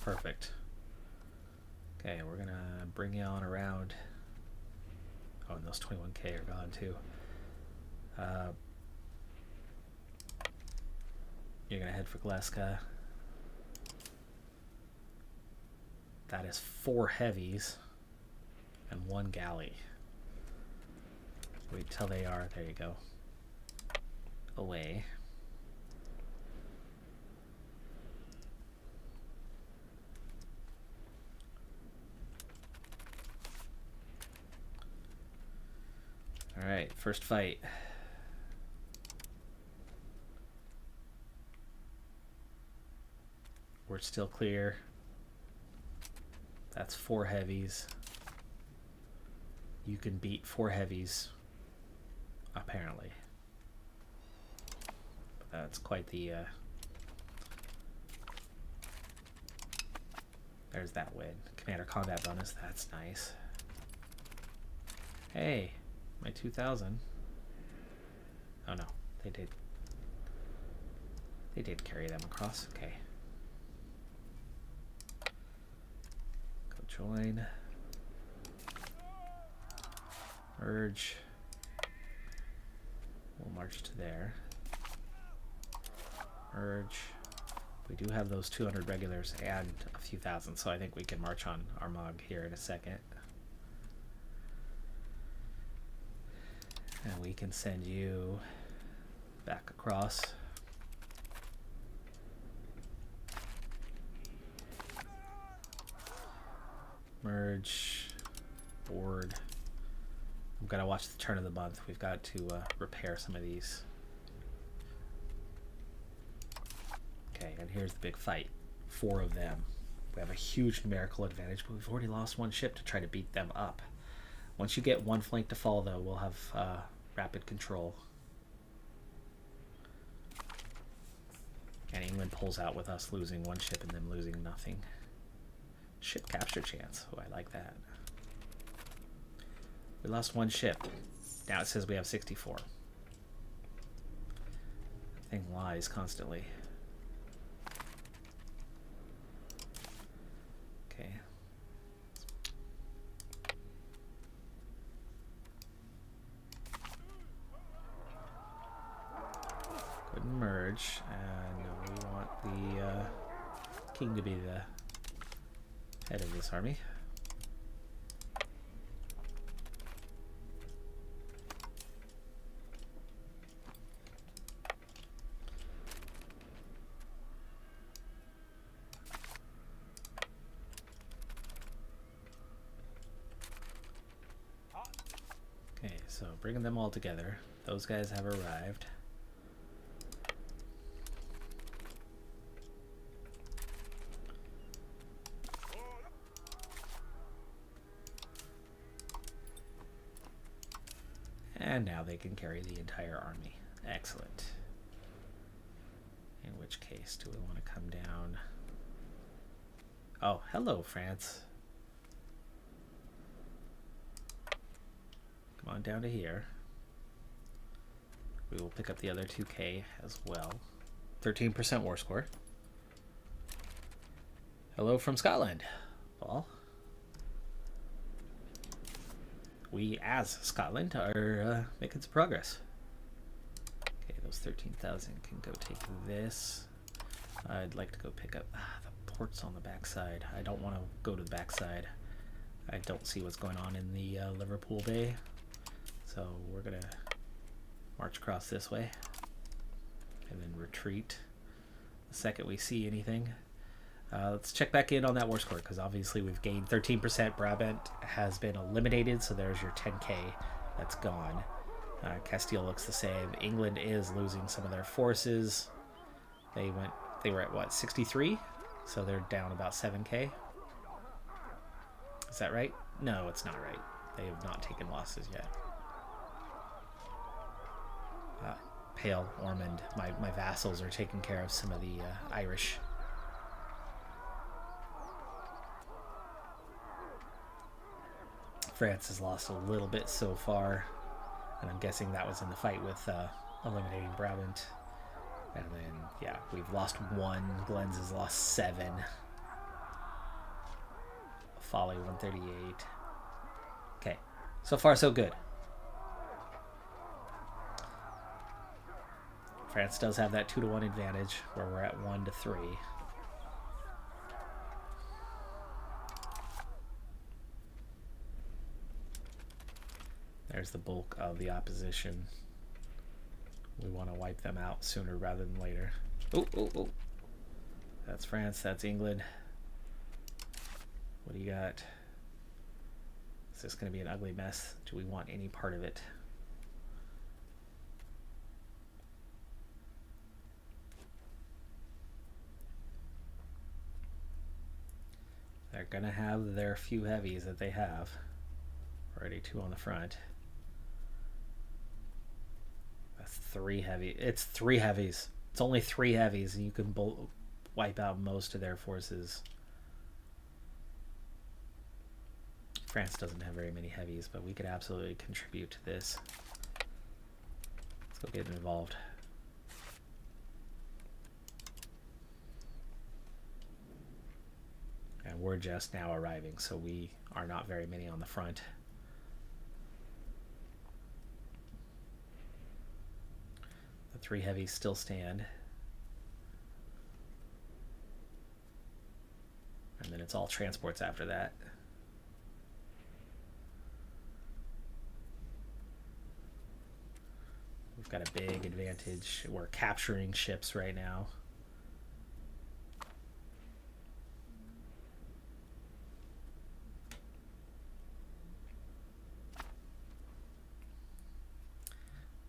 Perfect. Okay, we're gonna bring you on around. Oh, and those 21k are gone too. You're gonna head for Gleska. That is 4 heavies and 1 galley. Wait till they are, there you go, away. Alright, first fight. We're still clear. That's 4 heavies. You can beat 4 heavies, apparently. That's quite the... There's that win. Commander combat bonus, that's nice. Hey, my 2,000. Oh no, they did. They did carry them across, okay. Join. Merge. We'll march to there. Merge. We do have those 200 regulars and a few thousand, so I think we can march on Armagh here in a second. And we can send you back across. Merge, board. We've got to watch the turn of the month. We've got to repair some of these. Okay, and here's the big fight. 4 of them. We have a huge numerical advantage, but we've already lost 1 ship to try to beat them up. Once you get 1 flank to fall, though, we'll have rapid control. And England pulls out with us losing 1 ship and them losing nothing. Ship capture chance. Oh, I like that. We lost 1 ship. Now it says we have 64. The thing lies constantly. Okay. Go ahead and merge. And we want the king to be the head of this army. Okay, so bringing them all together. Those guys have arrived. And now they can carry the entire army. Excellent. In which case, do we want to come down? Oh, hello, France. Come on down to here. We will pick up the other 2K as well. 13% war score. Hello from Scotland, Paul. We, as Scotland, are making some progress. Okay, those 13,000 can go take this. I'd like to go pick up the ports on the backside. I don't want to go to the backside. I don't see what's going on in the Liverpool Bay. So we're going to march across this way and then retreat the second we see anything. Let's check back in on that war score, because obviously we've gained 13%. Brabant has been eliminated, so there's your 10k that's gone. Castile looks the same. England is losing some of their forces. They were at what, 63? So they're down about 7k. Is that right? No, it's not right. They have not taken losses yet. Pale Ormond, my vassals are taking care of some of the Irish. France has lost a little bit so far, and I'm guessing that was in the fight with eliminating Brabant. And then, yeah, we've lost 1. Glenn's has lost 7. Folly 138. Okay, so far so good. France does have that 2-1 advantage where we're at 1-3. There's the bulk of the opposition. We want to wipe them out sooner rather than later. Oh, oh, oh. That's France. That's England. What do you got? Is this going to be an ugly mess? Do we want any part of it? They're going to have their few heavies that they have. Already 2 on the front. That's 3 heavy. It's 3 heavies. It's only 3 heavies, and you can wipe out most of their forces. France doesn't have very many heavies, but we could absolutely contribute to this. Let's go get involved. And we're just now arriving, so we are not very many on the front. The 3 heavies still stand. And then it's all transports after that. We've got a big advantage. We're capturing ships right now.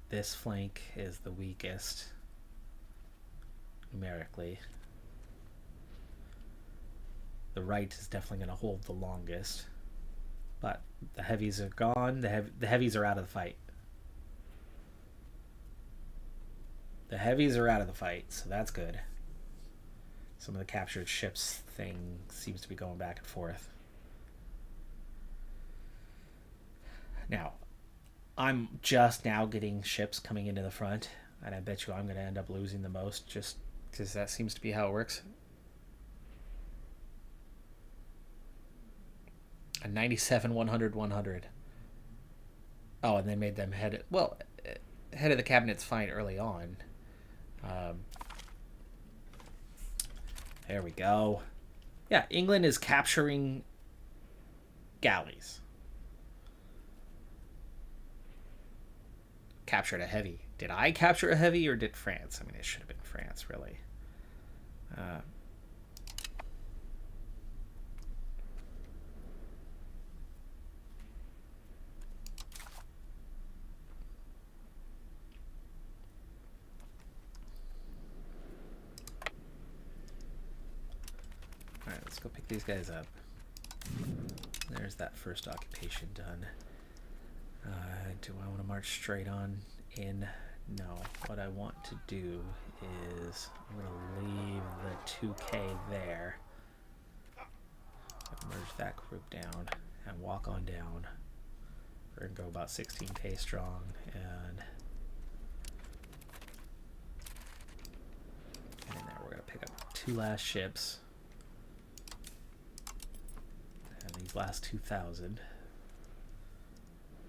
This flank is the weakest numerically. The right is definitely going to hold the longest, but the heavies are gone. The heavies are out of the fight. The heavies are out of the fight, so that's good. Some of the captured ships thing seems to be going back and forth. Now, I'm just now getting ships coming into the front, and I bet you I'm going to end up losing the most just because that seems to be how it works. A 97, 100, 100. Oh, and they made them head of the cabinet's fine early on. There we go. Yeah, England is capturing galleys. Captured a heavy. Did I capture a heavy or did France? I mean, it should have been France, really. Alright, let's go pick these guys up. There's that first occupation done. Do I want to march straight on in? No. What I want to do is I'm going to leave the 2K there. Merge that group down and walk on down. We're going to go about 16K strong and in there we're going to pick up 2 last ships. And these last 2,000.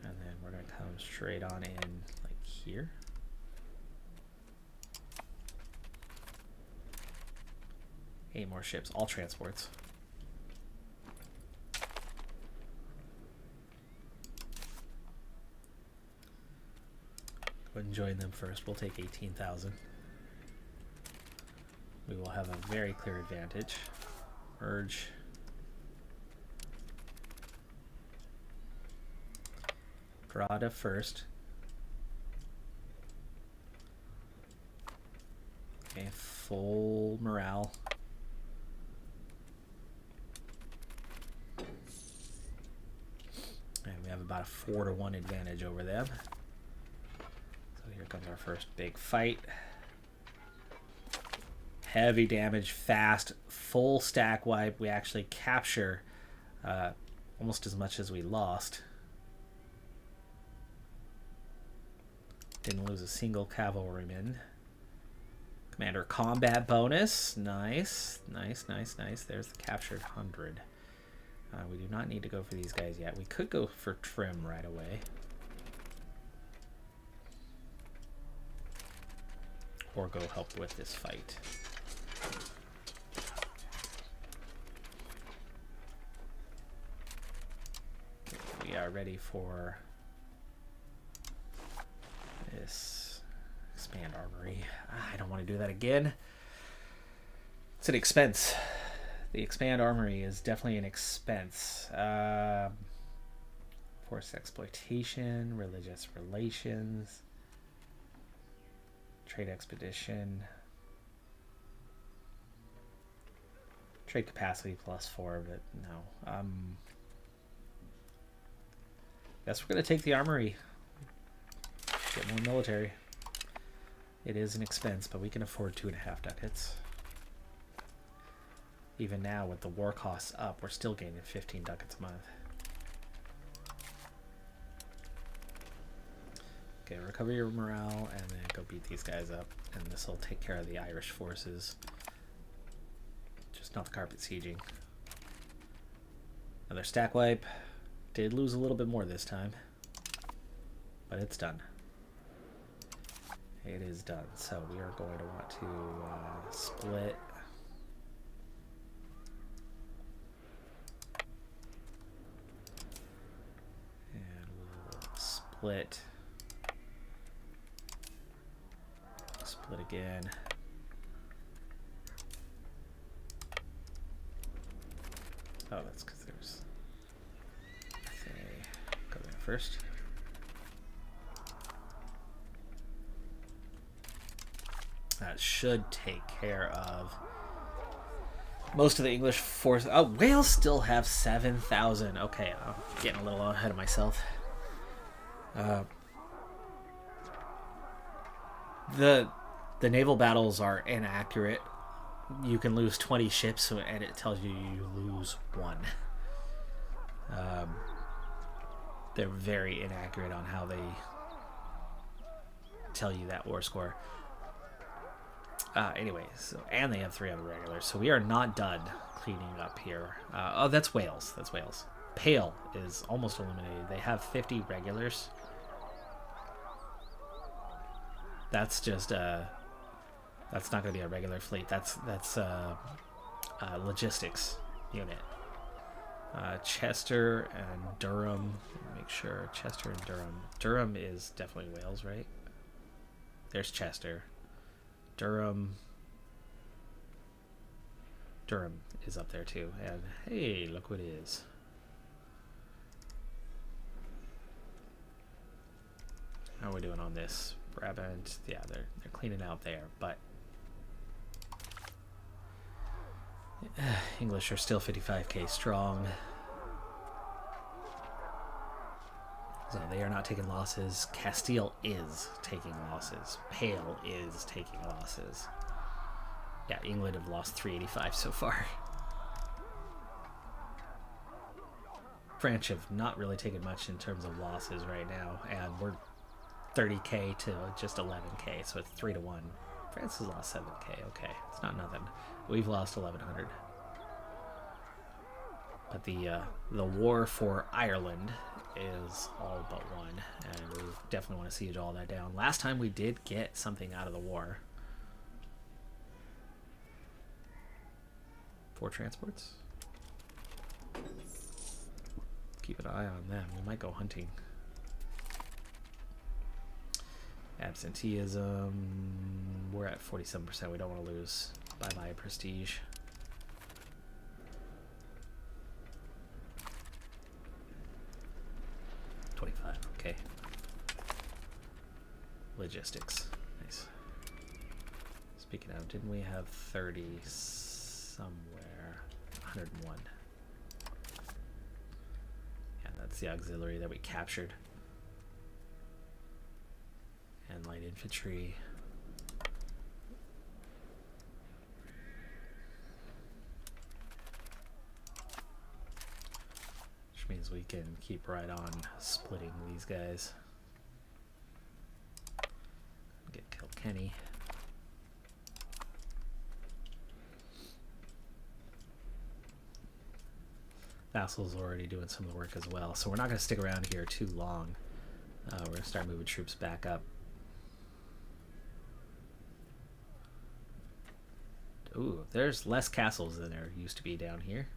And then we're going to come straight on in like here. Eight more ships, all transports. Go ahead and join them first. We'll take 18,000. We will have a very clear advantage. Merge. Prada first. Okay, full morale. about a 4-to-1 advantage over them. So here comes our first big fight. Heavy damage, fast, full stack wipe. We actually capture almost as much as we lost. Didn't lose a single cavalryman. Commander combat bonus. Nice. Nice, nice, nice. There's the captured 100. We do not need to go for these guys yet. We could go for trim right away. Or go help with this fight. We are ready for this expand armory. I don't want to do that again. It's an expense. The expand armory is definitely an expense. Forced exploitation, religious relations, trade expedition, trade capacity +4, but no. Guess we're gonna take the armory. Get more military. It is an expense, but we can afford 2.5 ducats. Even now, with the war costs up, we're still gaining 15 ducats a month. Okay, recover your morale and then go beat these guys up. And this will take care of the Irish forces. Just not the carpet sieging. Another stack wipe. Did lose a little bit more this time. But it's done. It is done. So we are going to want to split. And we'll split. Split again. Oh, that's because there's... Go there first. That should take care of most of the English force. Oh, Wales still have 7,000. Okay, I'm getting a little ahead of myself. The naval battles are inaccurate. You can lose 20 ships, and it tells you you lose 1. They're very inaccurate on how they tell you that war score. Anyways, and they have 3 on the regulars, so we are not done cleaning up here. Oh, that's Wales. That's Wales. Pale is almost eliminated. They have 50 regulars. That's just that's not going to be a regular fleet. That's logistics unit. Chester and Durham. Make sure Chester and Durham. Durham is definitely Wales, right? There's Chester. Durham is up there too. And hey, look what it is. How are we doing on this? Brabant, yeah, they're cleaning out there, but English are still 55k strong. So they are not taking losses. Castile is taking losses. Pale is taking losses. Yeah, England have lost 385 so far. French have not really taken much in terms of losses right now, and we're 30k to just 11k, so it's 3-1. France has lost 7k. Okay, it's not nothing. We've lost 1100. But the war for Ireland is all but won, and we definitely want to siege all that down. Last time we did get something out of the war. 4 transports. Keep an eye on them. We might go hunting. Absenteeism. We're at 47%. We don't want to lose. Bye-bye prestige. Okay. Logistics. Nice. Speaking of, didn't we have 30 somewhere? 101. Yeah, It's the auxiliary that we captured. And light infantry. Which means we can keep right on splitting these guys. Get Kilkenny. Vassal's already doing some of the work as well, so we're not going to stick around here too long. We're going to start moving troops back up. Ooh, there's less castles than there used to be down here.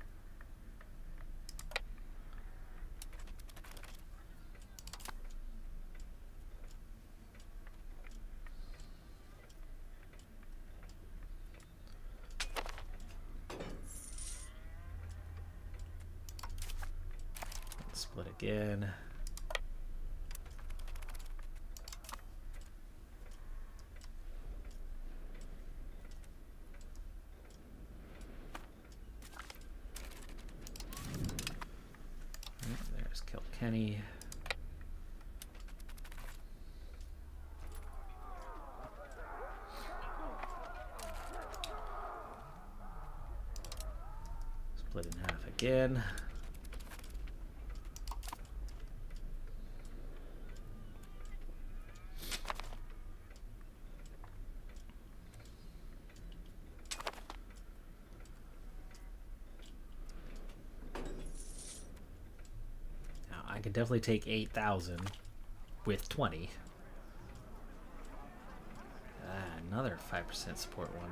Split again. There's Kilkenny. Split in half again. I could definitely take 8,000 with 20. Another 5% support one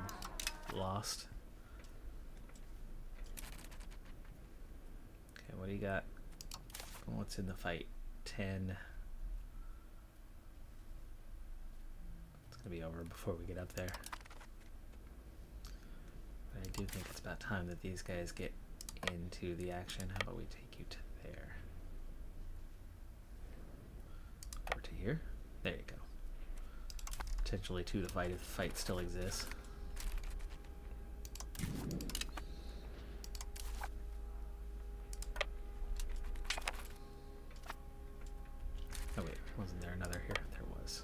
lost. Okay, what do you got? What's in the fight? 10. It's gonna be over before we get up there. But I do think it's about time that these guys get into the action. How about we take you to there? Over to here. There you go. Potentially to the fight if the fight still exists. Oh wait, wasn't there another here? There was.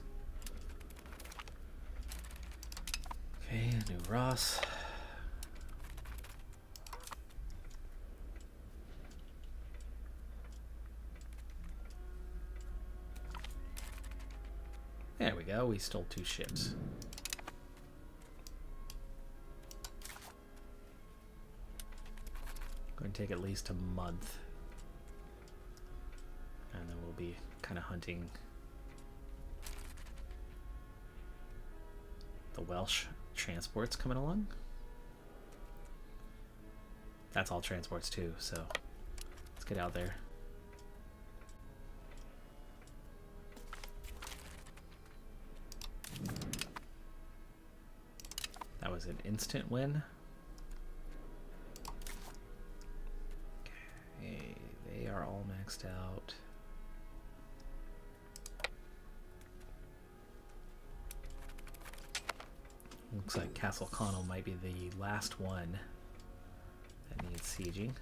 Okay, New Ross. There we go, we stole 2 ships. Going to take at least a month. And then we'll be kind of hunting the Welsh transports coming along. That's all transports too, so let's get out there. That was an instant win. Okay, they are all maxed out. Looks like Castle Connell might be the last one that needs sieging.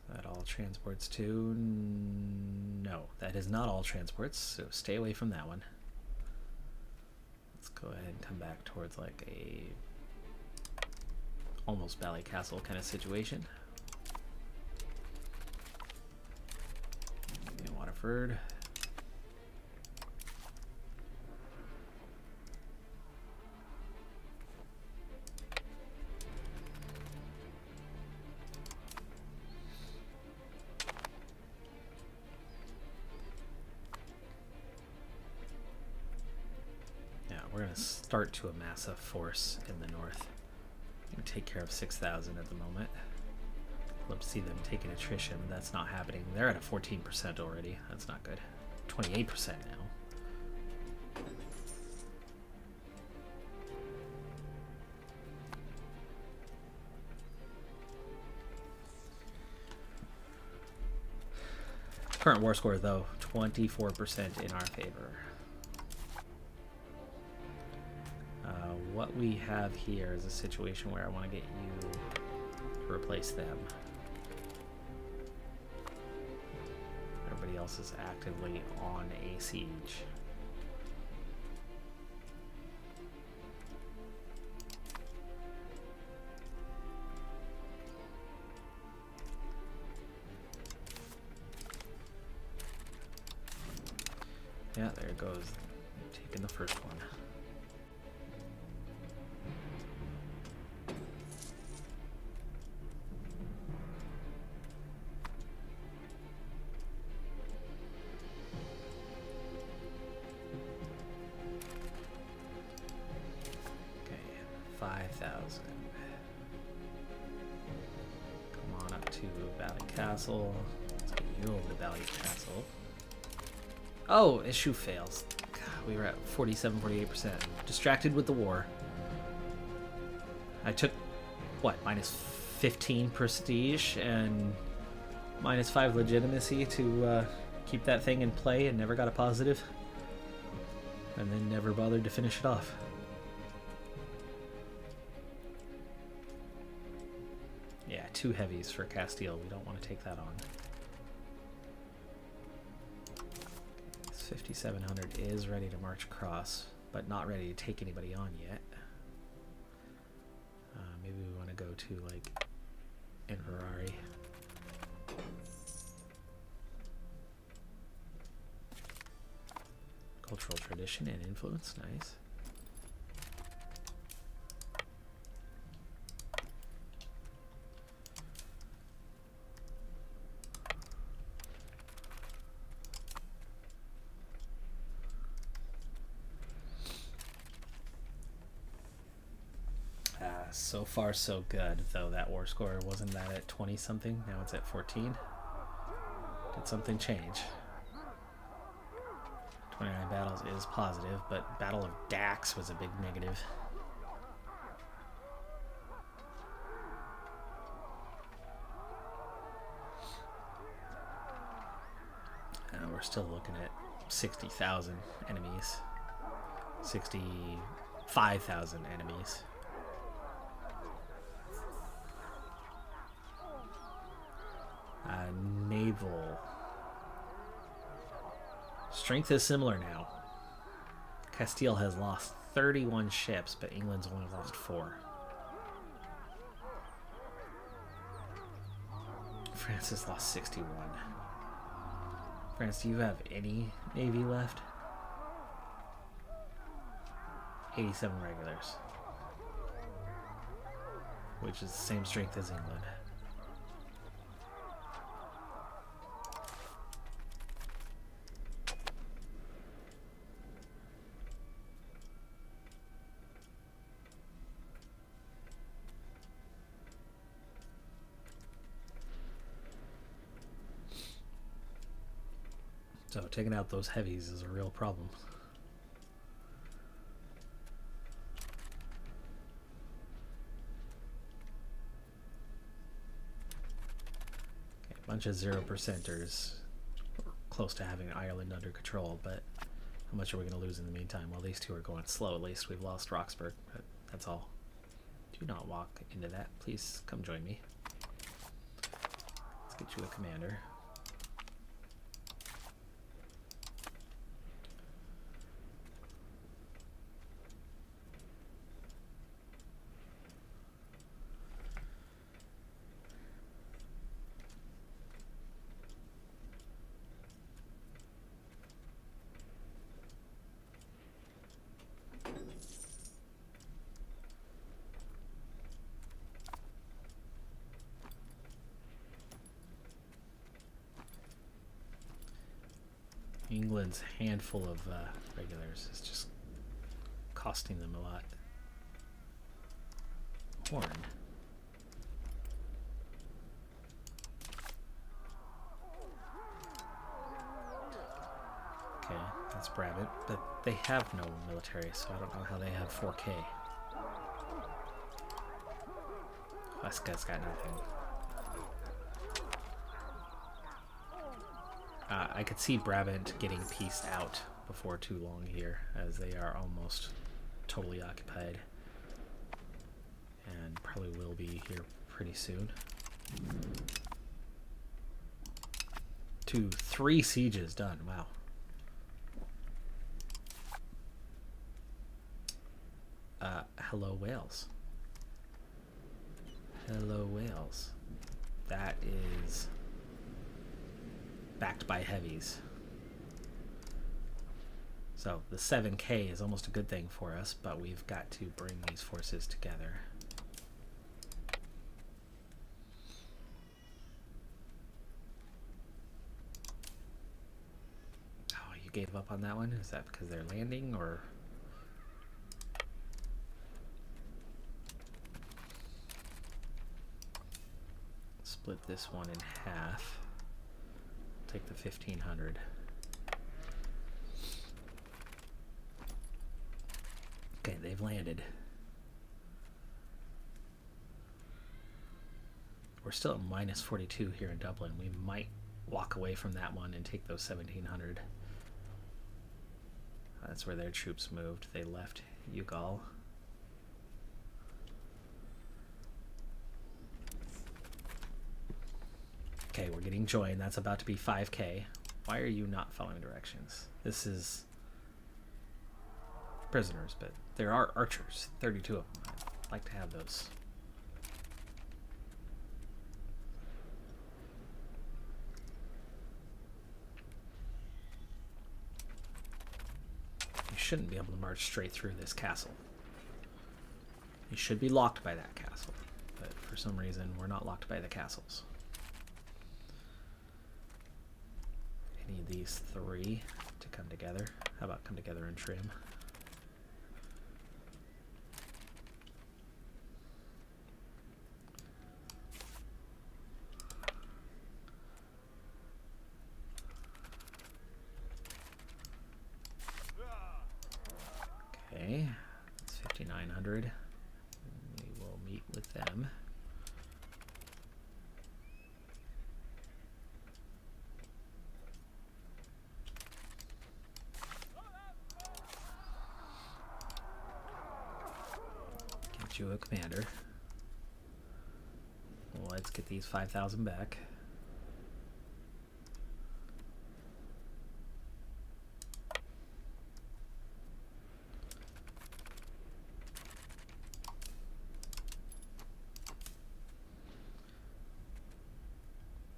That all transports too? No, that is not all transports, so stay away from that one. Let's go ahead and come back towards like a almost Ballycastle kind of situation. Okay, Waterford. Yeah, we're going to start to amass a force in the north. Take care of 6,000 at the moment. Love to see them taking attrition. That's not happening. They're at a 14% already. That's not good. 28% now. Current war score though, 24% in our favor. what we have here is a situation where I want to get you to replace them. Everybody else is actively on a siege. Yeah, there it goes. Taking the first one. Okay, 5,000. Come on up to Valley Castle. Let's get you over to Valley Castle. Oh, issue fails. God, we were at 47, 48%. Distracted with the war. I took, what, minus 15 prestige and minus 5 legitimacy to keep that thing in play and never got a positive. And then never bothered to finish it off. Yeah, 2 heavies for Castile. We don't want to take that on. 5,700 is ready to march across, but not ready to take anybody on yet. Maybe we want to go to, like, Inverari. Cultural tradition and influence, nice. So far so good, though that war score wasn't that at 20 something, now it's at 14. Did something change? 29 battles is positive, but Battle of Dax was a big negative. We're still looking at 60,000 enemies. 65,000 enemies. Naval. Strength is similar now. Castile has lost 31 ships, but England's only lost 4. France has lost 61. France, do you have any navy left? 87 regulars. Which is the same strength as England. So taking out those heavies is a real problem. Okay, a bunch of 0%ers. We're close to having Ireland under control, but how much are we going to lose in the meantime? Well, these two are going slow. At least we've lost Roxburgh, but that's all. Do not walk into that. Please come join me. Let's get you a commander. England's handful of regulars is just costing them a lot. Horn. Okay, that's Brabant, but they have no military, so I don't know how they have 4K. This guy's got nothing. I could see Brabant getting pieced out before too long here, as they are almost totally occupied. and probably will be here pretty soon. 3 sieges done. Wow. Hello, Wales. Hello, Wales. That is backed by heavies. So the 7K is almost a good thing for us, but we've got to bring these forces together. Oh, you gave up on that one? Is that because they're landing, or? Split this one in half. Take the 1500. Okay, they've landed. We're still at minus 42 here in Dublin. We might walk away from that one and take those 1700. That's where their troops moved. They left Ugal. Okay, we're getting joined. That's about to be 5K. Why are you not following directions? This is prisoners, but there are archers. 32 of them. I'd like to have those. You shouldn't be able to march straight through this castle. You should be locked by that castle, but for some reason we're not locked by the castles. I need these 3 to come together. How about come together and trim? Okay, that's 5,900. We will meet with them. Get you a commander. Let's get these 5,000 back.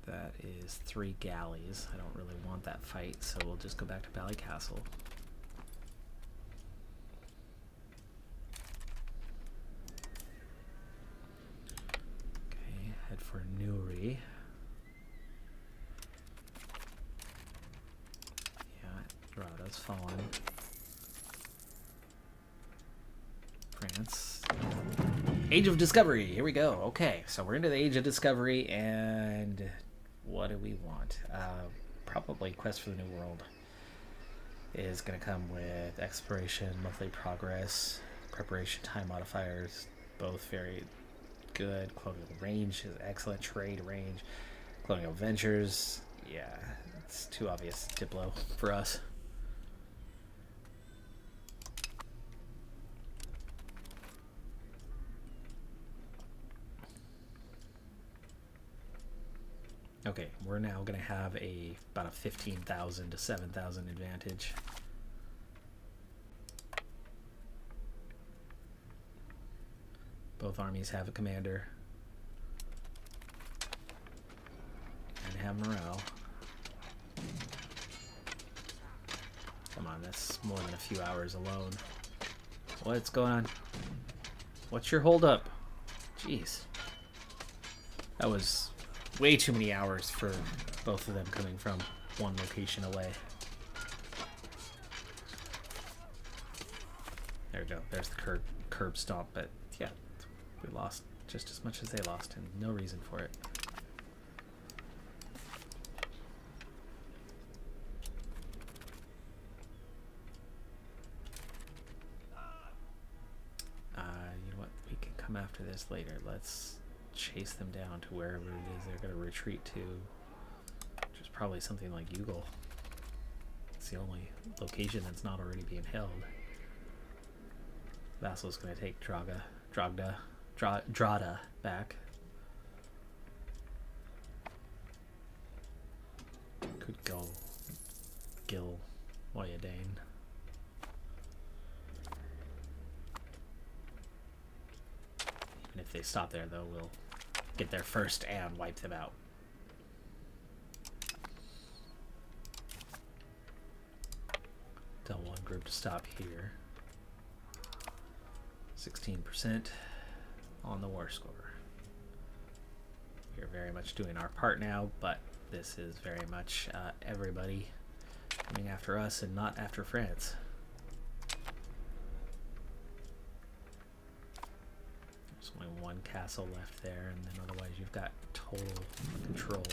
That is 3 galleys. I don't really want that fight, so we'll just go back to Ballycastle. Okay, head for Newry. Yeah, Rada's fallen. France. Age of Discovery. Here we go. Okay, so we're into the Age of Discovery, and what do we want? Probably Quest for the New World is going to come with exploration, monthly progress, preparation time modifiers, both very good. Colonial range is excellent. Trade range, colonial ventures. Yeah, it's too obvious Diplo for us. Okay, we're now going to have about a 15,000 to 7,000 advantage. Both armies have a commander and have morale. Come on, that's more than a few hours alone. What's going on? What's your holdup? Jeez. That was way too many hours for both of them coming from one location away. There we go. There's the curb stomp, but yeah, we lost just as much as they lost, and no reason for it. You know what? We can come after this later. Let's chase them down to wherever it is they're going to retreat to, which is probably something like Ugal. It's the only location that's not already being held. Vassal's going to take Dragda. Drada back. Could go Gil Moyadane. Even if they stop there, though, we'll get there first and wipe them out. Tell one group to stop here. 16% on the war score. We're very much doing our part now, but this is very much everybody coming after us and not after France. There's only one castle left there, and then otherwise you've got total control.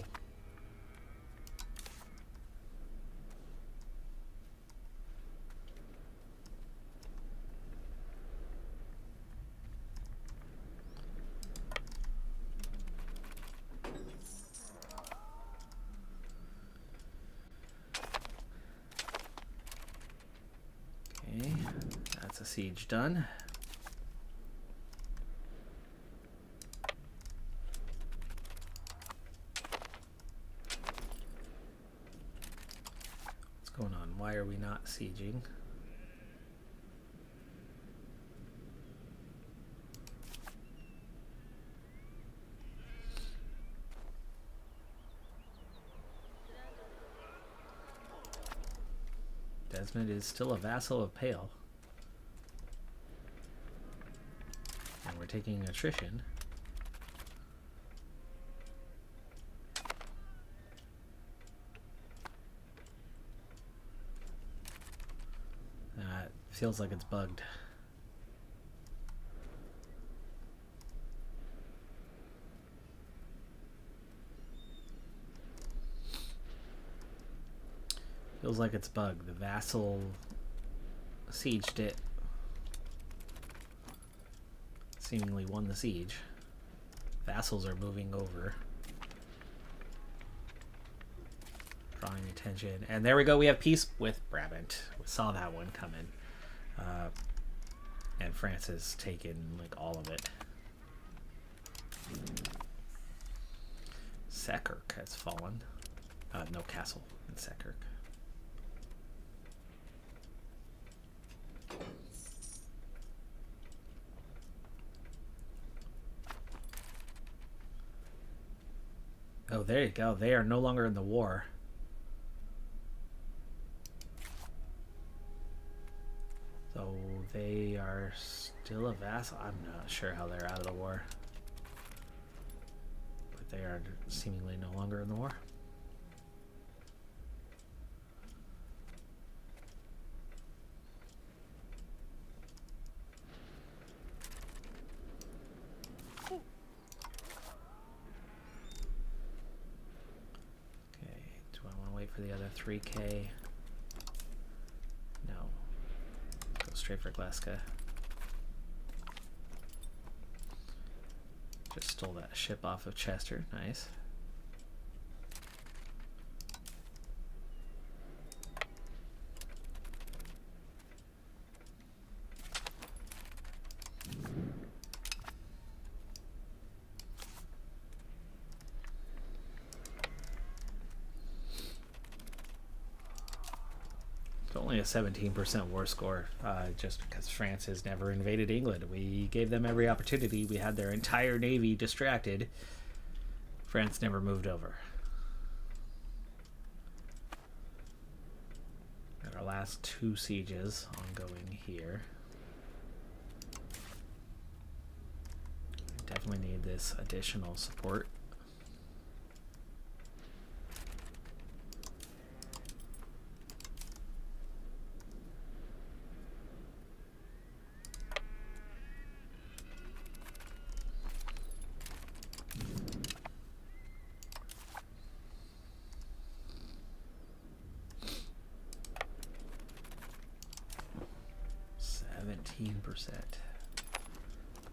That's a siege done. What's going on? Why are we not sieging? Desmond is still a vassal of Pale. And we're taking attrition. It feels like it's bugged. Feels like it's bugged. The vassal sieged it. Seemingly won the siege. Vassals are moving over. Drawing attention. And there we go. We have peace with Brabant. We saw that one coming. And France has taken like all of it. Selkirk has fallen. No castle in Selkirk. Oh, there you go. They are no longer in the war. So they are still a vassal. I'm not sure how they're out of the war. But they are seemingly no longer in the war. For the other 3K. No. Go straight for Gleska. Just stole that ship off of Chester. Nice. Only a 17% war score, just because France has never invaded England. We gave them every opportunity. We had their entire navy distracted. France never moved over. Got our last 2 sieges ongoing here. Definitely need this additional support.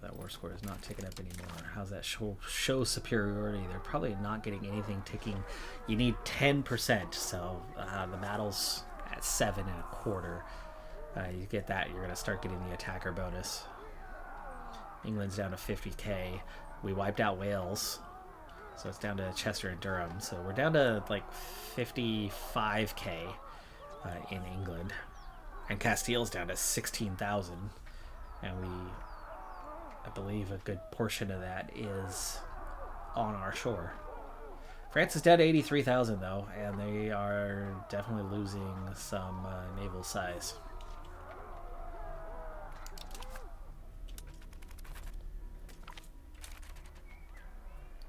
That war score is not ticking up anymore. How's that show superiority? They're probably not getting anything ticking. You need 10%, so the battle's at 7.25. You get that, you're going to start getting the attacker bonus. England's down to 50k. We wiped out Wales, so it's down to Chester and Durham. So we're down to like 55k in England, and Castile's down to 16,000, and I believe a good portion of that is on our shore. France is down to 83,000 though, and they are definitely losing some naval size.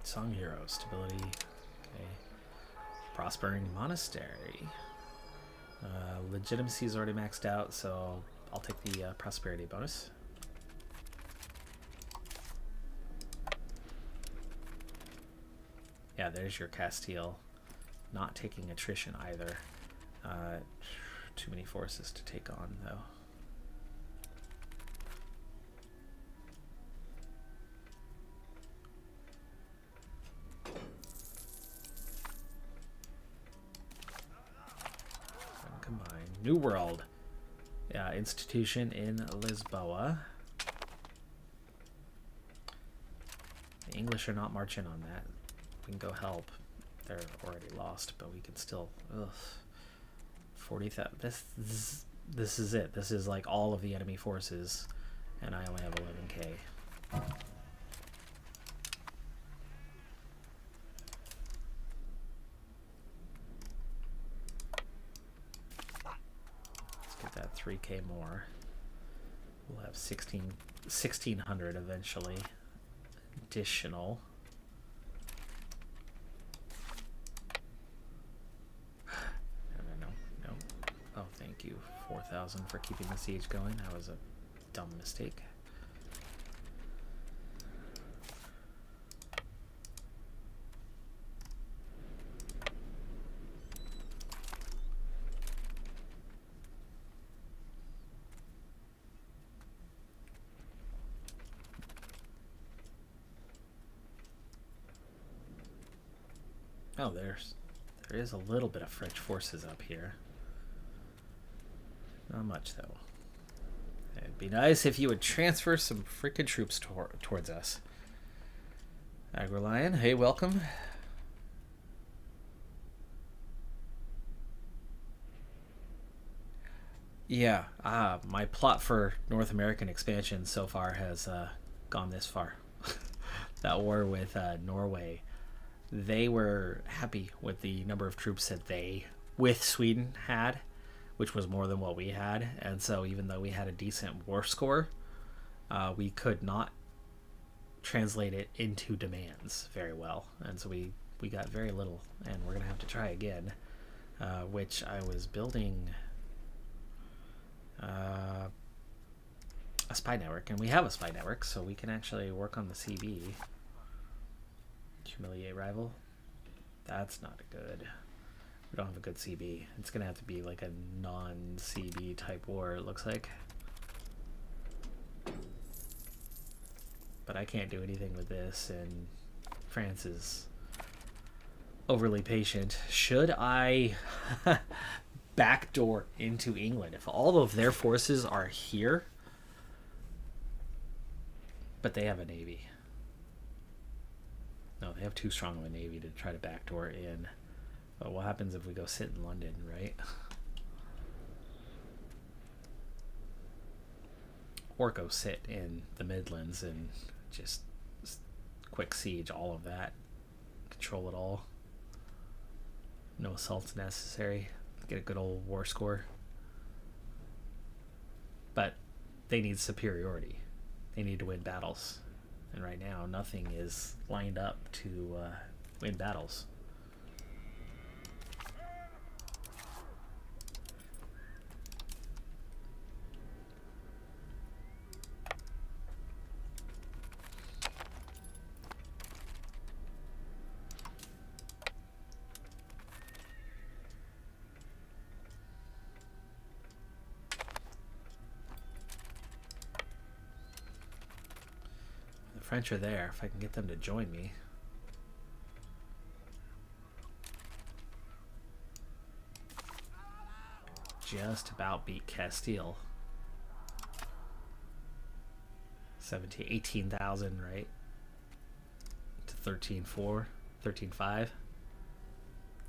Song hero, stability, okay. Prospering monastery. Legitimacy is already maxed out, so I'll take the prosperity bonus. Yeah, there's your Castile. Not taking attrition either. Too many forces to take on, though. Combine. New World. Yeah, institution in Lisboa. The English are not marching on that. We can go help. They're already lost, but we can still. 40,000. This is it. This is like all of the enemy forces, and I only have 11k. Let's get that 3k more. We'll have 1,600 eventually. Additional. No. Oh, thank you. 4,000 for keeping the siege going. That was a dumb mistake. Oh, there is a little bit of French forces up here. Not much, though. It'd be nice if you would transfer some freaking troops towards us. Agrolion, hey, welcome. Yeah, my plot for North American expansion so far has gone this far. That war with Norway. They were happy with the number of troops that they, with Sweden, had, which was more than what we had. And so even though we had a decent war score, we could not translate it into demands very well. And so we got very little, and we're going to have to try again, which I was building a spy network. And we have a spy network, so we can actually work on the CB. Humiliate rival. That's not good. We don't have a good CB. It's gonna have to be like a non-CB type war, it looks like. But I can't do anything with this, and France is overly patient. Should I backdoor into England? If all of their forces are here, but they have a navy. No, they have too strong of a navy to try to backdoor in. But what happens if we go sit in London, right? Or go sit in the Midlands and just quick siege all of that. Control it all. No assaults necessary. Get a good old war score. But they need superiority. They need to win battles. And right now, nothing is lined up to win battles. French are there, if I can get them to join me. Just about beat Castile. 17, 18,000, right? To 13.4, 13.5.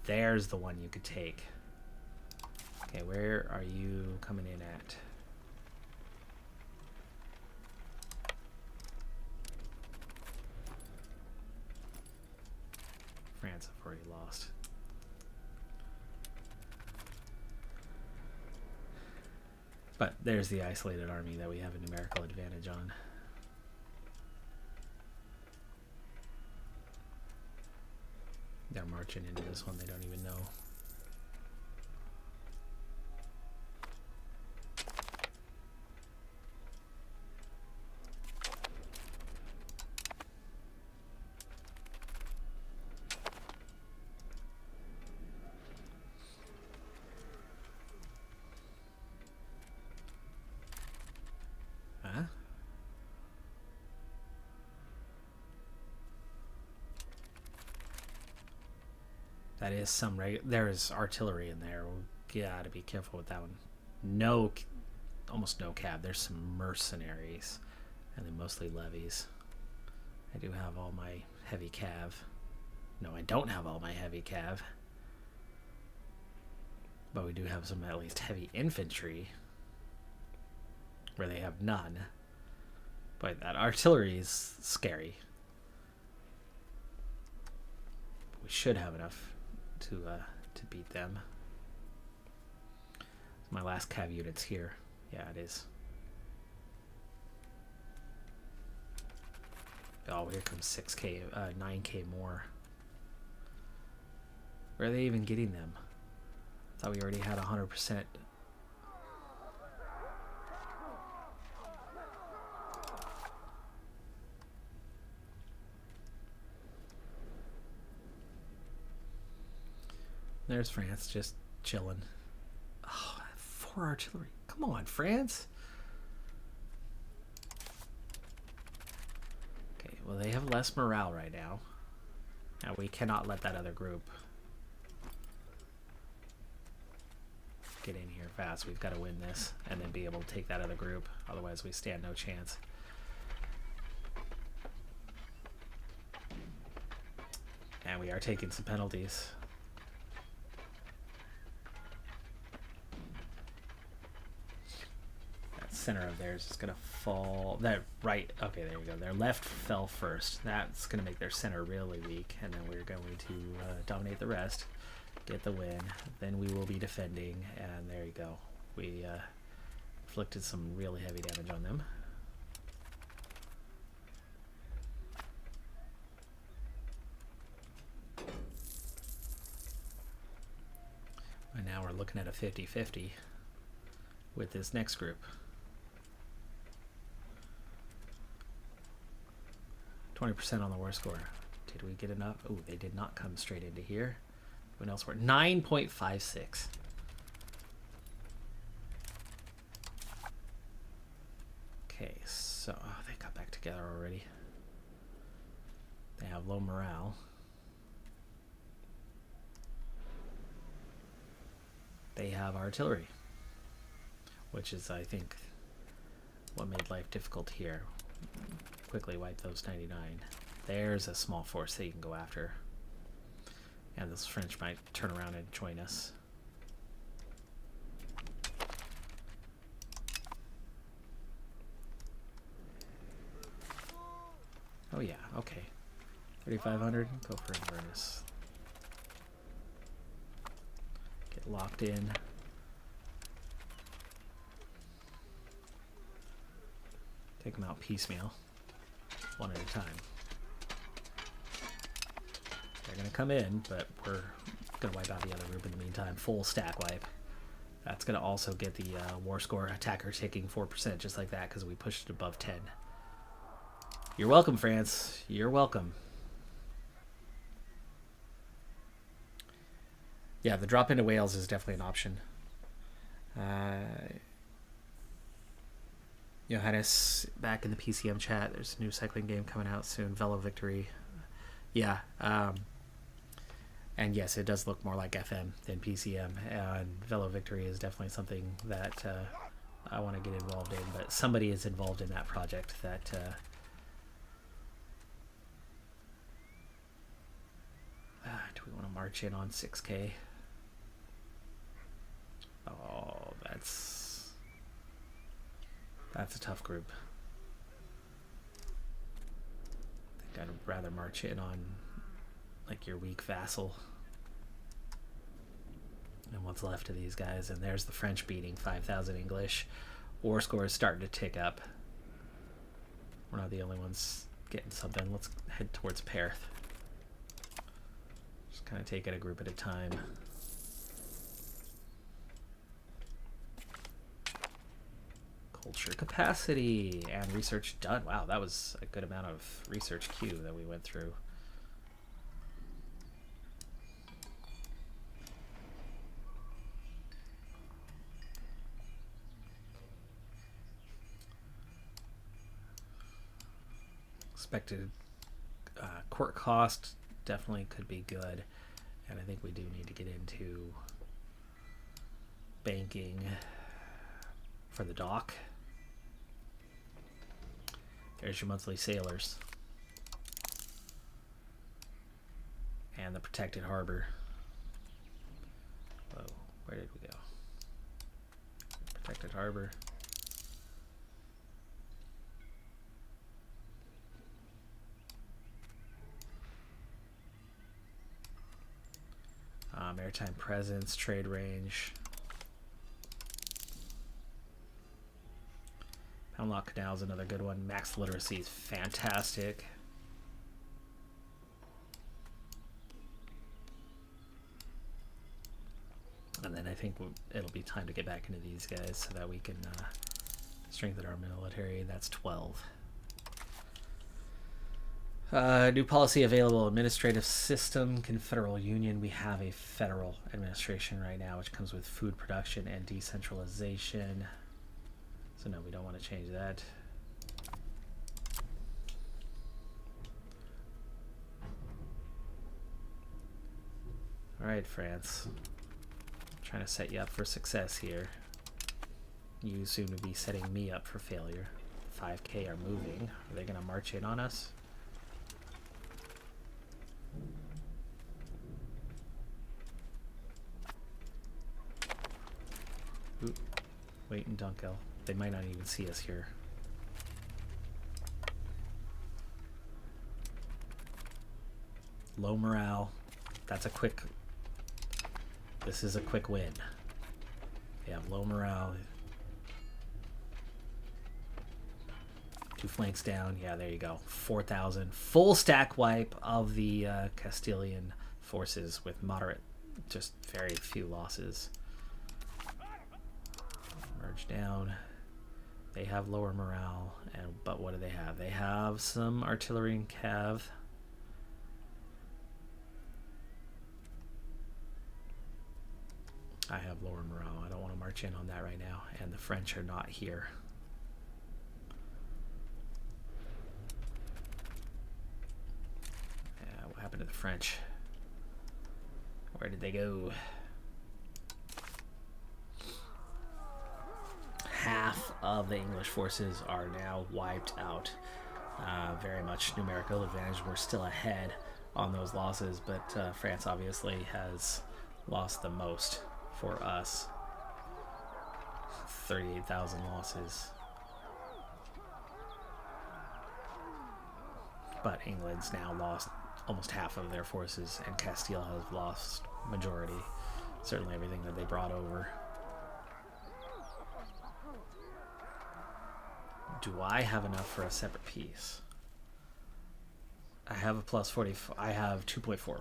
There's the one you could take. Okay, where are you coming in at? France, I've already lost. But there's the isolated army that we have a numerical advantage on. They're marching into this one, they don't even know. Huh? That is some there is artillery in there. We gotta be careful with that one. No, almost no cab. There's some mercenaries, and then mostly levies. I do have all my heavy cav. No, I don't have all my heavy cav. But we do have some at least heavy infantry, where they have none. But that artillery is scary. We should have enough to beat them. My last cav unit's here. Yeah, it is. Oh, here comes 6k, 9k more. Where are they even getting them? I thought we already had 100%. There's France just chilling. Oh, 4 artillery. Come on, France. Okay, well, they have less morale right now. Now, we cannot let that other group get in here fast. We've got to win this and then be able to take that other group. Otherwise, we stand no chance. And we are taking some penalties. Center of theirs is gonna fall. That right, okay, there you go. Their left fell first. That's gonna make their center really weak, and then we're going to dominate the rest, get the win. Then we will be defending, and there you go. We inflicted some really heavy damage on them. And now we're looking at a 50-50 with this next group. 20% on the war score. Did we get enough? Oh, they did not come straight into here. What else were 9.56. Okay, so they got back together already. They have low morale. They have artillery, which is, I think, what made life difficult here. Quickly wipe those 99. There's a small force that you can go after. And this French might turn around and join us. Oh yeah, okay. 3,500, go for Inverness. Get locked in. Take them out piecemeal. One at a time. They're going to come in, but we're going to wipe out the other group in the meantime. Full stack wipe. That's going to also get the war score attacker taking 4% just like that because we pushed it above 10. You're welcome, France. You're welcome. Yeah, the drop into Wales is definitely an option. Johannes back in the PCM chat. There's a new cycling game coming out soon, Velo Victory. Yeah, and yes, it does look more like FM than PCM, and Velo Victory is definitely something that I want to get involved in, but somebody is involved in that project that do we want to march in on 6K? Oh, that's a tough group. I think I'd rather march in on like your weak vassal and what's left of these guys. And there's the French beating 5,000 English. War score is starting to tick up. We're not the only ones getting something. Let's head towards Perth. Just kind of take it a group at a time. Culture capacity and research done. Wow, that was a good amount of research queue that we went through. Expected court cost definitely could be good, and I think we do need to get into banking for the dock. There's your monthly sailors and the protected harbor. Whoa, where did we go? Protected harbor. Maritime presence, trade range. Poundlock Canal is another good one. Max literacy is fantastic. And then I think it'll be time to get back into these guys so that we can strengthen our military. That's 12. New policy available. Administrative system. Confederal Union. We have a federal administration right now, which comes with food production and decentralization. So no, we don't want to change that. All right, France. I'm trying to set you up for success here. You soon to be setting me up for failure. 5K are moving. Are they going to march in on us? Ooh, wait in Dunkel. They might not even see us here. Low morale. That's a quick... This is a quick win. Yeah, low morale. 2 flanks down. Yeah, there you go. 4,000. Full stack wipe of the Castilian forces with moderate, just very few losses. Merge down. They have lower morale, but what do they have? They have some artillery and cav. I have lower morale. I don't want to march in on that right now. And the French are not here. Yeah, what happened to the French? Where did they go? Half of the English forces are now wiped out. Very much numerical advantage. We're still ahead on those losses, but France obviously has lost the most for us. 38,000 losses. But England's now lost almost half of their forces, and Castile has lost majority. Certainly everything that they brought over. Do I have enough for a separate piece? I have a plus 40. I have 2.4.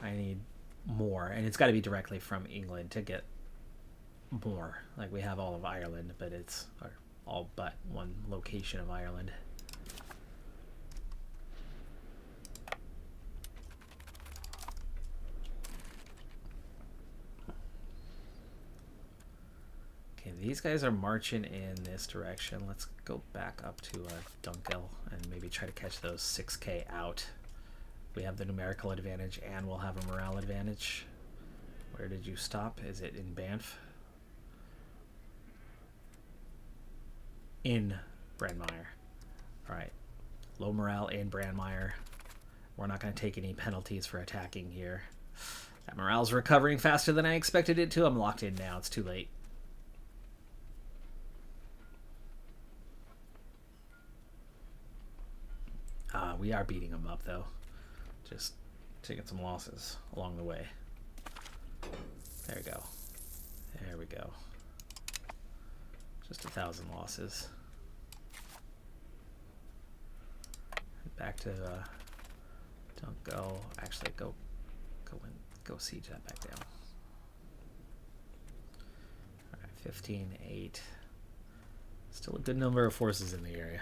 I need more, and it's got to be directly from England to get more. Like, we have all of Ireland, but it's all but one location of Ireland. Okay, these guys are marching in this direction. Let's go back up to Dunkel and maybe try to catch those 6K out. We have the numerical advantage and we'll have a morale advantage. Where did you stop? Is it in Banff? in Brandmeier. All right, low morale in Brandmeier. We're not going to take any penalties for attacking here. That morale's recovering faster than I expected it to. I'm locked in now. It's too late. We are beating them up, though. Just taking some losses along the way. There we go. There we go. Just 1,000 losses. Back to don't go. Actually, go siege that back down. All right, 15, 8. Still a good number of forces in the area.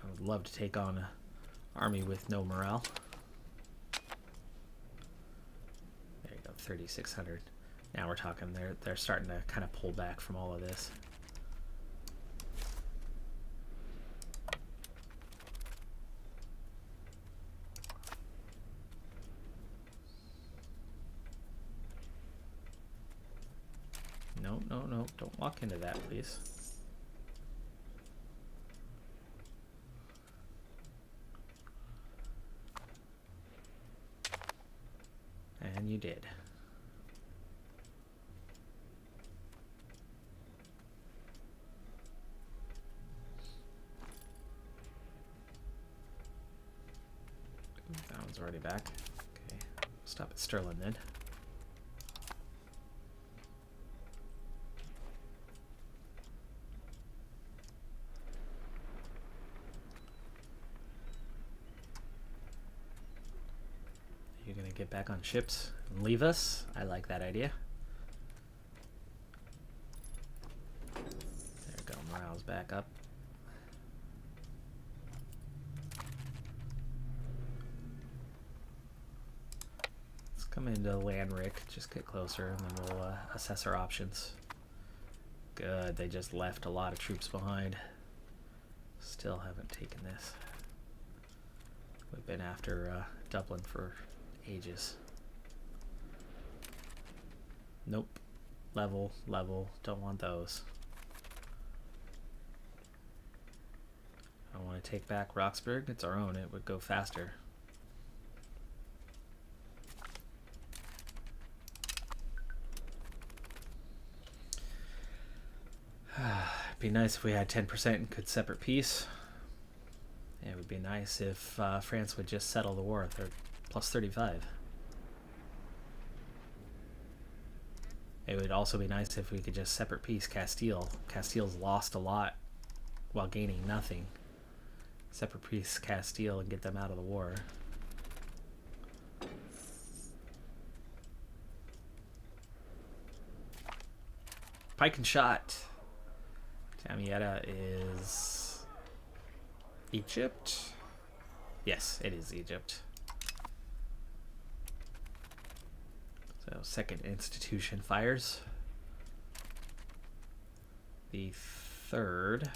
I would love to take on an army with no morale. There you go, 3,600. Now we're talking. They're starting to kind of pull back from all of this. No, no, no! Don't walk into that, please. And you did. That one's already back. Okay, stop at Sterling then. You're gonna get back on ships and leave us? I like that idea. There we go, morale's back up. Come into Landrick, just get closer, and then we'll assess our options. Good, they just left a lot of troops behind. Still haven't taken this. We've been after Dublin for ages. Nope. Level, don't want those. I want to take back Roxburgh, it's our own, it would go faster. It'd be nice if we had 10% and could separate peace. It would be nice if France would just settle the war at plus 35. It would also be nice if we could just separate peace Castile. Castile's lost a lot while gaining nothing. Separate peace Castile and get them out of the war. Pike and shot. Damietta is Egypt? Yes, it is Egypt. So second institution fires. The third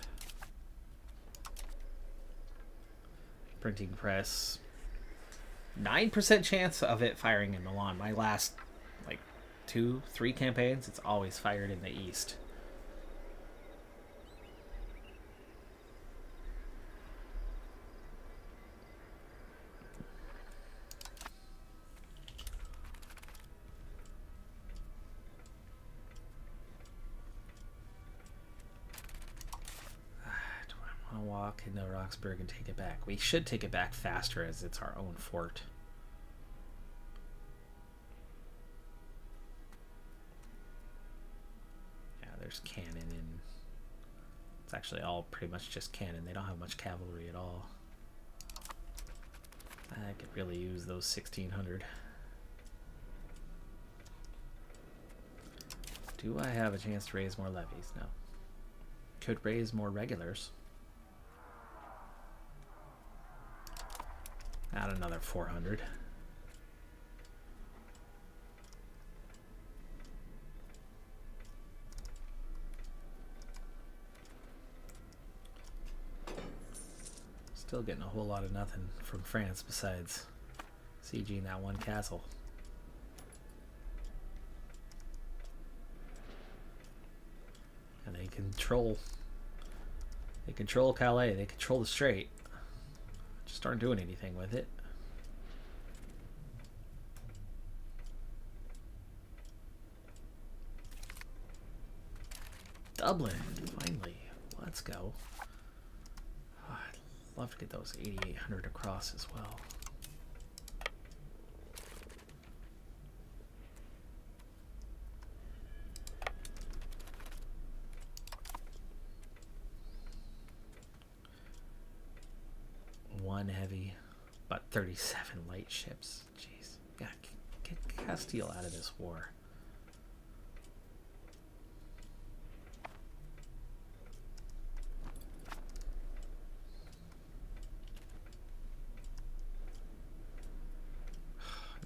printing press. 9% chance of it firing in Milan. My last like 2-3 campaigns, it's always fired in the east. Walk into Roxburgh and take it back. We should take it back faster as it's our own fort. Yeah, there's cannon and it's actually all pretty much just cannon. They don't have much cavalry at all. I could really use those 1,600. Do I have a chance to raise more levies? No. Could raise more regulars. Add another 400. Still getting a whole lot of nothing from France besides sieging that one castle. And they control Calais, they control the strait. Just aren't doing anything with it. Dublin, finally. Let's go. Oh, I'd love to get those 8,800 across as well. One heavy, but 37 light ships. Jeez. Yeah, get Castile out of this war.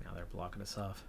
Now they're blocking us off.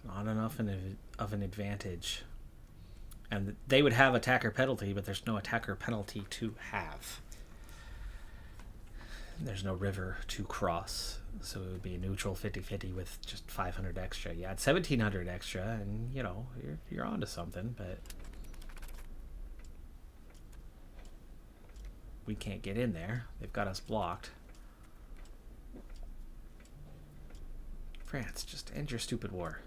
Not enough of an advantage. And they would have attacker penalty, but there's no attacker penalty to have. There's no river to cross. So it would be a neutral 50-50 with just 500 extra. You add 1,700 extra, and, you know, you're onto something, but we can't get in there. They've got us blocked. France, just end your stupid war.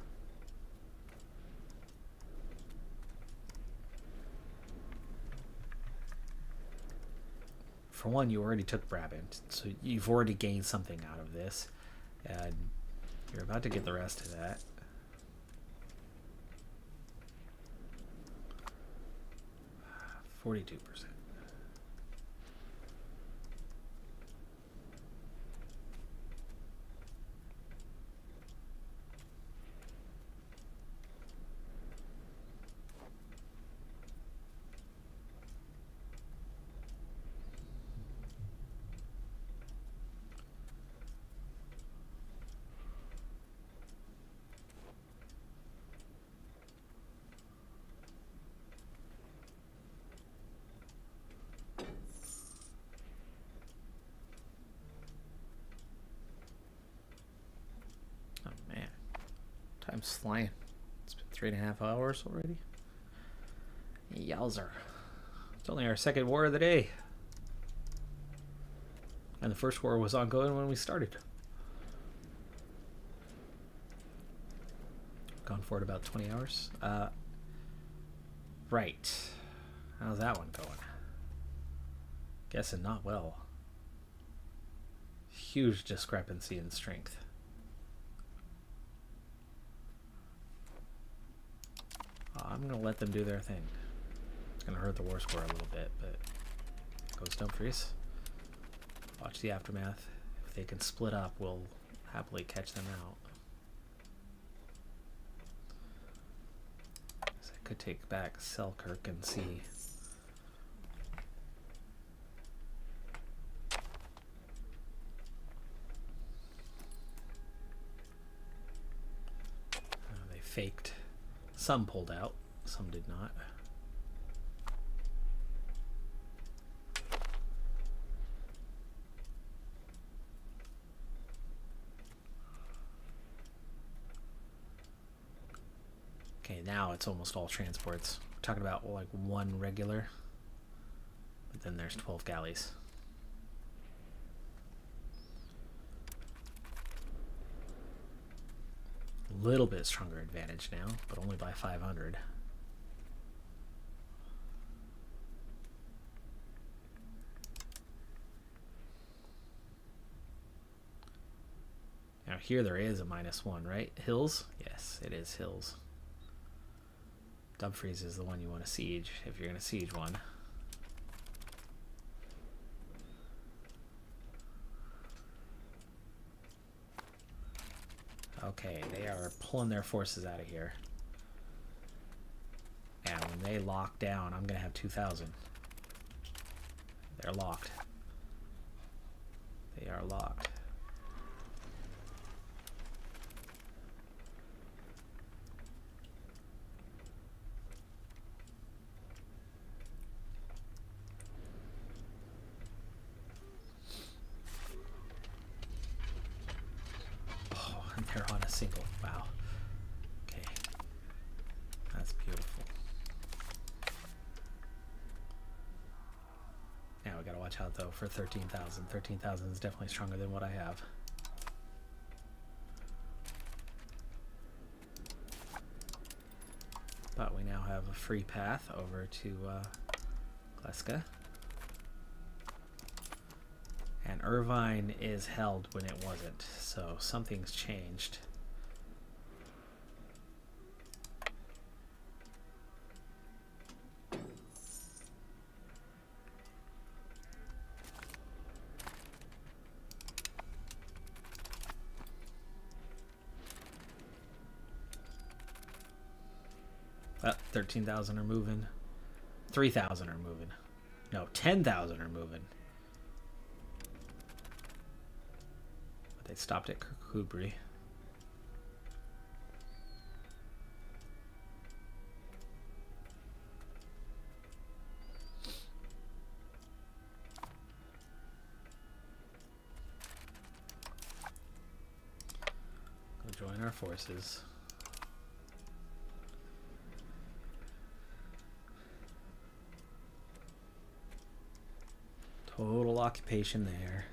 For one, you already took Brabant, so you've already gained something out of this, and you're about to get the rest of that. $42%. Time's flying. It's been 3.5 hours already. Yowzer. It's only our second war of the day. And the first war was ongoing when we started. Gone for it about 20 hours. Right. How's that one going? Guessing not well. Huge discrepancy in strength. I'm going to let them do their thing. It's going to hurt the war score a little bit, but goes Dumfries. Watch the aftermath. If they can split up, we'll happily catch them out. So I could take back Selkirk and see. They faked. Some pulled out, some did not. Okay, now it's almost all transports. We're talking about like one regular, but then there's 12 galleys. Little bit stronger advantage now, but only by 500. Now here there is a -1, right? Hills? Yes, it is hills. Dumfries is the one you want to siege if you're going to siege one. Okay, they are pulling their forces out of here. And when they lock down, I'm going to have 2,000. They're locked. They are locked. Oh, and they're on a single. Wow. Okay. That's beautiful. Now we gotta watch out though for 13,000. 13,000 is definitely stronger than what I have. But we now have a free path over to Gleska. And Irvine is held when it wasn't, so something's changed. Well, 13,000 are moving. 3,000 are moving. No, 10,000 are moving. But they stopped at Kirkcudbright. Go join our forces. Total occupation there.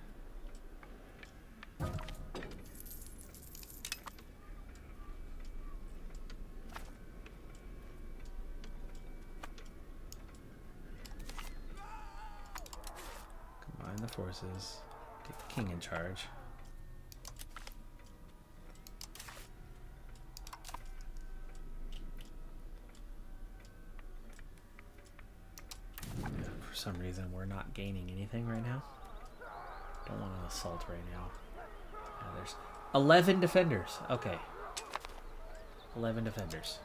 Combine the forces. Get the king in charge. For some reason we're not gaining anything right now. Don't want to assault right now. There's 11 defenders. Okay. 11 defenders.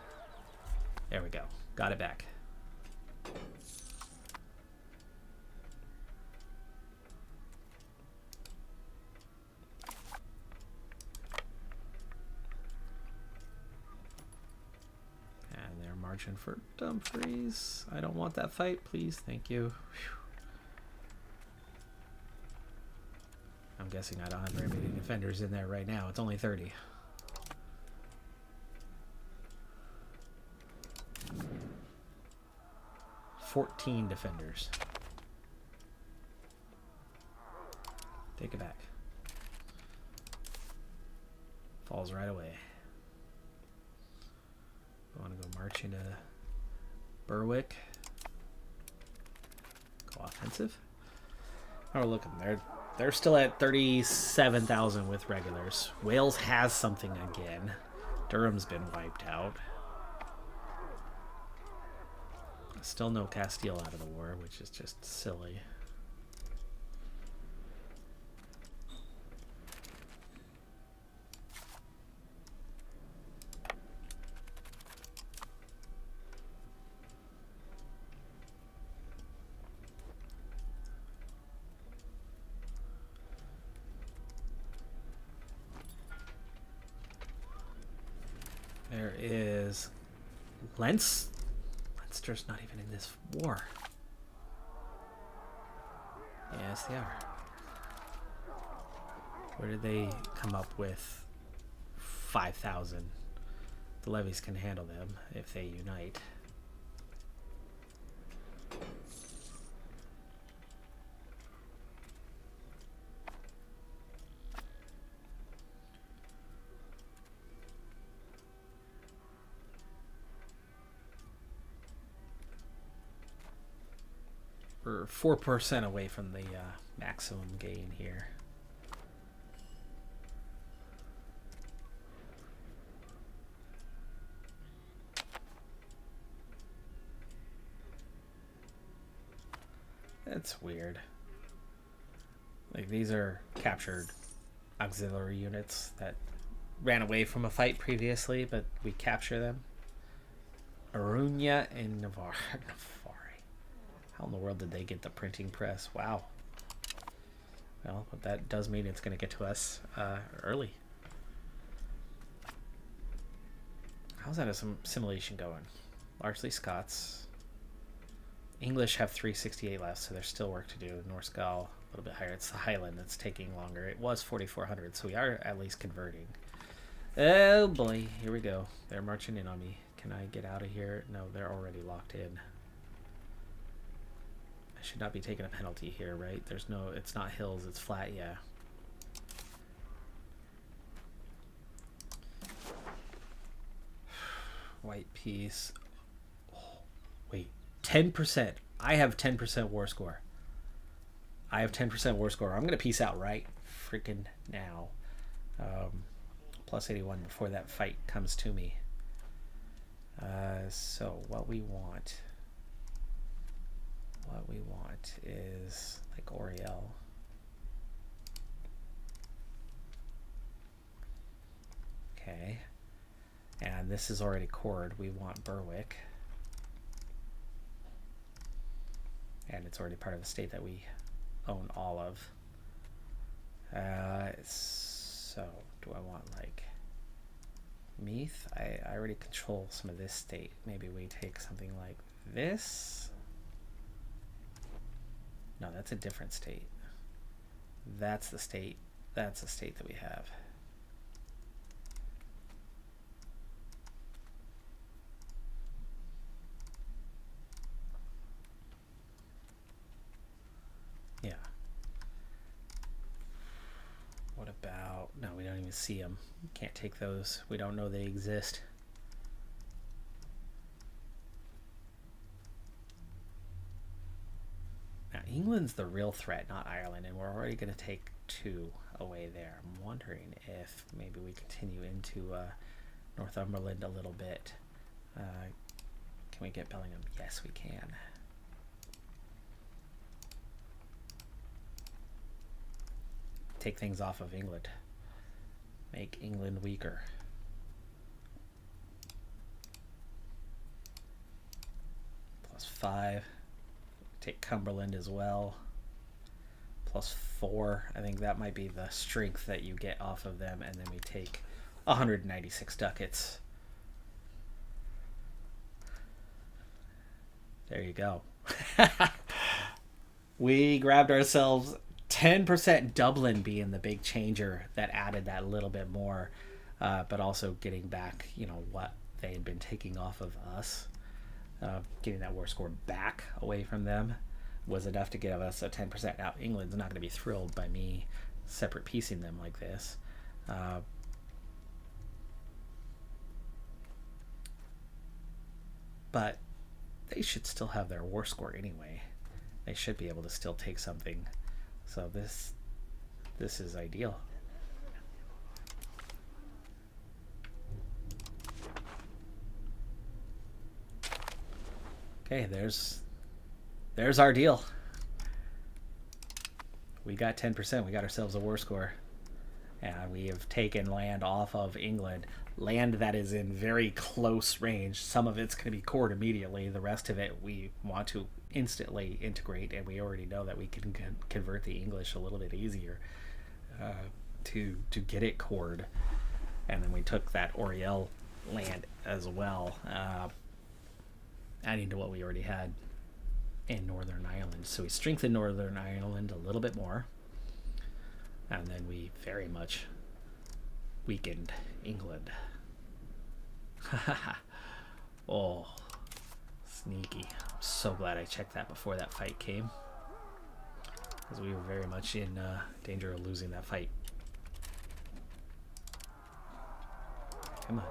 There we go. Got it back. And they're marching for Dumfries. I don't want that fight, please. Thank you. Whew. I'm guessing I don't have very many defenders in there right now. It's only 30. $14 defenders. Take it back. Falls right away. I want to go march into Berwick. Go offensive. Oh, look at them. They're still at 37,000 with regulars. Wales has something again. Durham's been wiped out. Still no Castile out of the war, which is just silly. There is Leinster's not even in this war. Yes, they are. Where did they come up with 5,000? The levies can handle them if they unite. We're 4% away from the maximum gain here. It's weird. Like, these are captured auxiliary units that ran away from a fight previously, but we capture them. Arunia and Navarre. How in the world did they get the printing press? Wow. Well, but that does mean it's going to get to us early. How's that assimilation going? Largely Scots. English have 368 left, so there's still work to do. Norse Gaul, a little bit higher. It's the Highland that's taking longer. It was 4,400, so we are at least converting. Oh boy, here we go. They're marching in on me. Can I get out of here? No, they're already locked in. I should not be taking a penalty here, right? There's no, it's not hills, it's flat, yeah. White piece. Oh, wait, 10%. I have 10% war score. I have 10% war score. I'm going to peace out right freaking now. Plus 81 before that fight comes to me. So what we want is like Oriel. Okay. And this is already cored. We want Berwick. And it's already part of the state that we own all of. So do I want like Meath? I already control some of this state. Maybe we take something like this. No, that's a different state. That's the state. That's the state that we have. Yeah. What about... No, we don't even see them. Can't take those. We don't know they exist. Now, England's the real threat, not Ireland, and we're already going to take 2 away there. I'm wondering if maybe we continue into Northumberland a little bit. Can we get Bellingham? Yes, we can. Take things off of England. Make England weaker. +5. Take Cumberland as well. +4. I think that might be the strength that you get off of them. And then we take 196 ducats. There you go. We grabbed ourselves 10%, Dublin being the big changer that added that little bit more, but also getting back, you know, what they had been taking off of us. Getting that war score back away from them was enough to give us a 10%. Now, England's not going to be thrilled by me separate piecing them like this. But they should still have their war score anyway. They should be able to still take something. So this is ideal. Okay, there's our deal. We got 10%. We got ourselves a war score. And we have taken land off of England. Land that is in very close range. Some of it's going to be cored immediately. The rest of it we want to instantly integrate. And we already know that we can convert the English a little bit easier to get it cored. And then we took that Oriel land as well. Adding to what we already had in Northern Ireland. So we strengthened Northern Ireland a little bit more. And then we very much weakened England. Oh, sneaky. I'm so glad I checked that before that fight came. Because we were very much in danger of losing that fight. Come on.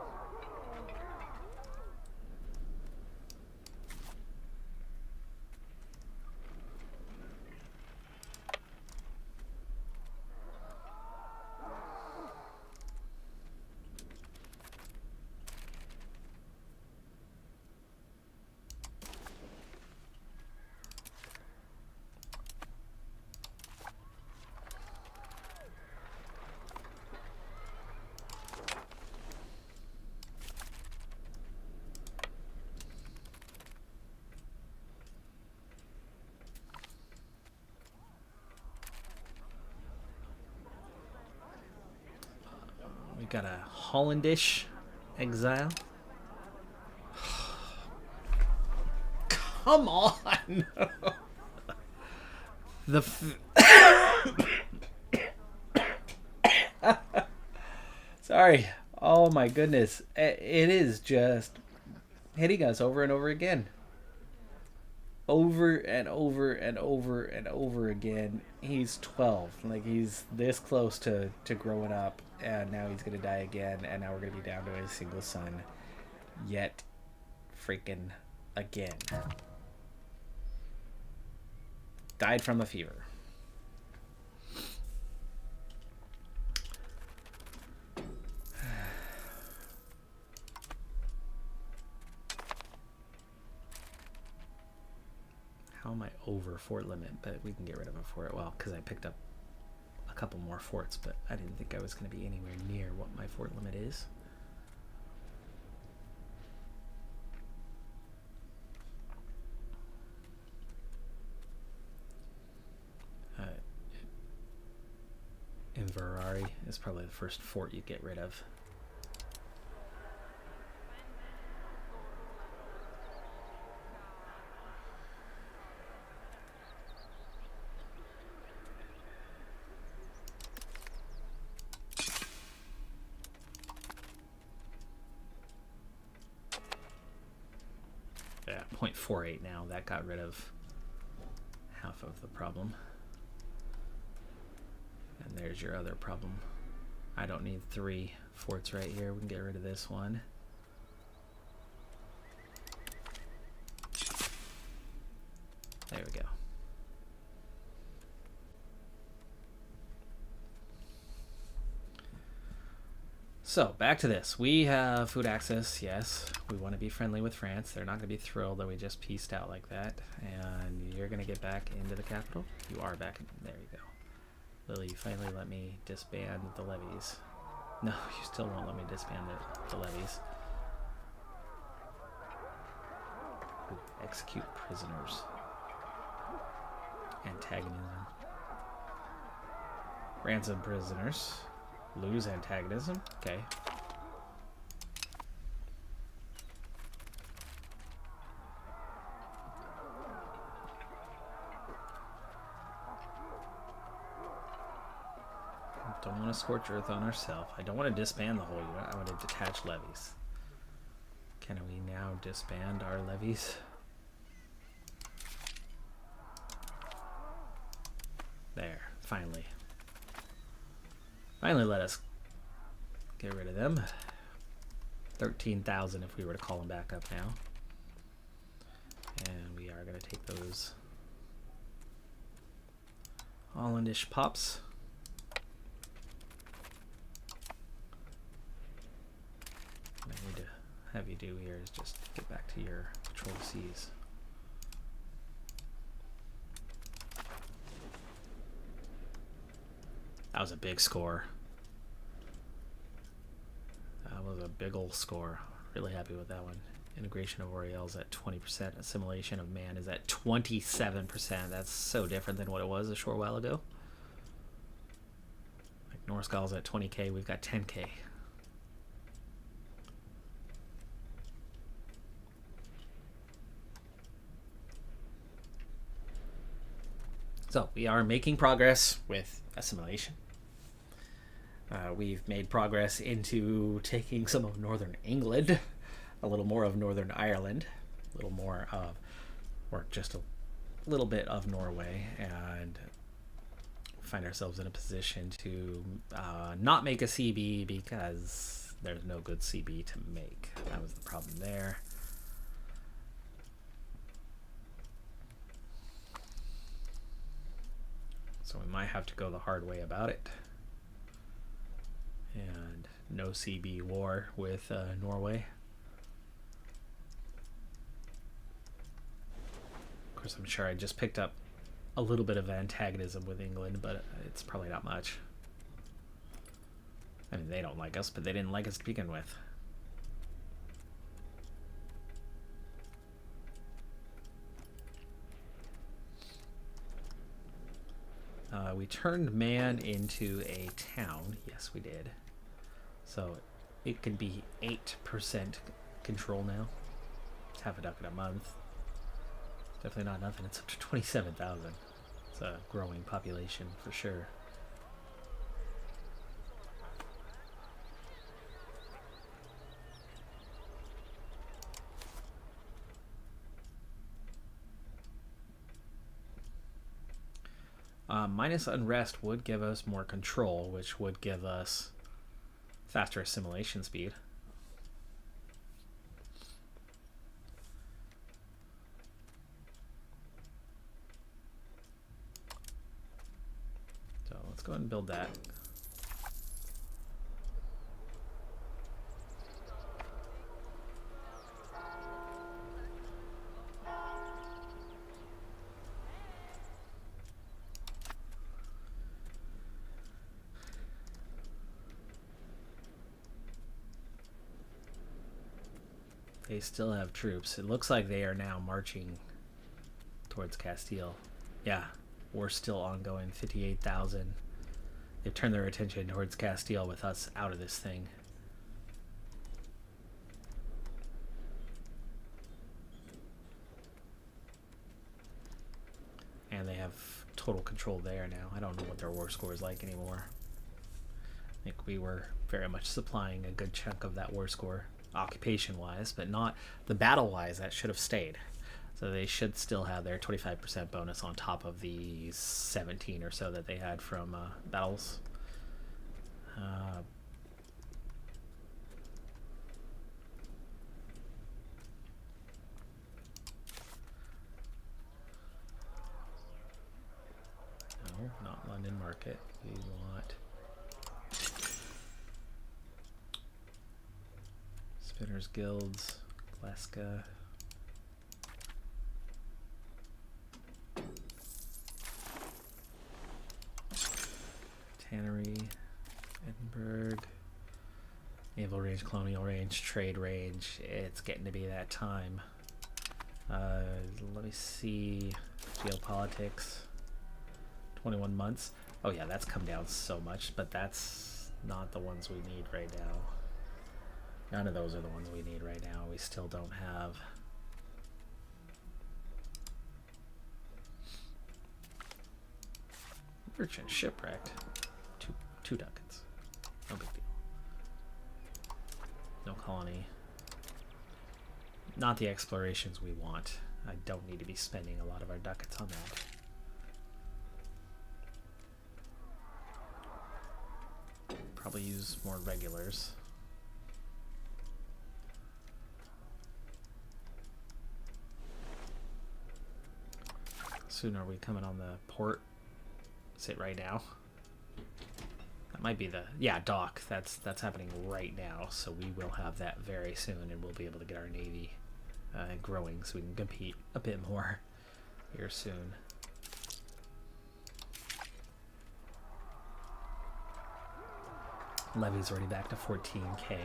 got a Hollandish exile. Come on! Sorry. Oh my goodness. It is just hitting us over and over again. Over and over and over and over again. He's 12. Like, he's this close to growing up, and now he's going to die again, and now we're going to be down to a single son. Yet freaking again. Died from a fever. How am I over fort limit? But we can get rid of a fort. Well, because I picked up a couple more forts, but I didn't think I was going to be anywhere near what my fort limit is. Inverari is probably the first fort you get rid of. Yeah, 0.48 now. That got rid of half of the problem. And there's your other problem. I don't need 3 forts right here. We can get rid of this one. There we go. So, back to this. We have food access, yes. We want to be friendly with France. They're not going to be thrilled that we just pieced out like that. And you're going to get back into the capital. You are back. There you go. Lily, you finally let me disband the levies. No, you still won't let me disband the levies. Ooh, execute prisoners. Antagonism. Ransom prisoners. Lose antagonism. Okay. Don't want to scorch earth on ourselves. I don't want to disband the whole unit. I want to detach levies. Can we now disband our levies? There. Finally. Finally let us get rid of them. 13,000 if we were to call them back up now. And we are going to take those Hollandish pops. What I need to have you do here is just get back to your patrol seas. That was a big score. That was a big old score. Really happy with that one. Integration of Oriel's at 20%. Assimilation of man is at 27%. That's so different than what it was a short while ago. Like Norskal's at 20k. We've got 10k. So we are making progress with assimilation. We've made progress into taking some of northern England, a little more of northern Ireland, a little more of, or just a little bit of Norway, and find ourselves in a position to not make a CB because there's no good CB to make. That was the problem there. So we might have to go the hard way about it. And no CB war with Norway. Of course, I'm sure I just picked up a little bit of antagonism with England, but it's probably not much. I mean, they don't like us, but they didn't like us to begin with. We turned man into a town. Yes, we did. So it can be 8% control now. It's half a ducat a month. Definitely not nothing. It's up to 27,000. It's a growing population for sure. Minus unrest would give us more control, which would give us faster assimilation speed. So let's go ahead and build that. They still have troops. It looks like they are now marching towards Castile. Yeah, we're still ongoing. 58,000. They've turned their attention towards Castile with us out of this thing. And they have total control there now. I don't know what their war score is like anymore. I think we were very much supplying a good chunk of that war score, occupation-wise, but not the battle-wise. That should have stayed. So they should still have their 25% bonus on top of the 17 or so that they had from battles. No, not London Market. We want Spinners Guilds, Glasgow. Tannery, Edinburgh, Naval Range, Colonial Range, Trade Range. It's getting to be that time. Let me see. Geopolitics. 21 months. Oh yeah, that's come down so much, but that's not the ones we need right now. None of those are the ones we need right now. We still don't have. Merchant shipwrecked. Two ducats. No big deal. No colony. Not the explorations we want. I don't need to be spending a lot of our ducats on that. Probably use more regulars. Soon are we coming on the port? Say right now. That might be the dock. That's happening right now. So we will have that very soon, and we'll be able to get our navy growing, so we can compete a bit more here soon. Levy's already back to 14k.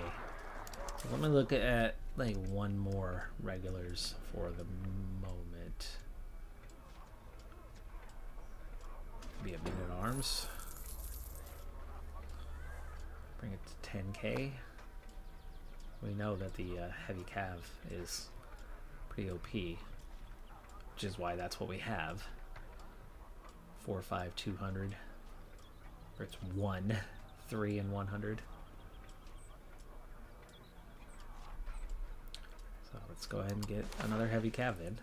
So let me look at like one more regulars for the moment. Be a minute arms. Bring it to 10k. We know that the heavy cav is pretty OP, which is why that's what we have. 4, 5, 200. Or it's 1, 3, and 100. So let's go ahead and get another heavy cav in.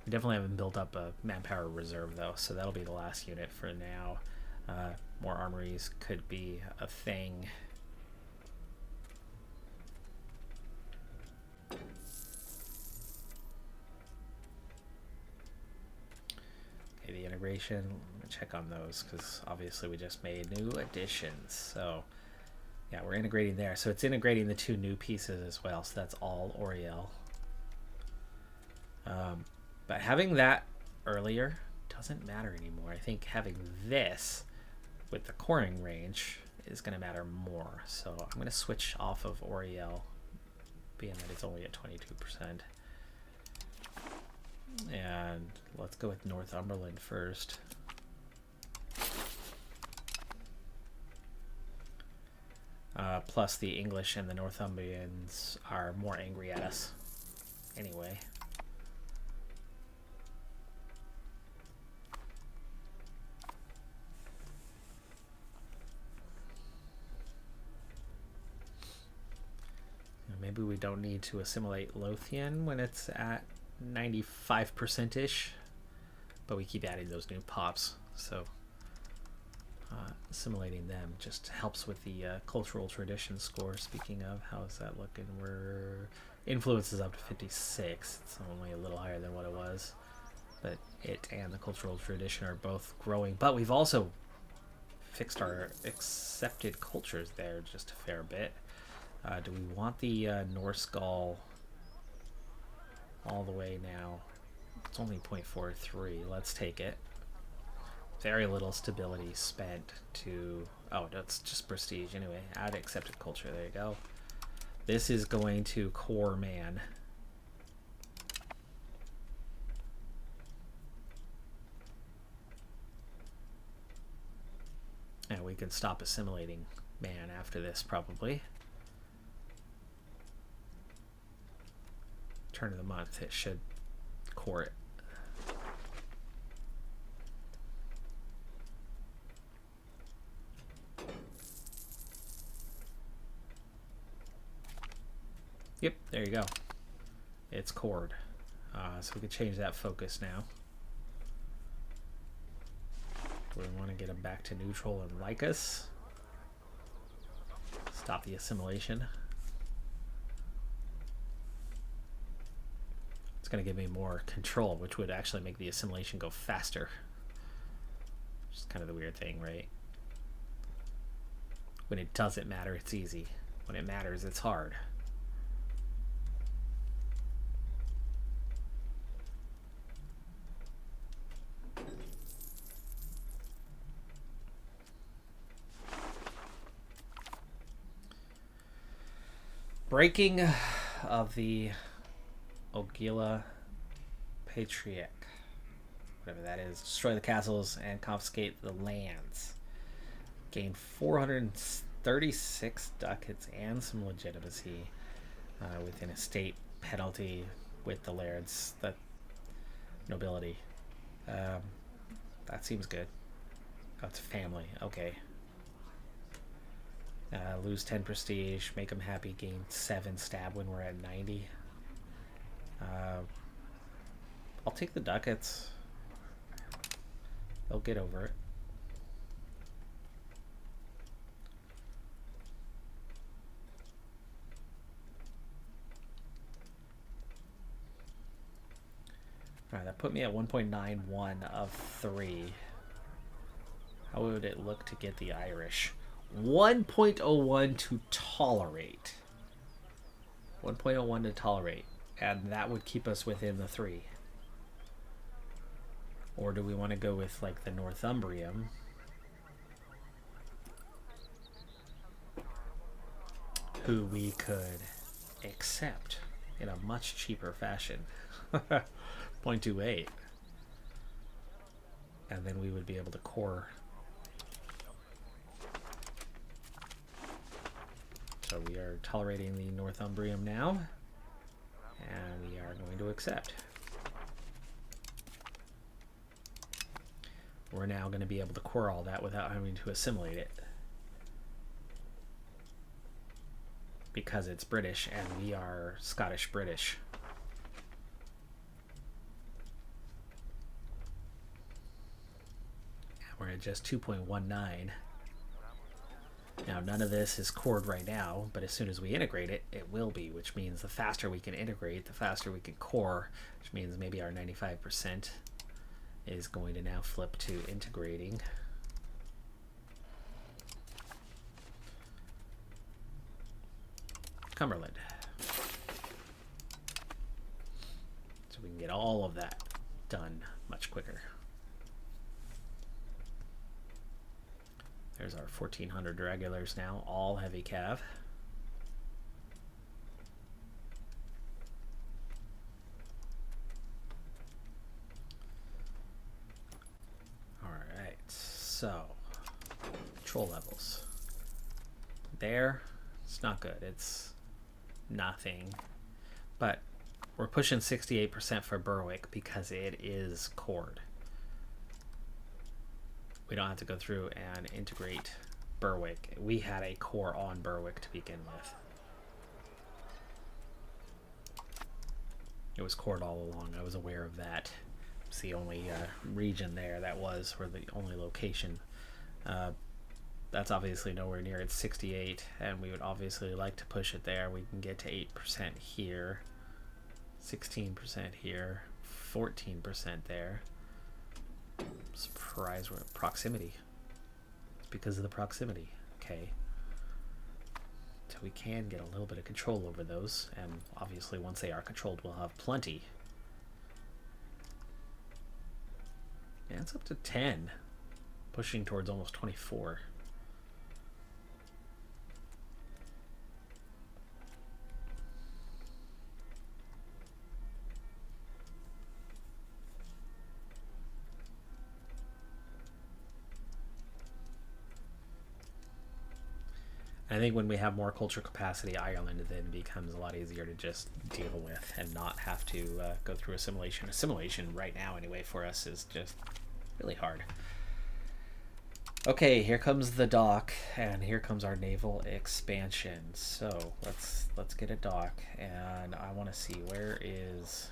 We definitely haven't built up a manpower reserve though, so that'll be the last unit for now. More armories could be a thing. Okay, the integration, let me check on those because obviously we just made new additions. So yeah, we're integrating there. So it's integrating the 2 new pieces as well. So that's all Oriel. But having that earlier doesn't matter anymore. I think having this with the coring range is going to matter more. So I'm going to switch off of Oriel, being that it's only at 22%. And let's go with Northumberland first. Plus, the English and the Northumbrians are more angry at us. Anyway. Maybe we don't need to assimilate Lothian when it's at 95%-ish. But we keep adding those new pops. So assimilating them just helps with the cultural tradition score. Speaking of, how's that looking? We're influence is up to 56. It's only a little higher than what it was. But it and the cultural tradition are both growing. But we've also fixed our accepted cultures there just a fair bit. Do we want the Norse Gaul all the way now? It's only 0.43. Let's take it. Very little stability spent to... Oh, that's just prestige. Anyway, add accepted culture. There you go. This is going to core man. And we can stop assimilating man after this, probably. Turn of the month, it should core it. Yep, there you go. It's cored. So we can change that focus now. Do we want to get them back to neutral and like us? Stop the assimilation. It's going to give me more control, which would actually make the assimilation go faster. Which is kind of the weird thing, right? When it doesn't matter, it's easy. When it matters, it's hard. Breaking of the Ogila Patriarch, whatever that is. Destroy the castles and confiscate the lands. Gain 436 ducats and some legitimacy with an estate penalty with the lairds, the nobility. That seems good. That's family. Okay. Lose 10 prestige, make them happy, gain 7 stab when we're at 90. I'll take the ducats. They'll get over it. Alright, that put me at 1.91 of 3. How would it look to get the Irish? 1.01 to tolerate. 1.01 to tolerate. And that would keep us within the 3. Or do we want to go with like the Northumbrium? Who we could accept in a much cheaper fashion. 0.28. And then we would be able to core. So we are tolerating the Northumbrium now, and we are going to accept. We're now going to be able to core all that without having to assimilate it. Because it's British, and we are Scottish-British. We're at just 2.19. Now, none of this is cored right now, but as soon as we integrate it, it will be, which means the faster we can integrate, the faster we can core, which means maybe our 95% is going to now flip to integrating. Cumberland. So we can get all of that done much quicker. There's our 1,400 regulars now, all heavy cav. Alright, so control levels. there, it's not good. It's nothing. But we're pushing 68% for Berwick because it is cored. We don't have to go through and integrate Berwick. We had a core on Berwick to begin with. It was cored all along. I was aware of that. It's the only region there that was, or the only location. That's obviously nowhere near its 68, and we would obviously like to push it there. We can get to 8% here, 16% here, 14% there. Surprise, we're at proximity. It's because of the proximity. Okay. So we can get a little bit of control over those, and obviously once they are controlled, we'll have plenty. Yeah, it's up to 10, pushing towards almost 24. I think when we have more culture capacity, Ireland then becomes a lot easier to just deal with and not have to go through assimilation. Assimilation right now, anyway, for us is just really hard. Okay, here comes the dock, and here comes our naval expansion. So let's get a dock, and I want to see where is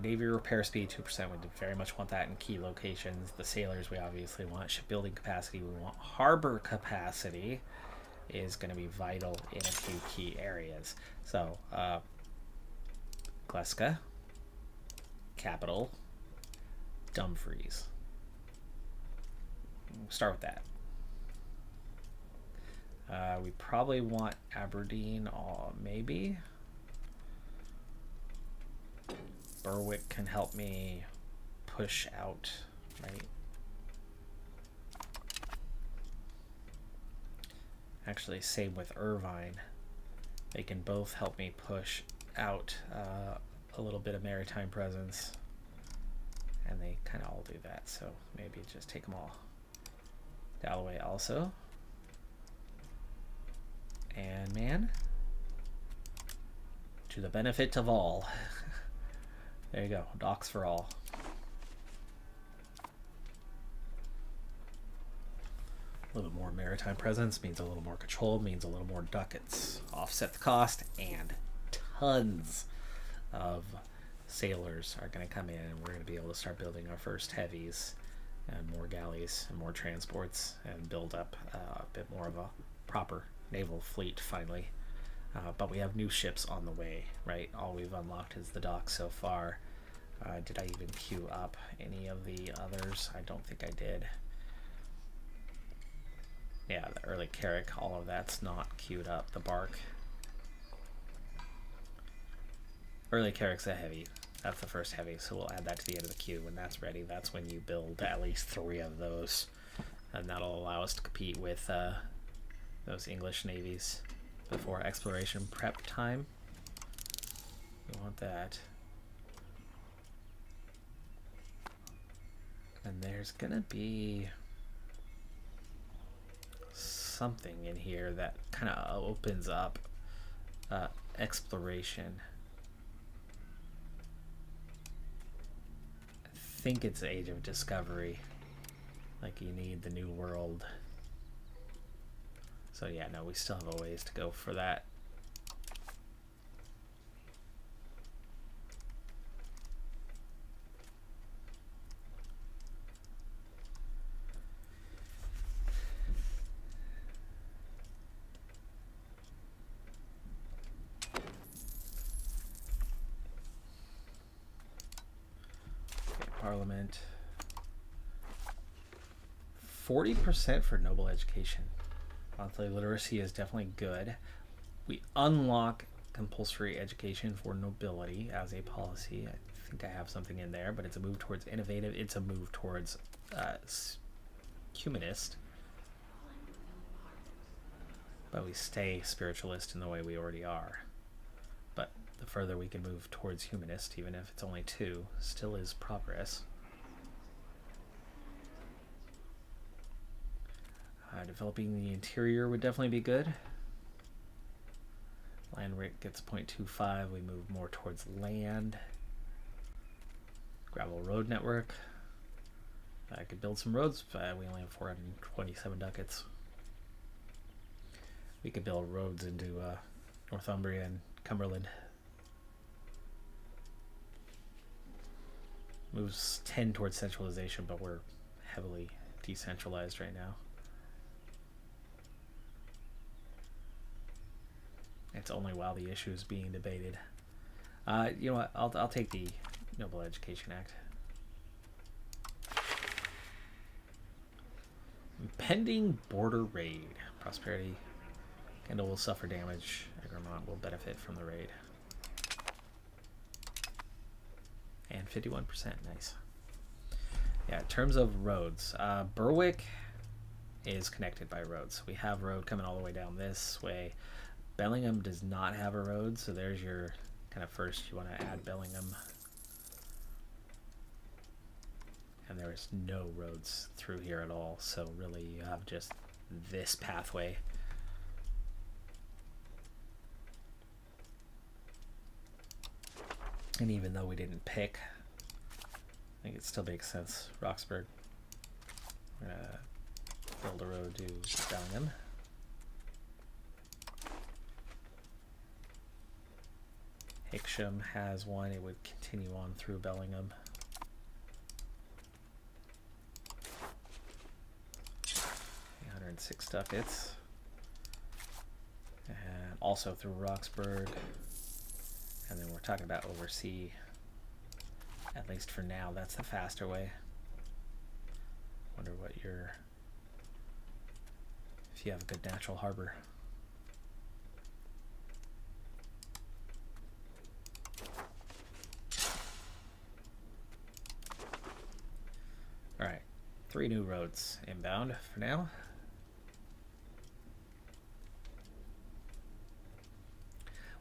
Navy repair speed 2%. We very much want that in key locations. The sailors we obviously want. Shipbuilding capacity we want. Harbor capacity is going to be vital in a few key areas. So Gleska, Capital, Dumfries. We'll start with that. We probably want Aberdeen, maybe. Berwick can help me push out, right? Actually, same with Irvine. They can both help me push out a little bit of maritime presence. And they kind of all do that, so maybe just take them all. Galloway also. And man, to the benefit of all. There you go, docks for all. A little bit more maritime presence means a little more control, means a little more ducats. Offset the cost, and tons of sailors are going to come in, and we're going to be able to start building our first heavies and more galleys and more transports and build up a bit more of a proper naval fleet finally. But we have new ships on the way, right? All we've unlocked is the dock so far. Did I even queue up any of the others? I don't think I did. Yeah, the early Carrick, all of that's not queued up. The bark. Early Carrick's a heavy. That's the first heavy, so we'll add that to the end of the queue. When that's ready, that's when you build at least 3 of those. And that'll allow us to compete with those English navies before exploration prep time. We want that. And there's gonna be something in here that kind of opens up exploration. I think it's Age of Discovery. Like you need the new world. So yeah, no, we still have a ways to go for that. Parliament. 40% for noble education. Monthly literacy is definitely good. We unlock compulsory education for nobility as a policy. I think I have something in there, but it's a move towards innovative. It's a move towards humanist. But we stay spiritualist in the way we already are. But the further we can move towards humanist, even if it's only 2, still is progress. developing the interior would definitely be good. Land rate gets 0.25. We move more towards land. Gravel road network. I could build some roads, but we only have 427 ducats. We could build roads into Northumbria and Cumberland. Moves 10 towards centralization, but we're heavily decentralized right now. It's only while the issue is being debated. You know what? I'll take the Noble Education Act. Impending border raid. Prosperity. Kendall will suffer damage. Egremont will benefit from the raid. And 51%. Nice. Yeah, in terms of roads, Berwick is connected by roads. We have road coming all the way down this way. Bellingham does not have a road, so there's your kind of first. You want to add Bellingham. And there is no roads through here at all, so really you have just this pathway. And even though we didn't pick, I think it still makes sense. Roxburgh. We're gonna build a road to Bellingham. Hixham has one. It would continue on through Bellingham. 106 ducats. And also through Roxburgh. And then we're talking about oversea. At least for now, that's the faster way. Wonder what your... if you have a good natural harbor. Alright, 3 new roads inbound for now.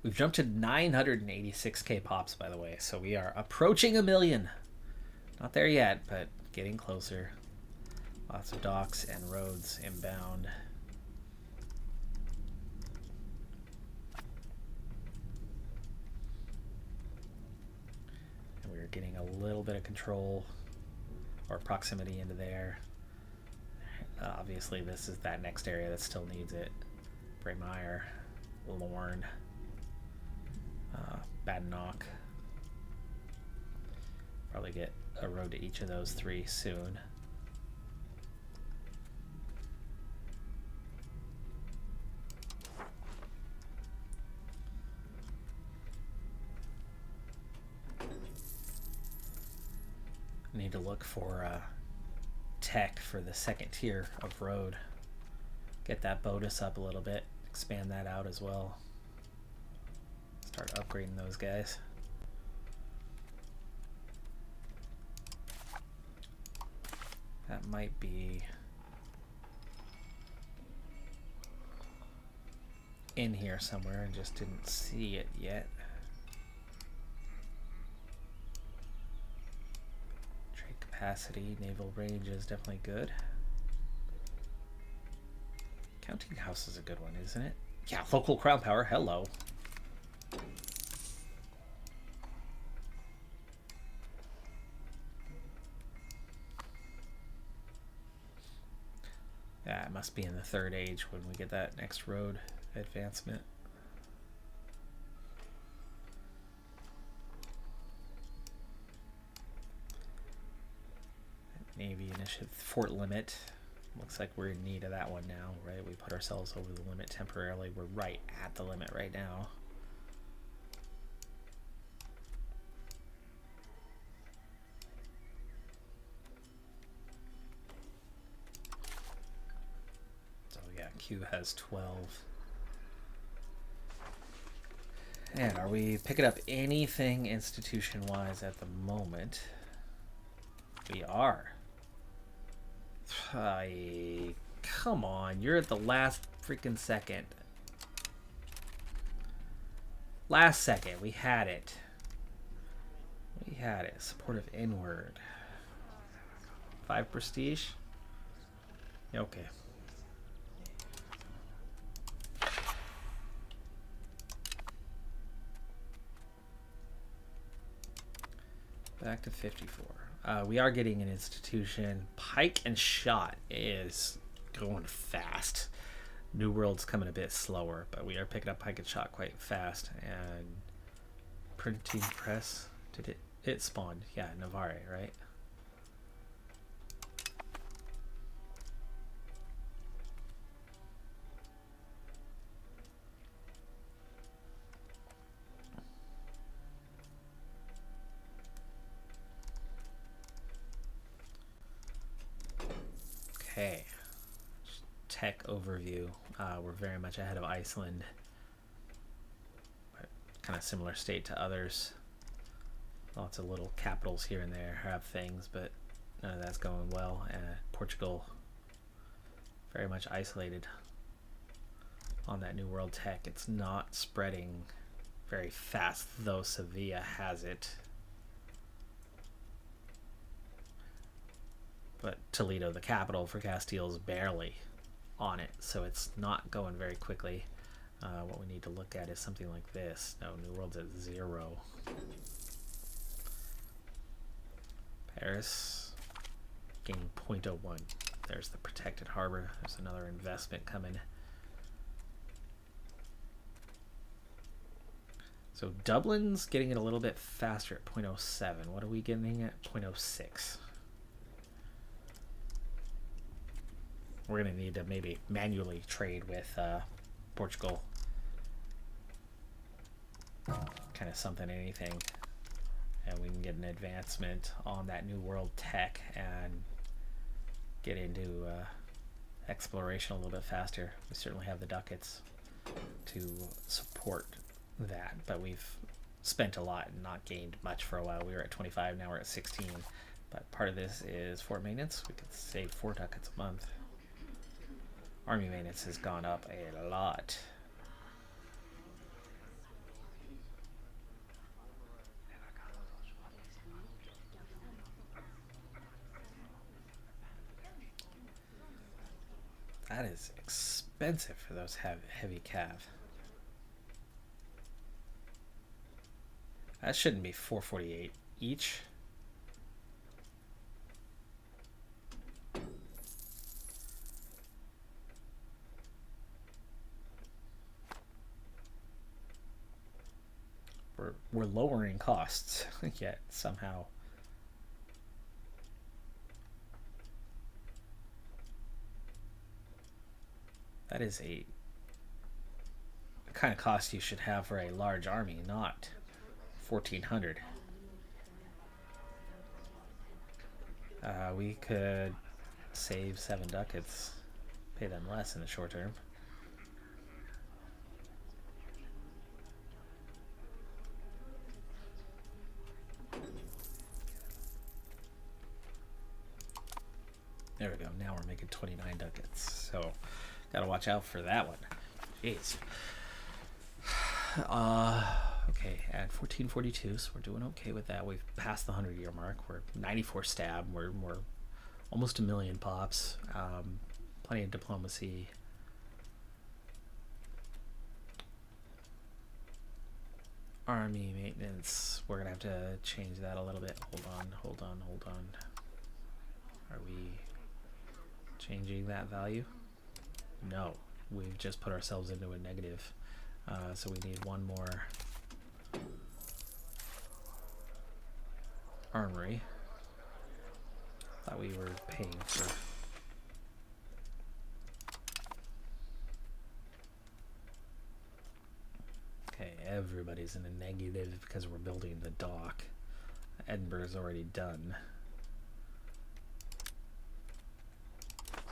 We've jumped to 986k pops, by the way, so we are approaching 1 million. Not there yet, but getting closer. Lots of docks and roads inbound. And we're getting a little bit of control or proximity into there. Obviously, this is that next area that still needs it. Braemire, Lorne. Badenoch. Probably get a road to each of those 3 soon. Need to look for tech for the 2nd tier of road. Get that bonus up a little bit. Expand that out as well. Start upgrading those guys. That might be in here somewhere and just didn't see it yet. Trade capacity, naval range is definitely good. Counting house is a good one, isn't it? Yeah, local crown power, hello. Yeah, it must be in the 3rd age when we get that next road advancement. Navy initiative, fort limit. Looks like we're in need of that one now, right? We put ourselves over the limit temporarily. We're right at the limit right now. Q has 12. And are we picking up anything institution-wise at the moment? We are. Come on, you're at the last freaking second. Last second, we had it. We had it. Supportive inward. 5 prestige? Okay. Back to 54. We are getting an institution. Pike and shot is going fast. New World's coming a bit slower, but we are picking up pike and shot quite fast. And printing press, did it spawned? Yeah, Navarre, right? Okay, tech overview. We're very much ahead of Iceland. Kind of similar state to others. Lots of little capitals here and there have things, but none of that's going well. And Portugal, very much isolated on that New World tech. It's not spreading very fast, though Sevilla has it. But Toledo, the capital for Castile, is barely on it, so it's not going very quickly. What we need to look at is something like this. No, New World's at 0. Paris gaining 0.01. There's the protected harbor. There's another investment coming. So Dublin's getting it a little bit faster at 0.07. What are we getting at 0.06? We're going to need to maybe manually trade with Portugal. Kind of something, anything. And we can get an advancement on that New World tech and get into exploration a little bit faster. We certainly have the ducats to support that, but we've spent a lot and not gained much for a while. We were at 25, now we're at 16. But part of this is fort maintenance. We could save 4 ducats a month. Army maintenance has gone up a lot. That is expensive for those heavy cav. That shouldn't be 448 each. We're lowering costs, yet somehow. That is the kind of cost you should have for a large army, not 1,400. We could save 7 ducats, pay them less in the short term. There we go. Now we're making 29 ducats. So, gotta watch out for that one. Jeez. Okay, at 1442, so we're doing okay with that. We've passed the 100-year mark. We're 94 stab. We're almost 1 million pops. Plenty of diplomacy. Army maintenance. We're gonna have to change that a little bit. Hold on. Are we changing that value? No, we've just put ourselves into a negative. So we need one more armory. Thought we were paying for. Okay, everybody's in a negative because we're building the dock. Edinburgh's already done.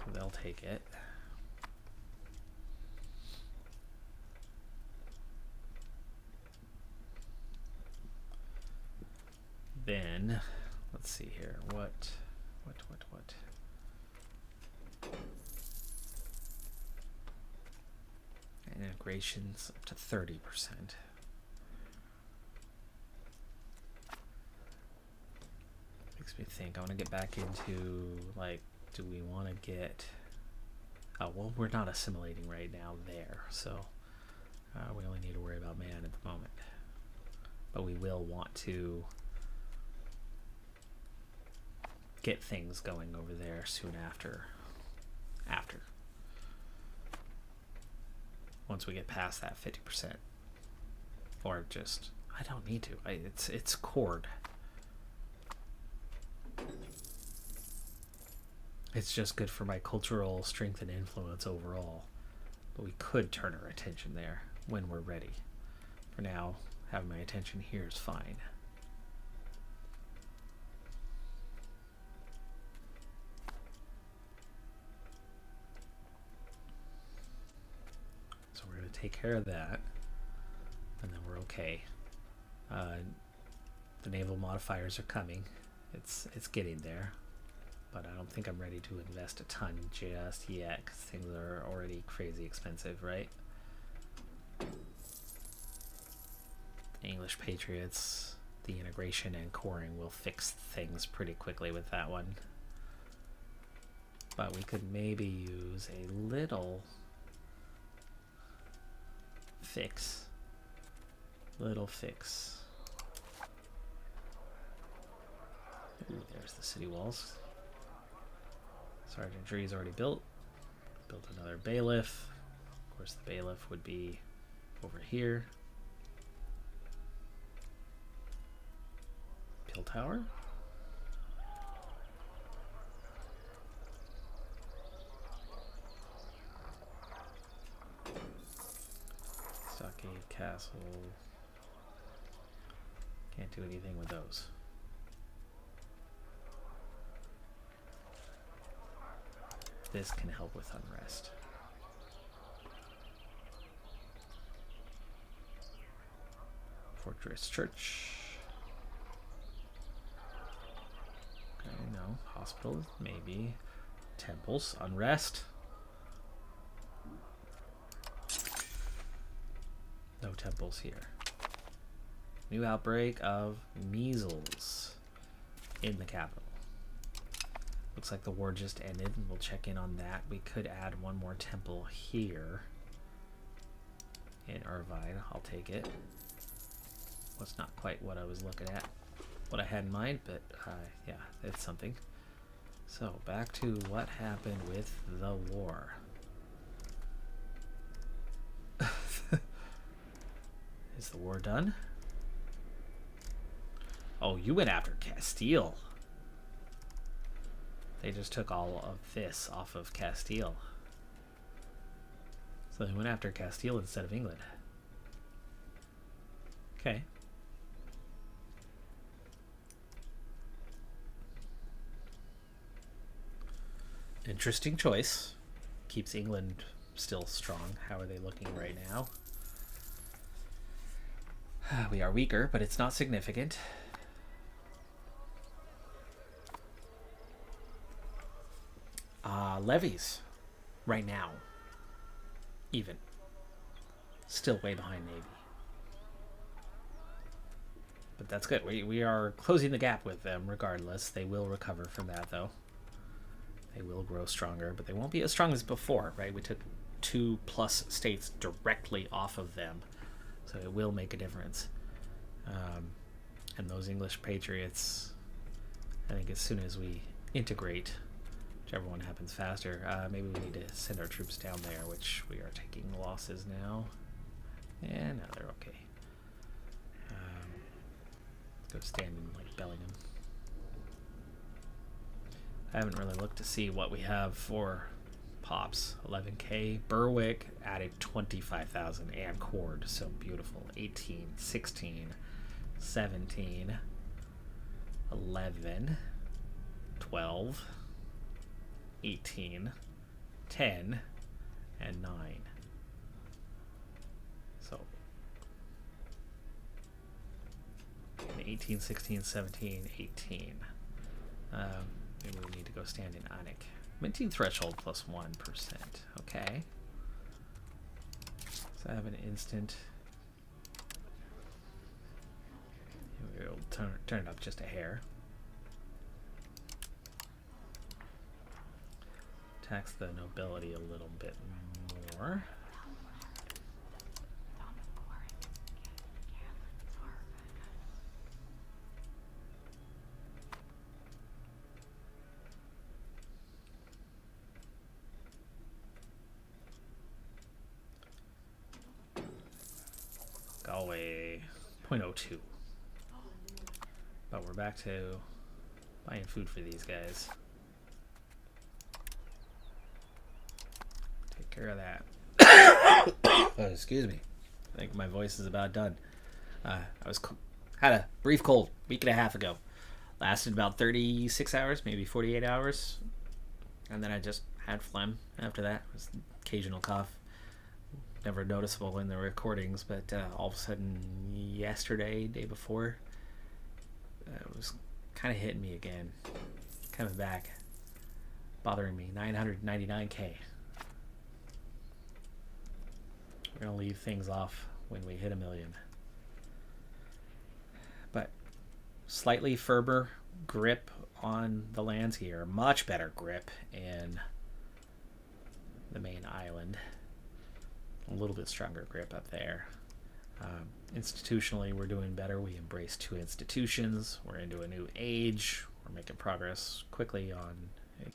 So they'll take it. Then, let's see here, what? Integrations up to 30%. Makes me think, I want to get back into, like, do we want to get, oh, well, we're not assimilating right now there, so we only need to worry about man at the moment. But we will want to get things going over there soon after. Once we get past that 50%. Or just, I don't need to. It's cord. It's just good for my cultural strength and influence overall. But we could turn our attention there when we're ready. For now, having my attention here is fine. So we're going to take care of that. And then we're okay. The naval modifiers are coming. It's getting there. But I don't think I'm ready to invest a ton just yet, because things are already crazy expensive, right? English Patriots, the integration and coring will fix things pretty quickly with that one. But we could maybe use a little fix. Ooh, there's the city walls. Sergeantry is already built. Built another bailiff. Of course, the bailiff would be over here. Pill tower. Stockade castle. Can't do anything with those. This can help with unrest. Fortress Church. Okay, no. Hospitals, maybe. Temples, unrest. No temples here. New outbreak of measles in the capital. Looks like the war just ended. We'll check in on that. We could add one more temple here in Irvine. I'll take it. Well, it's not quite what I was looking at, what I had in mind, but yeah, it's something. So back to what happened with the war. Is the war done? Oh, you went after Castile. They just took all of this off of Castile. So they went after Castile instead of England. Okay. Interesting choice. Keeps England still strong. How are they looking right now? We are weaker, but it's not significant. Levies right now, even still way behind Navy, but that's good. We are closing the gap with them regardless. They will recover from that though. They will grow stronger, but they won't be as strong as before, right? We took 2+ states directly off of them, so it will make a difference. And those English Patriots, I think as soon as we integrate, whichever one happens faster, maybe we need to send our troops down there, which we are taking losses now. Yeah, no, they're okay. Let's go stand in like Bellingham. I haven't really looked to see what we have for pops. 11k. Berwick added 25,000 and cord, so beautiful. 18, 16, 17, 11, 12, 18, 10, and 9. So 18, 16, 17, 18. Maybe we need to go stand in Anik. Minting threshold plus 1%. Okay. So I have an instant. We'll turn it up just a hair. Tax the nobility a little bit more. now a 0.02. But we're back to buying food for these guys. Take care of that. Oh, excuse me. I think my voice is about done. Had a brief cold a week and a half ago. Lasted about 36 hours, maybe 48 hours. And then I just had phlegm after that. It was an occasional cough. Never noticeable in the recordings, but all of a sudden yesterday, day before, it was kind of hitting me again. Coming back. Bothering me. 999K. We're going to leave things off when we hit 1 million. But slightly firmer grip on the lands here. Much better grip in the main island. A little bit stronger grip up there. Institutionally, we're doing better. We embrace 2 institutions. We're into a new age. We're making progress quickly on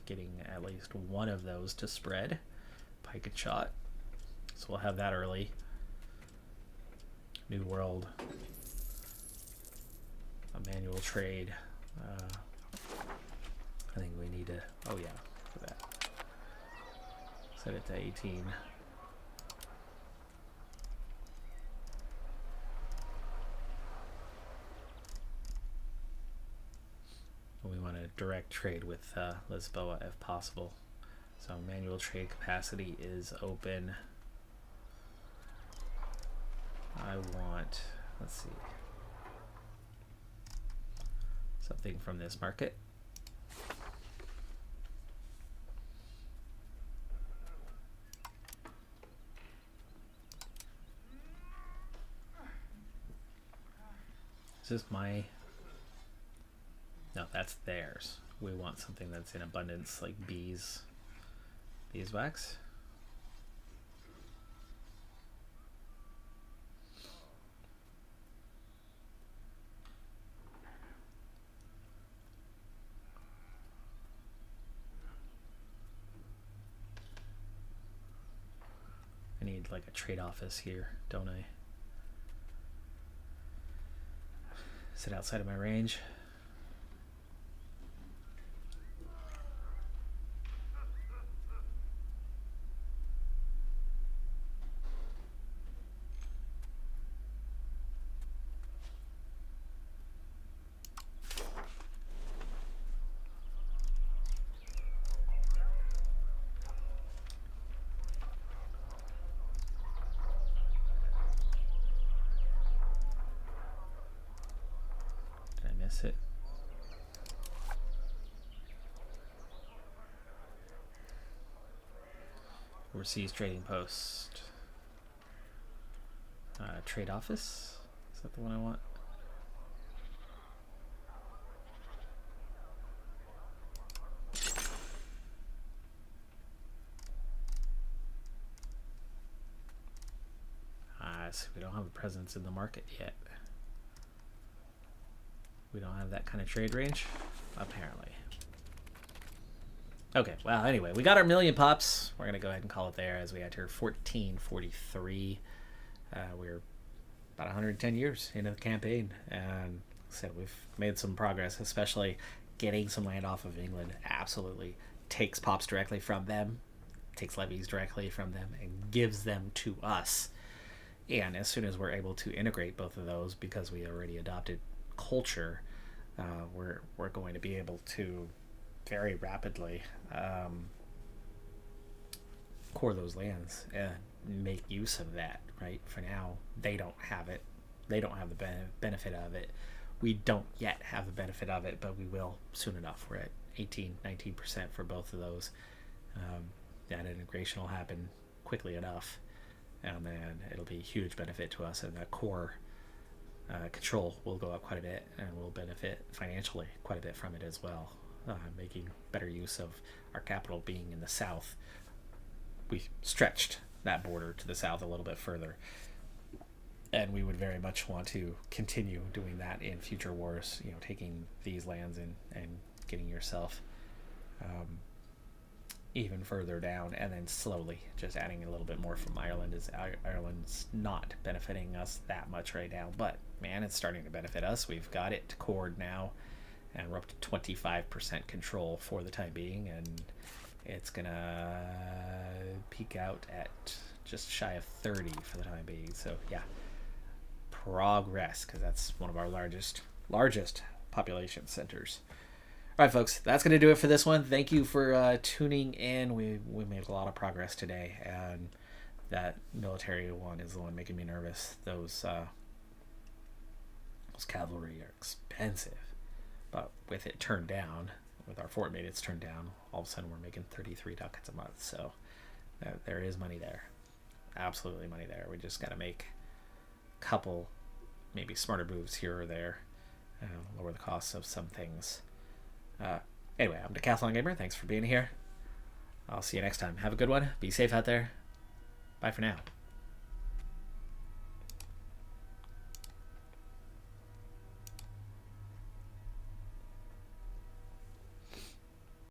getting at least one of those to spread. Pike and shot. So we'll have that early. New world. A manual trade. I think we need to... Oh yeah, for that. Set it to 18. We want to direct trade with Lisboa if possible. So manual trade capacity is open. I want, let's see, something from this market. Is this my... No, that's theirs. We want something that's in abundance, like beeswax. I need like a trade office here, don't I? Is it outside of my range? It. Overseas trading post. Trade office. Is that the one I want? So we don't have a presence in the market yet. We don't have that kind of trade range, apparently. Okay, well, anyway, we got our 1 million pops. We're going to go ahead and call it there as we enter 1443. We're about 110 years into the campaign. And like I said, we've made some progress, especially getting some land off of England. Absolutely takes pops directly from them, takes levies directly from them, and gives them to us. And as soon as we're able to integrate both of those, because we already adopted culture, we're going to be able to very rapidly core those lands and make use of that. Right, for now they don't have it, they don't have the benefit of it. We don't yet have the benefit of it, but we will soon enough. We're at 18-19% for both of those. That integration will happen quickly enough, and then it'll be a huge benefit to us, and that core control will go up quite a bit, and we'll benefit financially quite a bit from it as well, making better use of our capital being in the south. We stretched that border to the south a little bit further, and we would very much want to continue doing that in future wars, taking these lands and getting yourself even further down, and then slowly just adding a little bit more from Ireland, as Ireland's not benefiting us that much right now, but man, it's starting to benefit us. We've got it cored now, and we're up to 25% control for the time being, and it's gonna peak out at just shy of 30 for the time being. So yeah, progress, because that's one of our largest population centers. All right, folks, that's going to do it for this one. Thank you for tuning in. We made a lot of progress today, and that military one is the one making me nervous. Those cavalry are expensive, but with it turned down, with our fort mate, it's turned down. All of a sudden, we're making 33 ducats a month. So there is money there, absolutely money there. We just got to make a couple, maybe smarter moves here or there, lower the costs of some things. Anyway, I'm Decathlon Gamer. Thanks for being here. I'll see you next time. Have a good one. Be safe out there. Bye for now.